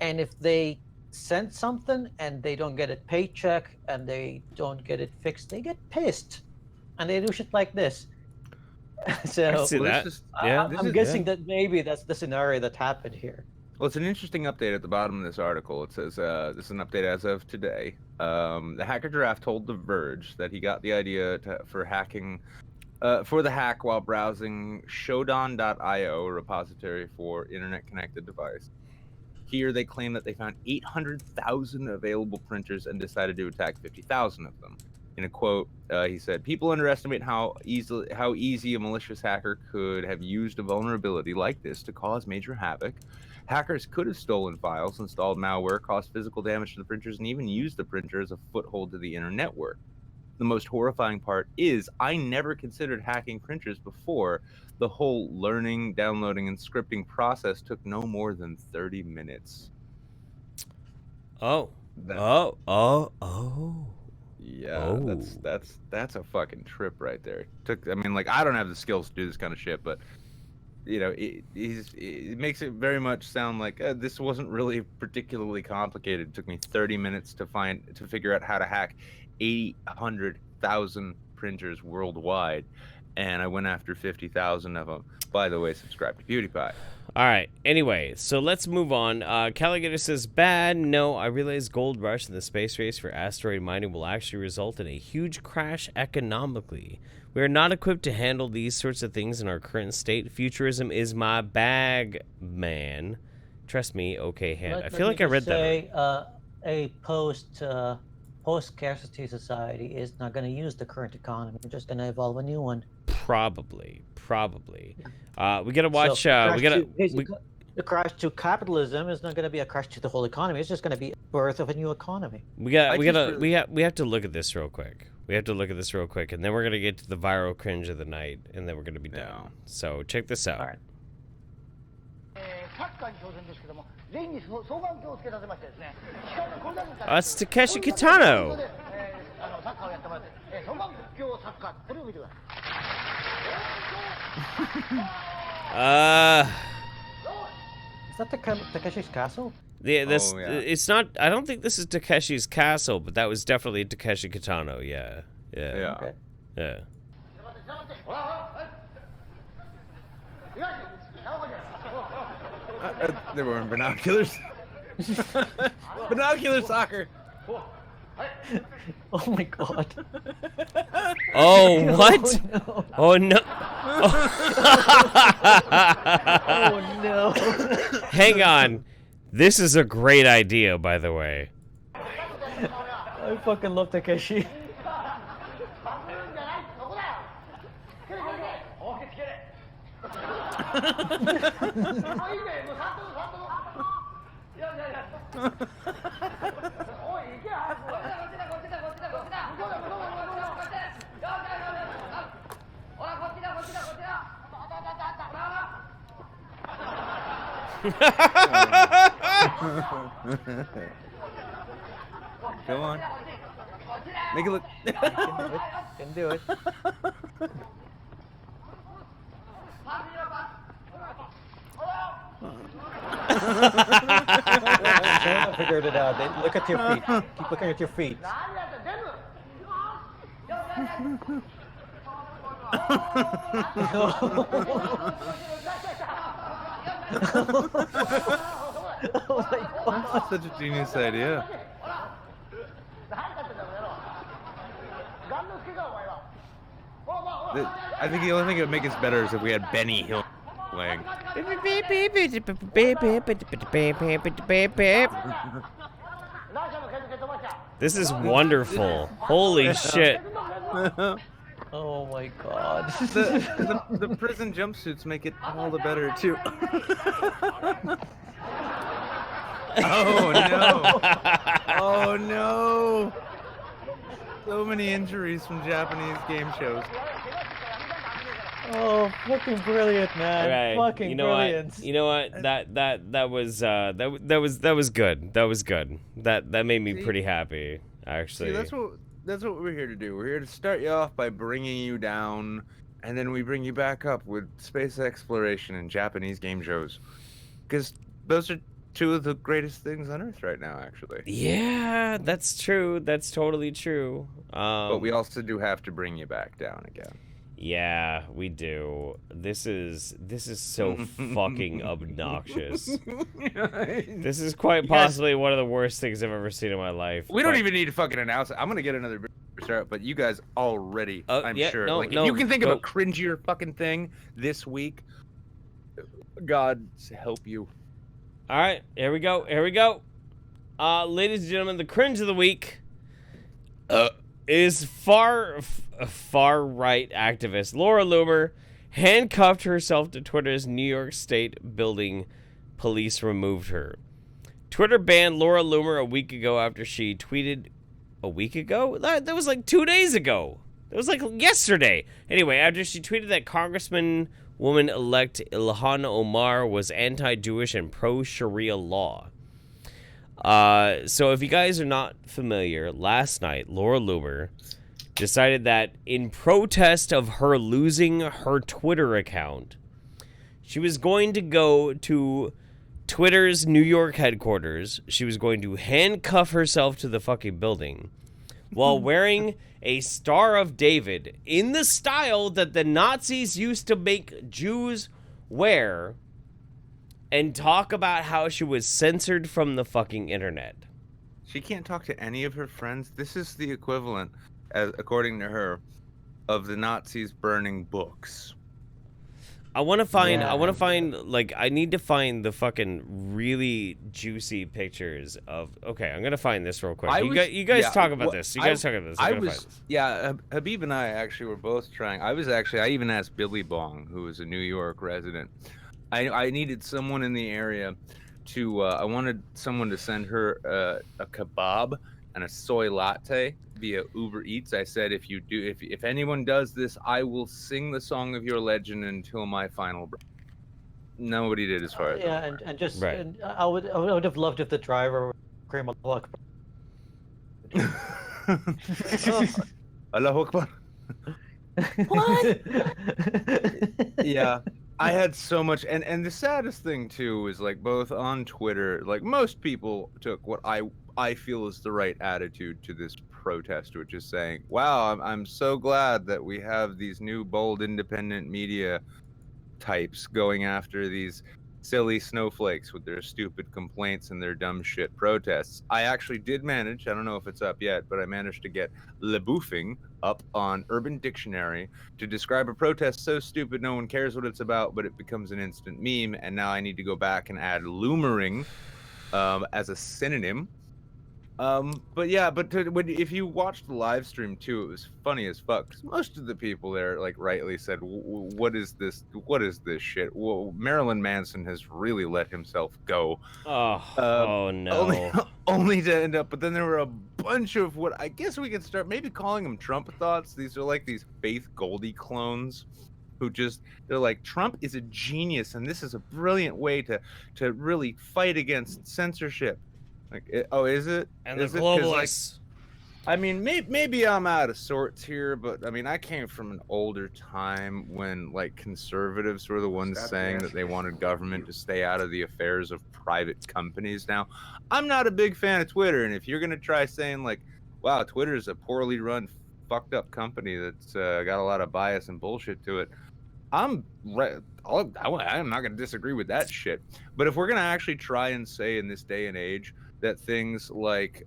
And if they send something and they don't get it paycheck and they don't get it fixed, they get pissed, and they do shit like this. So I see that. I'm guessing that maybe that's the scenario that happened here. Well, it's an interesting update at the bottom of this article. It says, this is an update as of today. The hacker giraffe told The Verge that he got the idea for hacking, for the hack while browsing Shodan.io, a repository for internet-connected device. Here, they claim that they found 800,000 available printers and decided to attack 50,000 of them. In a quote, he said, "People underestimate how easy a malicious hacker could have used a vulnerability like this to cause major havoc. Hackers could have stolen files, installed malware, caused physical damage to the printers, and even used the printer as a foothold to the inner network. The most horrifying part is I never considered hacking printers before. The whole learning, downloading, and scripting process took no more than 30 minutes." Oh. Yeah, that's a fucking trip right there. I mean, like, I don't have the skills to do this kind of shit, but you know, it makes it very much sound like this wasn't really particularly complicated. It took me 30 minutes to figure out how to hack 800,000 printers worldwide, and I went after 50,000 of them. By the way, subscribe to PewDiePie. All right. Anyway, so let's move on. Calligator says, bad. No, I realize gold rush in the space race for asteroid mining will actually result in a huge crash economically. We are not equipped to handle these sorts of things in our current state. Futurism is my bag, man. Trust me, okay, hand. I feel like I read that. A post-scarcity society is not going to use the current economy. We're just going to evolve a new one. Probably. We gotta watch. The crash to capitalism is not going to be a crash to the whole economy. It's just going to be a birth of a new economy. We have to look at this real quick. And then we're gonna get to the viral cringe of the night, and then we're gonna be done. So check this out. All right. It's Takeshi Kitano. Is that Takeshi's Castle? Yeah, it's not. I don't think this is Takeshi's Castle, but that was definitely Takeshi Kitano. Yeah. Okay. Yeah. There weren't binoculars. Binocular soccer. Oh my god. Oh, what? Oh no. Oh no. Hang on. This is a great idea, by the way. I fucking love Takeshi. Go on. Make it look. Can do it. I figured it out. Look at your feet. Keep looking at your feet. Oh my god. That's such a genius idea. I think the only thing that would make us better is if we had Benny Hill playing. This is wonderful. Holy shit. Oh my god. The prison jumpsuits make it all the better too. Oh no. Oh no. So many injuries from Japanese game shows. Oh, fucking brilliant, man! Okay, Fucking you know brilliant. what? You know what? That was good. That was good. That made me See? pretty happy, actually. See, that's what we're here to do. We're here to start you off by bringing you down, and then we bring you back up with space exploration and Japanese game shows, because those are two of the greatest things on Earth right now, actually. Yeah, that's true. That's totally true. But we also do have to bring you back down again. Yeah, we do. This is so fucking obnoxious. This is quite possibly one of the worst things I've ever seen in my life. We don't even need to fucking announce it. I'm gonna get another start, but you guys already, I'm yeah, sure. no, Like, no, if you can think of go. a cringier fucking thing this week, God help you. All right, here we go. Here we go. Ladies and gentlemen, the cringe of the week is far right activist Laura Loomer handcuffed herself to Twitter's New York State building. Police removed her. Twitter banned Laura Loomer a week ago after she tweeted. A week ago? That was like 2 days ago. That was like yesterday. Anyway, after she tweeted that Congresswoman-elect Ilhan Omar was anti-Jewish and pro-Sharia law. So if you guys are not familiar, last night, Laura Loomer decided that in protest of her losing her Twitter account, she was going to go to Twitter's New York headquarters. She was going to handcuff herself to the fucking building while wearing a Star of David in the style that the Nazis used to make Jews wear, and talk about how she was censored from the fucking internet. She can't talk to any of her friends. This is the equivalent, according to her, of the Nazis burning books. I want to find, I need to find the fucking really juicy pictures of, okay, I'm going to find this real quick. You guys talk about this. You guys talk about this. Habeeb and I actually were both trying. I even asked Billy Bong, who is a New York resident. I needed someone in the area to, I wanted someone to send her a kebab and a soy latte via Uber Eats. I said, if anyone does this, I will sing the song of your legend until my final breath. Nobody did, as far as and just right. And I would have loved if the driver would scream Allahu Akbar. Allahu Akbar. What? Yeah. I had so much, and the saddest thing too is, like, both on Twitter, like, most people took what I feel is the right attitude to this protest, which is saying, wow, I'm so glad that we have these new bold independent media types going after these silly snowflakes with their stupid complaints and their dumb shit protests. I actually did manage, I don't know if it's up yet, but I managed to get leboofing up on Urban Dictionary to describe a protest so stupid no one cares what it's about, but it becomes an instant meme, and now I need to go back and add loomering as a synonym. But yeah, if you watched the live stream too, it was funny as fuck, 'cause most of the people there, like, rightly said, what is this shit? Well, Marilyn Manson has really let himself go. Oh no. Only to end up, but then there were a bunch of what I guess we could start maybe calling them Trump thoughts. These are like these Faith Goldie clones who they're like, Trump is a genius and this is a brilliant way to really fight against censorship. Like, is it? And is the it? 'Cause, globalists. like, I mean, maybe I'm out of sorts here, but I mean, I came from an older time when, like, conservatives were the ones saying that they wanted government to stay out of the affairs of private companies. Now, I'm not a big fan of Twitter, and if you're gonna try saying, like, wow, Twitter is a poorly run, fucked up company that's got a lot of bias and bullshit to it, I'm not gonna disagree with that shit. But if we're gonna actually try and say in this day and age that things like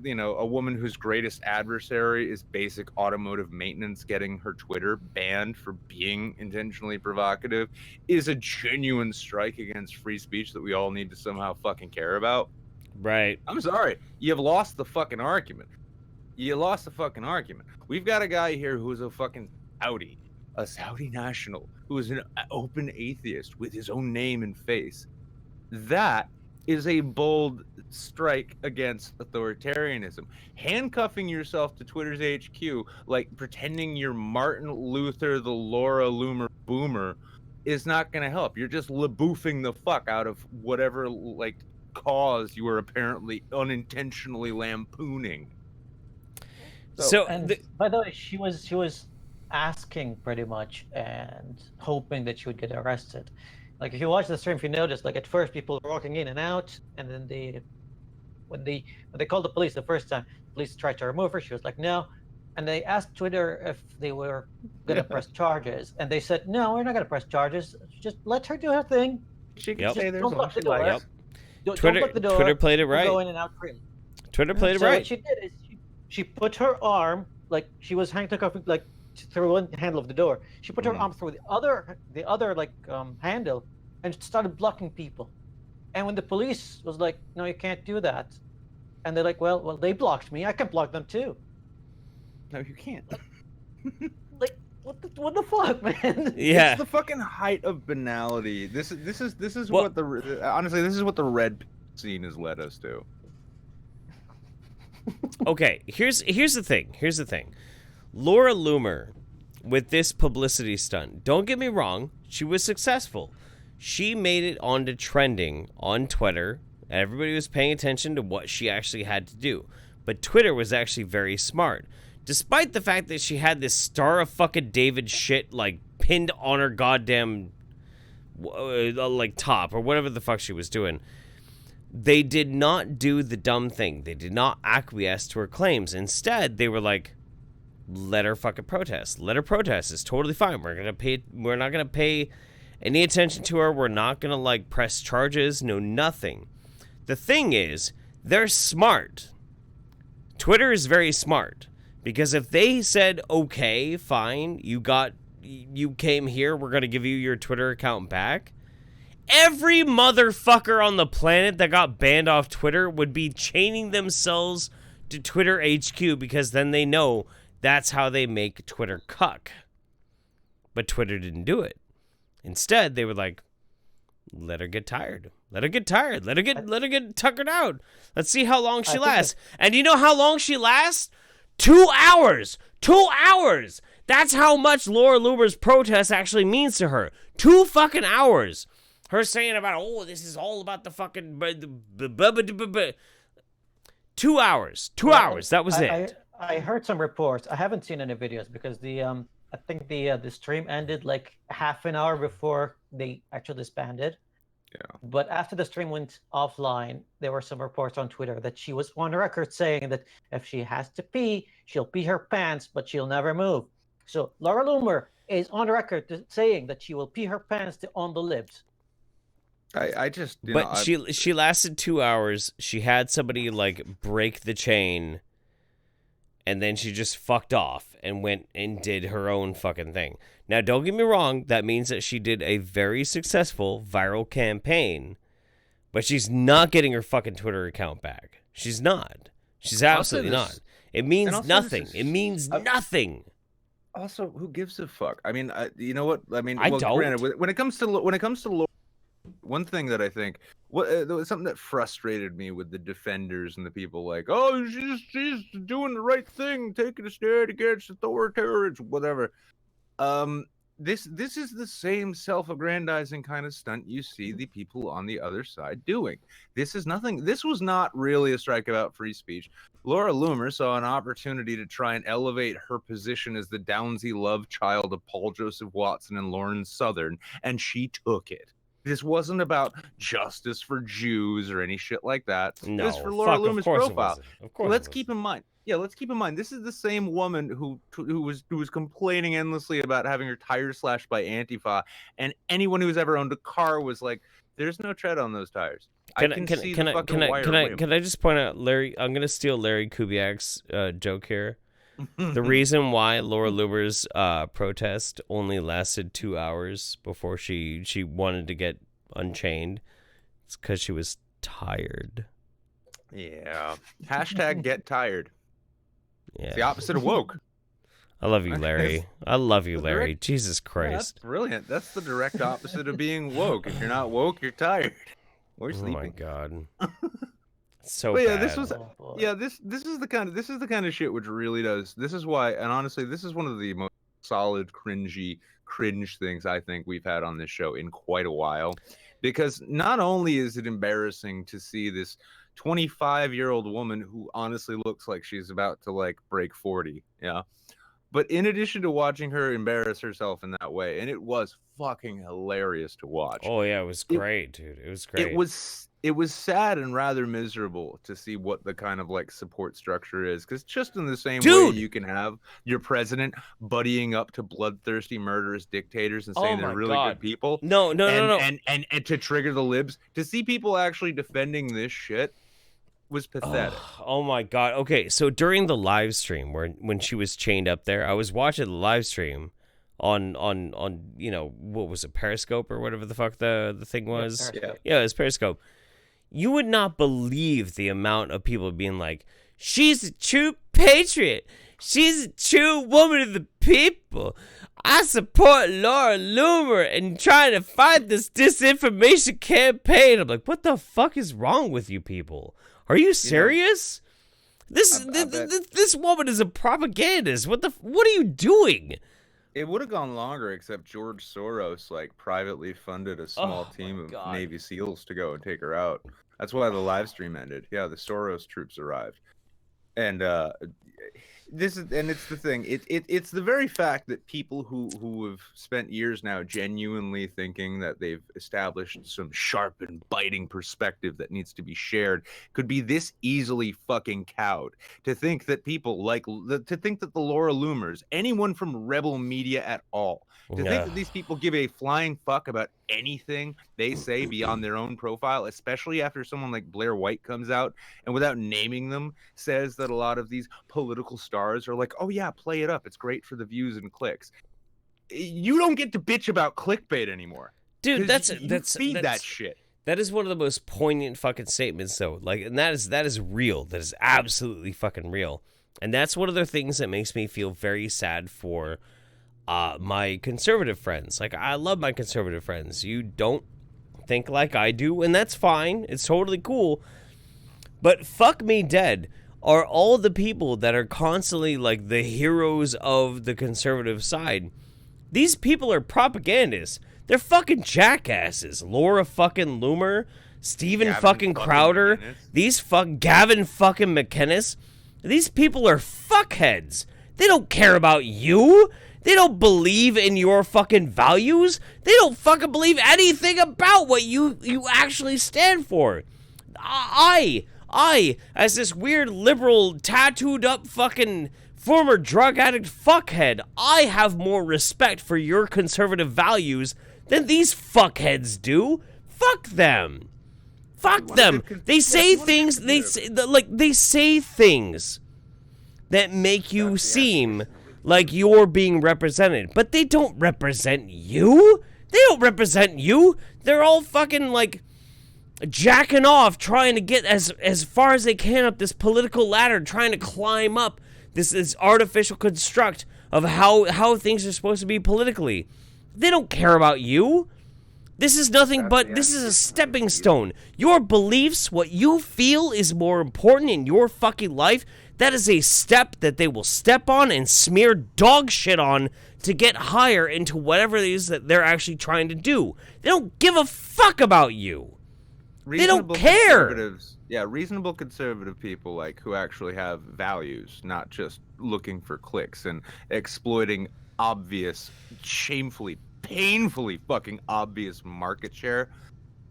you know, a woman whose greatest adversary is basic automotive maintenance getting her Twitter banned for being intentionally provocative is a genuine strike against free speech that we all need to somehow fucking care about. Right. I'm sorry, you've lost the fucking argument. You lost the fucking argument. We've got a guy here who's a fucking a Saudi national, who is an open atheist with his own name and face. That is a bold strike against authoritarianism. Handcuffing yourself to Twitter's HQ, like pretending you're Martin Luther, the Laura Loomer boomer, is not going to help. You're just laboofing the fuck out of whatever like cause you were apparently unintentionally lampooning. And by the way, she was asking pretty much and hoping that she would get arrested. Like if you watch the stream, if you notice, like at first people were walking in and out, and then when they called the police the first time, the police tried to remove her. She was like, no. And they asked Twitter if they were gonna press charges, and they said, no, we're not gonna press charges. Just let her do her thing. She can say there's don't lock the door. Yep. Don't lock the door. Twitter played it right. Go in and out freely. Twitter played it So right. what she did is she put her arm, like she was handcuffed, like through one handle of the door. She put her arm through the other like handle, and started blocking people. And when the police was like, no, you can't do that, and they're like, well, they blocked me. I can block them too. No, you can't. Like what the fuck, man? Yeah. It's the fucking height of banality. This is what the honestly this is what the red scene has led us to. Okay, here's the thing. Laura Loomer, with this publicity stunt, don't get me wrong, she was successful. She made it onto trending on Twitter. Everybody was paying attention to what she actually had to do. But Twitter was actually very smart. Despite the fact that she had this Star of fucking David shit, like, pinned on her goddamn, like, top, or whatever the fuck she was doing, they did not do the dumb thing. They did not acquiesce to her claims. Instead, they were like, let her fucking protest. Let her protest. It's totally fine. We're not gonna pay any attention to her. We're not gonna, like, press charges. No, nothing. The thing is, they're smart. Twitter is very smart. Because if they said, okay, fine, you came here, we're going to give you your Twitter account back, every motherfucker on the planet that got banned off Twitter would be chaining themselves to Twitter HQ, because then they know that's how they make Twitter cuck. But Twitter didn't do it. Instead, they were like, let her get tired. Let her get tired. Let her get tuckered out. Let's see how long she lasts. And you know how long she lasts? 2 hours! 2 hours! That's how much Laura Loomer's protest actually means to her. 2 fucking hours. Her saying about, oh, this is all about the fucking... 2 hours. 2 hours. That was it. I heard some reports. I haven't seen any videos because I think the stream ended like half an hour before they actually disbanded. Yeah. But after the stream went offline, there were some reports on Twitter that she was on record saying that if she has to pee, she'll pee her pants, but she'll never move. So Laura Loomer is on record saying that she will pee her pants on the libs. I just... she lasted 2 hours. She had somebody, like, break the chain, and then she just fucked off and went and did her own fucking thing. Now, don't get me wrong, that means that she did a very successful viral campaign, but she's not getting her fucking Twitter account back. She's not. She's absolutely not. It means nothing. It means nothing. Also, who gives a fuck? I mean, you know what? I mean, I don't. Granted, when it comes to one thing that I think, there was something that frustrated me with the defenders and the people like, oh, she's doing the right thing, taking a stand against authoritarians, whatever. This is the same self-aggrandizing kind of stunt you see the people on the other side doing. This is nothing. This was not really a strike about free speech. Laura Loomer saw an opportunity to try and elevate her position as the Downsy love child of Paul Joseph Watson and Lauren Southern, and she took it. This wasn't about justice for Jews or any shit like that. No, this is for Laura Loomer's profile. Of course, let's keep in mind. Yeah, let's keep in mind. This is the same woman who was complaining endlessly about having her tires slashed by Antifa, and anyone who's ever owned a car was like, "There's no tread on those tires." Can I just point out, Larry? I'm gonna steal Larry Kubiak's joke here. The reason why Laura Loomer's protest only lasted 2 hours before she wanted to get unchained is because she was tired. Yeah. Hashtag get tired. Yeah. It's the opposite of woke. I love you, Larry. I love you, Larry. Jesus Christ. Yeah, that's brilliant. That's the direct opposite of being woke. If you're not woke, you're tired. Or Oh my sleeping. god. So But yeah, bad. this was this is the kind of shit which really does. This is why, and honestly, this is one of the most solid cringe things I think we've had on this show in quite a while, because not only is it embarrassing to see this 25-year-old woman who honestly looks like she's about to like break 40, yeah, but in addition to watching her embarrass herself in that way, and it was fucking hilarious to watch. Oh yeah, it was great, dude. It was great. It was sad and rather miserable to see what the kind of like support structure is, because just in the same way you can have your president buddying up to bloodthirsty murderous dictators and saying they're really good people. No. And to trigger the libs, to see people actually defending this shit was pathetic. Oh my god. Okay, so during the live stream when she was chained up there, I was watching the live stream on you know, what was it, Periscope or whatever the fuck the thing was. Yeah, it was Periscope. You would not believe the amount of people being like, she's a true patriot. She's a true woman of the people. I support Laura Loomer and trying to fight this disinformation campaign. I'm like, what the fuck is wrong with you people? Are you serious? This woman is a propagandist. What are you doing? It would have gone longer, except George Soros like privately funded a small team of Navy SEALs to go and take her out. That's why the live stream ended. Yeah, the Soros troops arrived, and it's the thing. It's the very fact that people who have spent years now genuinely thinking that they've established some sharp and biting perspective that needs to be shared could be this easily fucking cowed. To think that people to think that the Laura Loomers, anyone from Rebel Media at all, to think that these people give a flying fuck about anything they say beyond their own profile, especially after someone like Blair White comes out and without naming them says that a lot of these political stars are like, oh yeah, play it up, it's great for the views and clicks. You don't get to bitch about clickbait anymore, dude. That's that shit. That is one of the most poignant fucking statements, though. Like, and that is real. That is absolutely fucking real. And that's one of the things that makes me feel very sad for my conservative friends. Like, I love my conservative friends. You don't think like I do, and that's fine. It's totally cool. But fuck me dead are all the people that are constantly like the heroes of the conservative side. These people are propagandists. They're fucking jackasses. Laura fucking Loomer, Steven fucking Crowder, Gavin fucking McInnes. These people are fuckheads. They don't care about you. They don't believe in your fucking values. They don't fucking believe anything about what you actually stand for. I, as this weird liberal, tattooed up fucking former drug addict fuckhead, I have more respect for your conservative values than these fuckheads do. Fuck them. Fuck them. They say things. They say things that make you seem like you're being represented, but they don't represent you. They don't represent you. They're all fucking like jacking off, trying to get as far as they can up this political ladder, trying to climb up this artificial construct of how things are supposed to be politically. They don't care about you. This is nothing but, this is a stepping stone. Your beliefs, what you feel is more important in your fucking life, that is a step that they will step on and smear dog shit on to get higher into whatever it is that they're actually trying to do. They don't give a fuck about you. They don't care. Yeah, reasonable conservative people like who actually have values, not just looking for clicks and exploiting obvious, shamefully, painfully fucking obvious market share.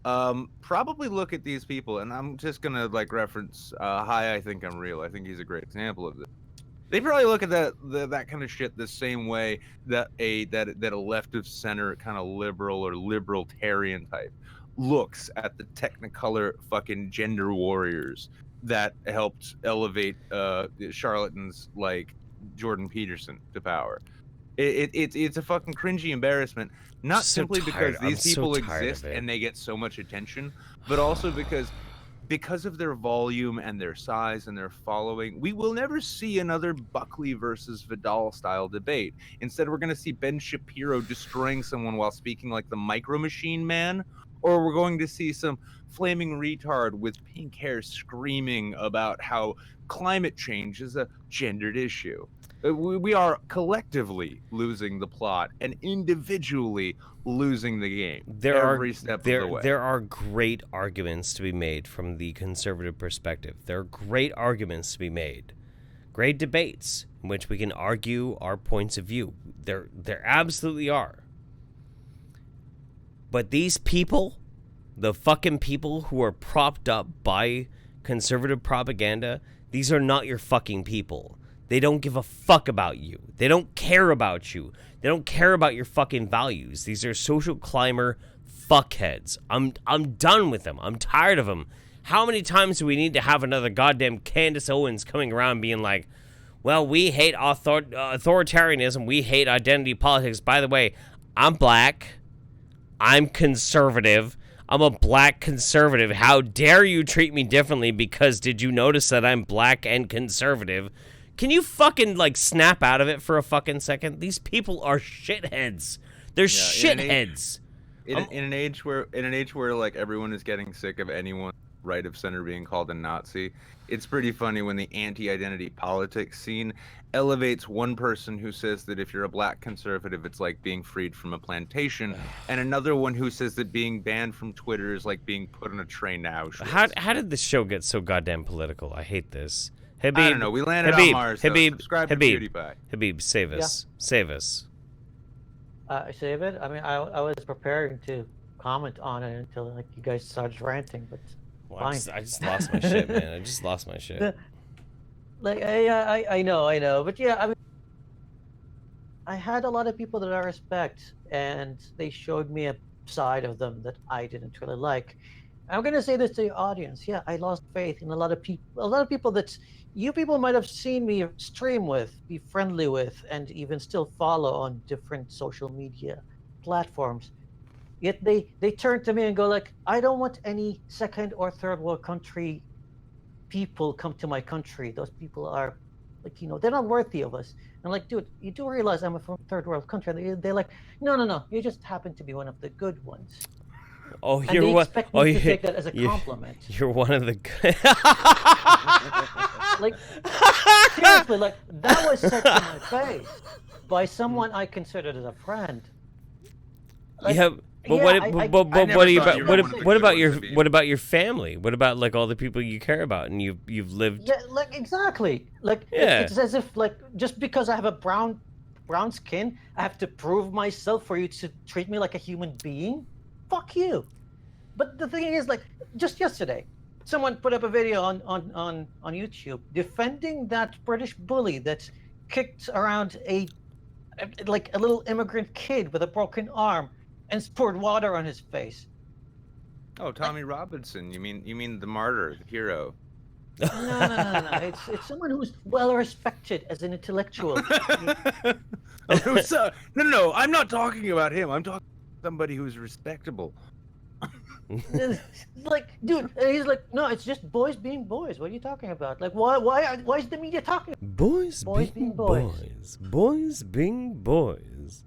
Probably look at these people, and I'm just gonna like reference Hi, I Think I'm Real. I think he's a great example of this. They probably look at that kind of shit the same way that a left of center kind of liberal or libertarian type looks at the Technicolor fucking gender warriors that helped elevate charlatans like Jordan Peterson to power. It's a fucking cringy embarrassment, not simply because these people exist and they get so much attention, but also because of their volume and their size and their following. We will never see another Buckley versus Vidal style debate. Instead, we're going to see Ben Shapiro destroying someone while speaking like the Micro Machine Man, or we're going to see some flaming retard with pink hair screaming about how climate change is a gendered issue. We are collectively losing the plot and individually losing the game every step of the way. There are great arguments to be made from the conservative perspective. There are great arguments to be made. Great debates in which we can argue our points of view. There absolutely are. But these people, the fucking people who are propped up by conservative propaganda, these are not your fucking people. They don't give a fuck about you. They don't care about you. They don't care about your fucking values. These are social climber fuckheads. I'm done with them. I'm tired of them. How many times do we need to have another goddamn Candace Owens coming around being like, well, we hate authoritarianism. We hate identity politics. By the way, I'm black. I'm conservative. I'm a black conservative. How dare you treat me differently because did you notice that I'm black and conservative? Can you fucking, like, snap out of it for a fucking second? These people are shitheads. They're shitheads. In an age where like everyone is getting sick of anyone right of center being called a Nazi, it's pretty funny when the anti-identity politics scene elevates one person who says that if you're a black conservative, it's like being freed from a plantation, and another one who says that being banned from Twitter is like being put on a train to Auschwitz. How did this show get so goddamn political? I hate this. Habeeb, I don't know. We landed on Mars. Habeeb, subscribe to Habeeb, PewDiePie. Habeeb, save us. Yeah. Save us. Save it? I mean, I was preparing to comment on it until like you guys started ranting, but well, fine. I just lost my shit, man. I just lost my shit. Like, I know, but yeah, I mean, I had a lot of people that I respect, and they showed me a side of them that I didn't really like. I'm gonna say this to the audience. Yeah, I lost faith in a lot of people. A lot of people that you people might have seen me stream with, be friendly with, and even still follow on different social media platforms. Yet they turn to me and go like, I don't want any second or third world country people come to my country. Those people are like, they're not worthy of us. I'm like, dude, you do realize I'm from third world country. They're like, no, you just happen to be one of the good ones. Oh, and you're they one. expect me to take that as a compliment. You're one of the good. Like, seriously, like that was said to my face by someone I considered as a friend. Like, yeah, but what about your family? What about like all the people you care about and you've lived? Yeah, like exactly. Like yeah. It's as if like just because I have a brown skin, I have to prove myself for you to treat me like a human being. Fuck you. But the thing is, like, just yesterday, someone put up a video on YouTube defending that British bully that kicked around a little immigrant kid with a broken arm and poured water on his face. Oh, Tommy Robinson. You mean the martyr, the hero? No. It's someone who's well respected as an intellectual. No, I'm not talking about him. I'm talking about somebody who's respectable. Like, dude, he's like, no, it's just boys being boys. What are you talking about? Like, why is the media talking? Boys being boys. Boys being boys.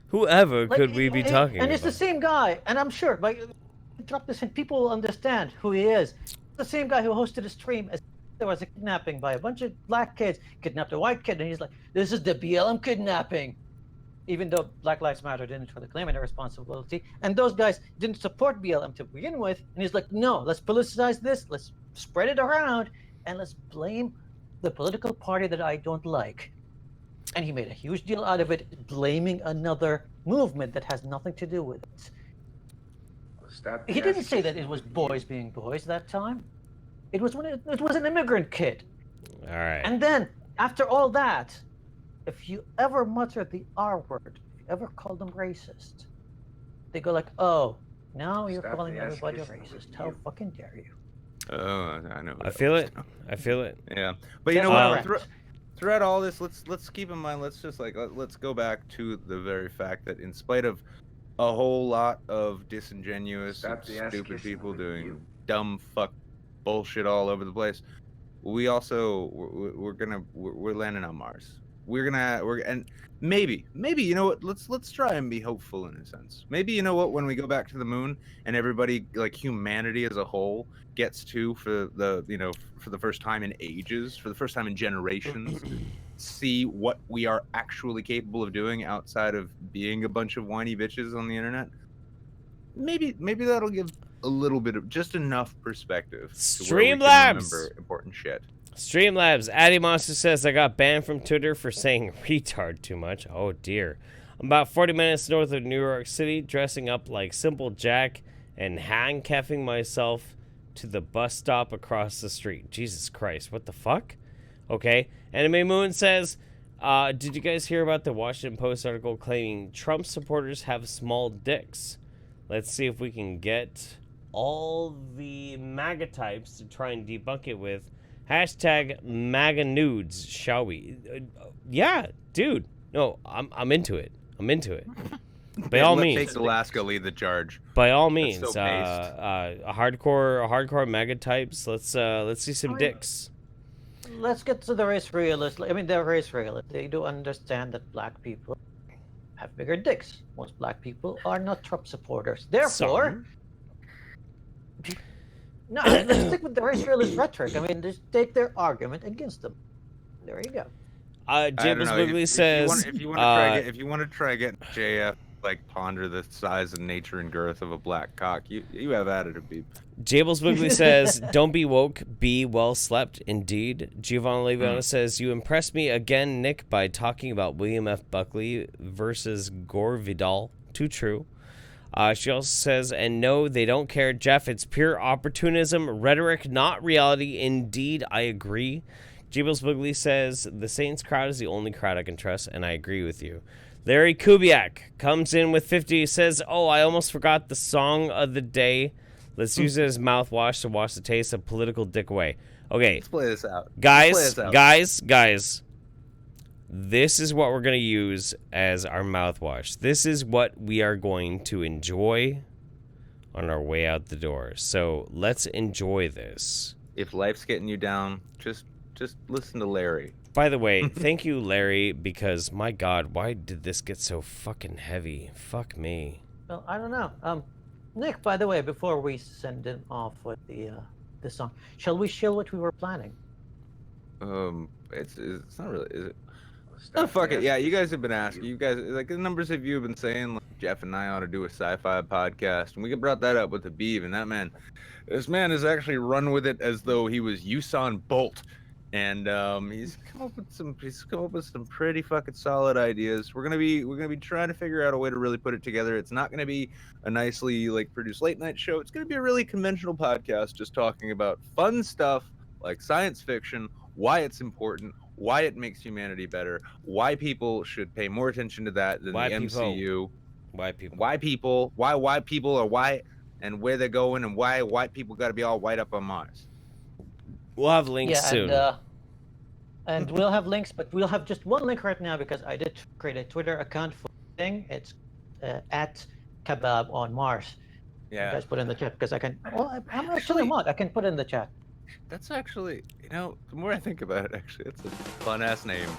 Whoever like, could we be talking about? And it's the same guy, and I'm sure, like, drop this and people will understand who he is. The same guy who hosted a stream as there was a kidnapping by a bunch of black kids, kidnapped a white kid, and he's like, this is the BLM kidnapping. Even though Black Lives Matter didn't really claim any responsibility, and those guys didn't support BLM to begin with, and he's like, no, let's politicize this, let's spread it around, and let's blame the political party that I don't like. And he made a huge deal out of it, blaming another movement that has nothing to do with it. He didn't say that it was boys being boys that time. It was an immigrant kid. All right. And then, after all that, if you ever mutter the R word, if you ever call them racist, they go like, oh, now you're calling everybody a racist. How fucking dare you? Oh, I know. I feel it. Yeah. But you know what? Throughout all this, let's keep in mind, let's go back to the very fact that in spite of a whole lot of disingenuous, stupid people doing dumb fuck bullshit all over the place, we also we're landing on Mars. we're and maybe you know what, let's try and be hopeful in a sense. Maybe, you know what, when we go back to the moon and everybody, like humanity as a whole, gets to, for the first time in ages, for the first time in generations, see what we are actually capable of doing outside of being a bunch of whiny bitches on the internet. Maybe that'll give a little bit of, just enough perspective to where we can remember important shit. Streamlabs. Addy Monster says, I got banned from Twitter for saying retard too much. Oh, dear. I'm about 40 minutes north of New York City, dressing up like Simple Jack and handcuffing myself to the bus stop across the street. Jesus Christ, what the fuck? Okay. Anime Moon says, did you guys hear about the Washington Post article claiming Trump supporters have small dicks? Let's see if we can get all the MAGA types to try and debunk it with hashtag MAGA nudes, shall we? Yeah, dude. No, I'm into it. I'm into it. By all means. Take Alaska lead the charge. By all means. Hardcore MAGA types. Let's see some dicks. Let's get to the race realist. I mean, they're race realists. They do understand that black people have bigger dicks. Most black people are not Trump supporters. Therefore, no, let's stick with the race realist rhetoric. I mean, just take their argument against them. There you go. James Wiggly says, if you want to try getting JF like ponder the size and nature and girth of a black cock, you have at it, Habeeb. Jables Wiggly says, don't be woke, be well slept. Indeed. Giovanna Leviana says, you impressed me again, Nick, by talking about William F. Buckley versus Gore Vidal. Too true. She also says, and no, they don't care, Jeff. It's pure opportunism, rhetoric, not reality. Indeed, I agree. Jables Wiggly says, the Saints crowd is the only crowd I can trust, and I agree with you. Larry Kubiak comes in with 50, says, oh, I almost forgot the song of the day. Let's use it as mouthwash to wash the taste of political dick away. Okay. Let's play this out. Guys. This is what we're going to use as our mouthwash. This is what we are going to enjoy on our way out the door. So let's enjoy this. If life's getting you down, just listen to Larry. By the way, thank you, Larry, because my God, why did this get so fucking heavy? Fuck me. Well, I don't know. Nick, by the way, before we send him off with the song, shall we shill what we were planning? It's not really, is it? Oh, fuck it. Yeah, you guys have been asking. You guys, like, the numbers of you have been saying, like, Jeff and I ought to do a sci-fi podcast, and we brought that up with Habeeb, and this man has actually run with it as though he was Usain Bolt. And he's come up with some pretty fucking solid ideas. We're gonna be trying to figure out a way to really put it together. It's not gonna be a nicely like produced late night show. It's gonna be a really conventional podcast, just talking about fun stuff like science fiction, why it's important, why it makes humanity better, why people should pay more attention to that than the MCU. Why people are white, and where they're going, and why white people got to be all white up on Mars. We'll have links soon. And we'll have links, but we'll have just one link right now because I did create a Twitter account for the thing. It's at Kebab on Mars. Yeah. You guys put in the chat because I can. Well, I'm actually a mod. I can put in the chat. That's actually, the more I think about it, actually, it's a fun ass name.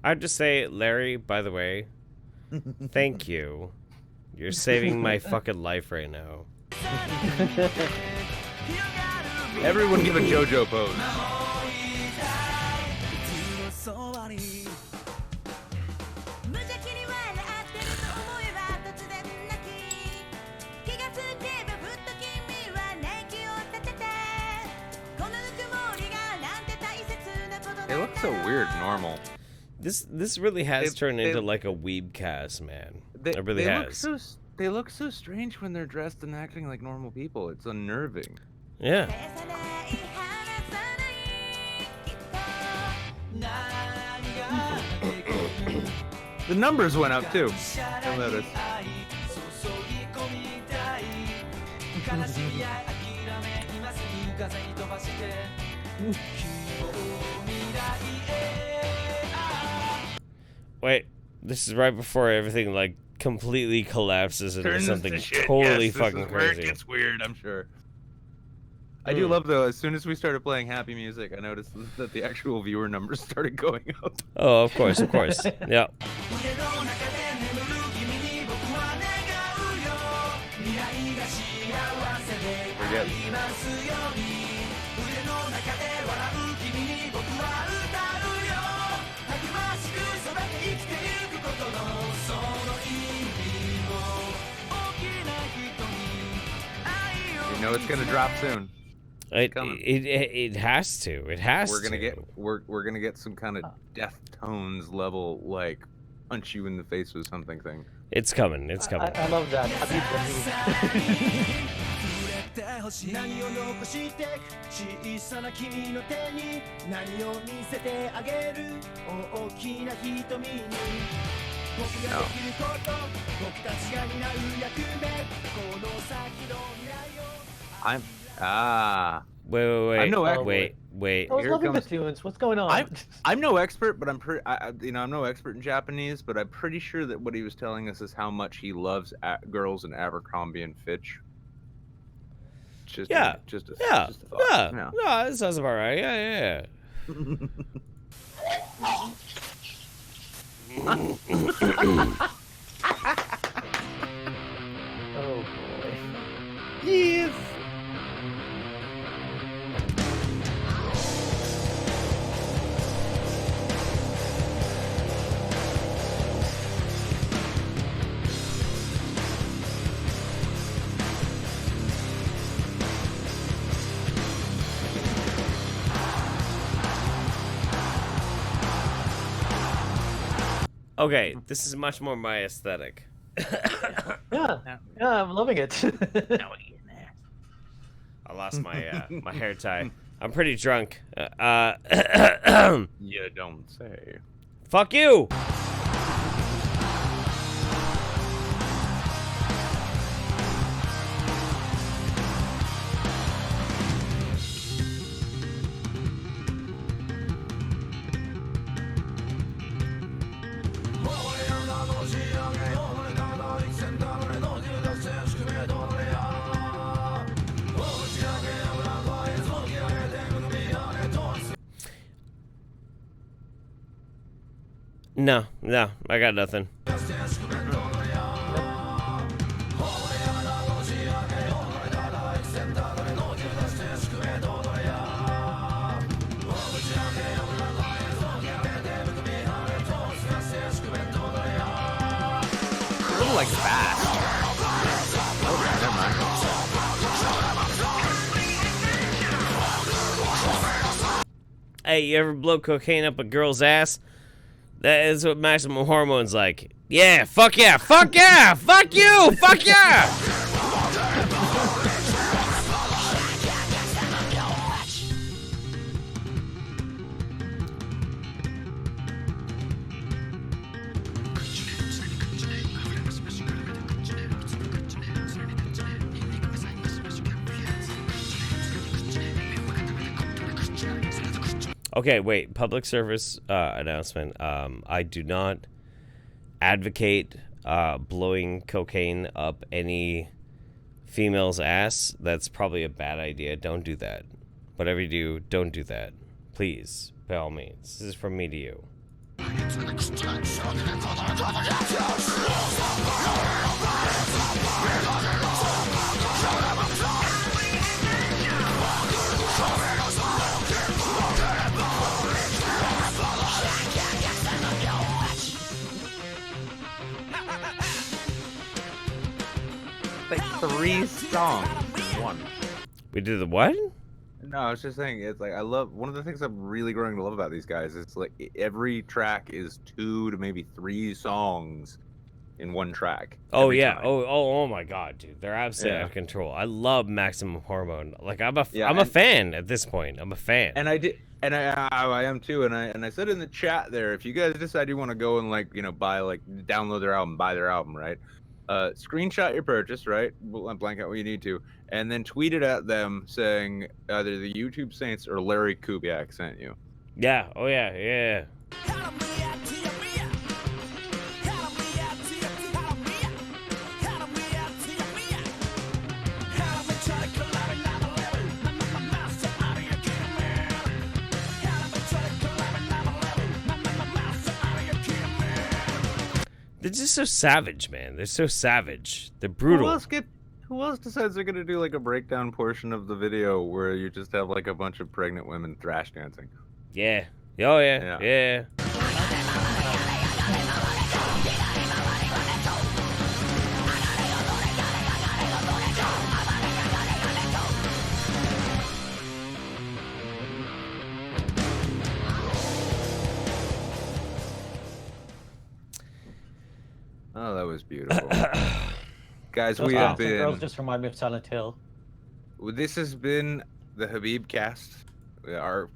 I'd just say, Larry, by the way, thank you. You're saving my fucking life right now. Everyone give a JoJo pose. It looks so weird normal. This really has turned into like a weebcast, man. It really has. They look so strange when they're dressed and acting like normal people. It's unnerving. Yeah. The numbers went up too. You'll notice. Wait, this is right before everything like completely collapses into Turns something to shit. totally Yes, fucking this is where crazy. it gets weird, I'm sure. I do love though. As soon as we started playing happy music, I noticed that the actual viewer numbers started going up. Oh, of course, of course. Yeah. Forget. You know it's gonna drop soon. It has to. It has We're gonna to. we're gonna get some kind of Deftones level like punch you in the face with something thing. It's coming. It's coming. I love that. Habeeb. 何を残して小さな君の手に何を見せてあげる大きな瞳に僕ができること僕たちが担う役目この先の未来を Wait. I'm no expert. Wait. I was Here loving the comes- tunes. What's going on? I'm no expert, but I'm pretty. I'm no expert in Japanese, but I'm pretty sure that what he was telling us is how much he loves girls in Abercrombie and Fitch. Just Yeah. Just a thought. Yeah. Yeah. No, that sounds about right. Yeah. Oh boy. Yes. Okay, this is much more my aesthetic. Yeah, I'm loving it. I lost my my hair tie. I'm pretty drunk. You don't say. Fuck you. No, I got nothing. A little like fast. Okay, never mind. Hey, you ever blow cocaine up a girl's ass? That is what maximum hormone's like. Yeah, fuck yeah, fuck yeah, fuck you, fuck yeah! Okay, wait. Public service announcement. I do not advocate blowing cocaine up any female's ass. That's probably a bad idea. Don't do that. Whatever you do, don't do that. Please, by all means. This is from me to you. Like 3 songs in one. We did the what? No, I was just saying, it's like I love one of the things I'm really growing to love about these guys is like every track is 2 to maybe 3 songs in one track. Oh every yeah. time. Oh my god, dude. They're absolutely out of control. I love Maximum Hormone. Like I'm a and- fan at this point. I'm a fan. And I did, and I am too. And I said in the chat there, if you guys decide you want to go and like buy like download their album, buy their album, right? screenshot your purchase, right? Blank out what you need to, and then tweet it at them saying either the YouTube Saints or Larry Kubiak sent you. Yeah. Oh yeah. Yeah. They're just so savage, man. They're so savage. They're brutal. Who else decides they're gonna do like a breakdown portion of the video where you just have like a bunch of pregnant women thrash dancing? Yeah. Oh yeah. Yeah. Oh, that was beautiful. Guys, we have been... Girls just remind me of Silent Hill. This has been the Habeeb cast. Our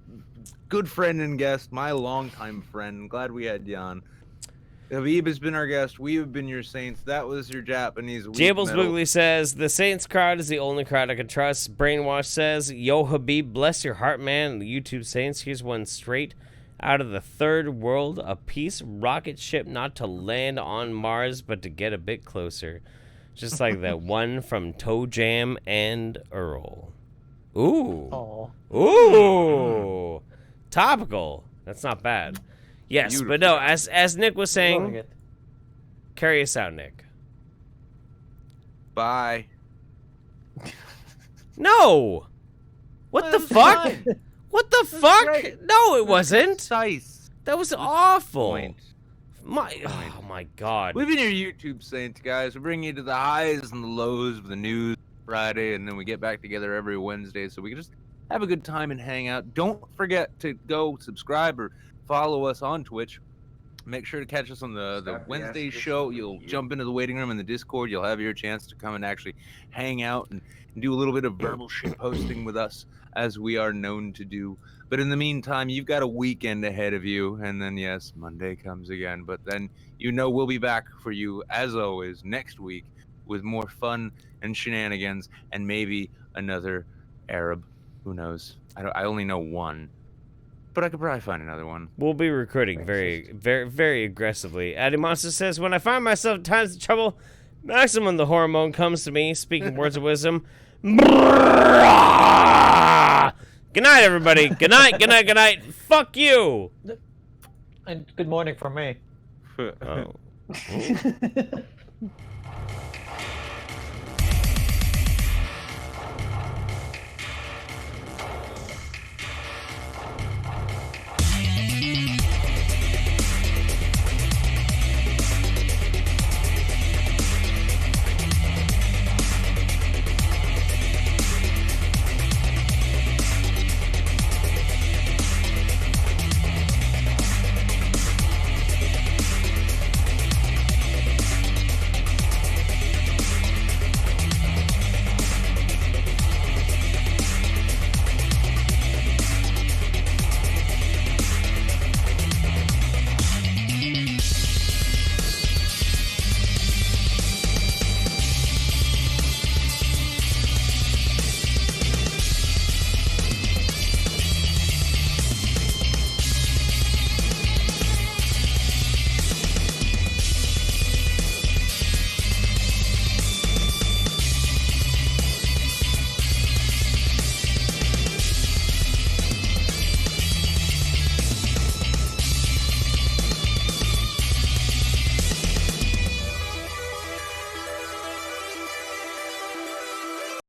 good friend and guest, my longtime friend. Glad we had you on. Habeeb has been our guest. We have been your Saints. That was your Japanese weak Jables metal. Wiggly says, the Saints crowd is the only crowd I can trust. Brainwash says, yo, Habeeb, bless your heart, man. The YouTube Saints, here's one straight out of the third world. A peace rocket ship not to land on Mars, but to get a bit closer. Just like that one from Toe Jam and Earl. Ooh. Oh. Ooh. Topical. That's not bad. Yes, Beautiful. but no, as Nick was Loving saying, it. carry us out, Nick. Bye. No. What the fuck? What the fuck? great. No, it wasn't. Concise. That was awful. Point. Oh my god. We've been your YouTube Saints, guys. We bring you to the highs and the lows of the news Friday, and then we get back together every Wednesday so we can just have a good time and hang out. Don't forget to go subscribe or follow us on Twitch. Make sure to catch us on the Wednesday show. You'll jump into the waiting room in the Discord. You'll have your chance to come and actually hang out and do a little bit of verbal shit posting with us, as we are known to do. But in the meantime, you've got a weekend ahead of you, and then yes, Monday comes again. But then we'll be back for you as always next week with more fun and shenanigans, and maybe another Arab. Who knows? I only know one, but I could probably find another one. We'll be recruiting very aggressively. Addy Monster says, when I find myself in times of trouble, Maximum the hormone comes to me, speaking words of wisdom. Good night, everybody. Good night, good night, good night. Fuck you. And good morning from me. Oh.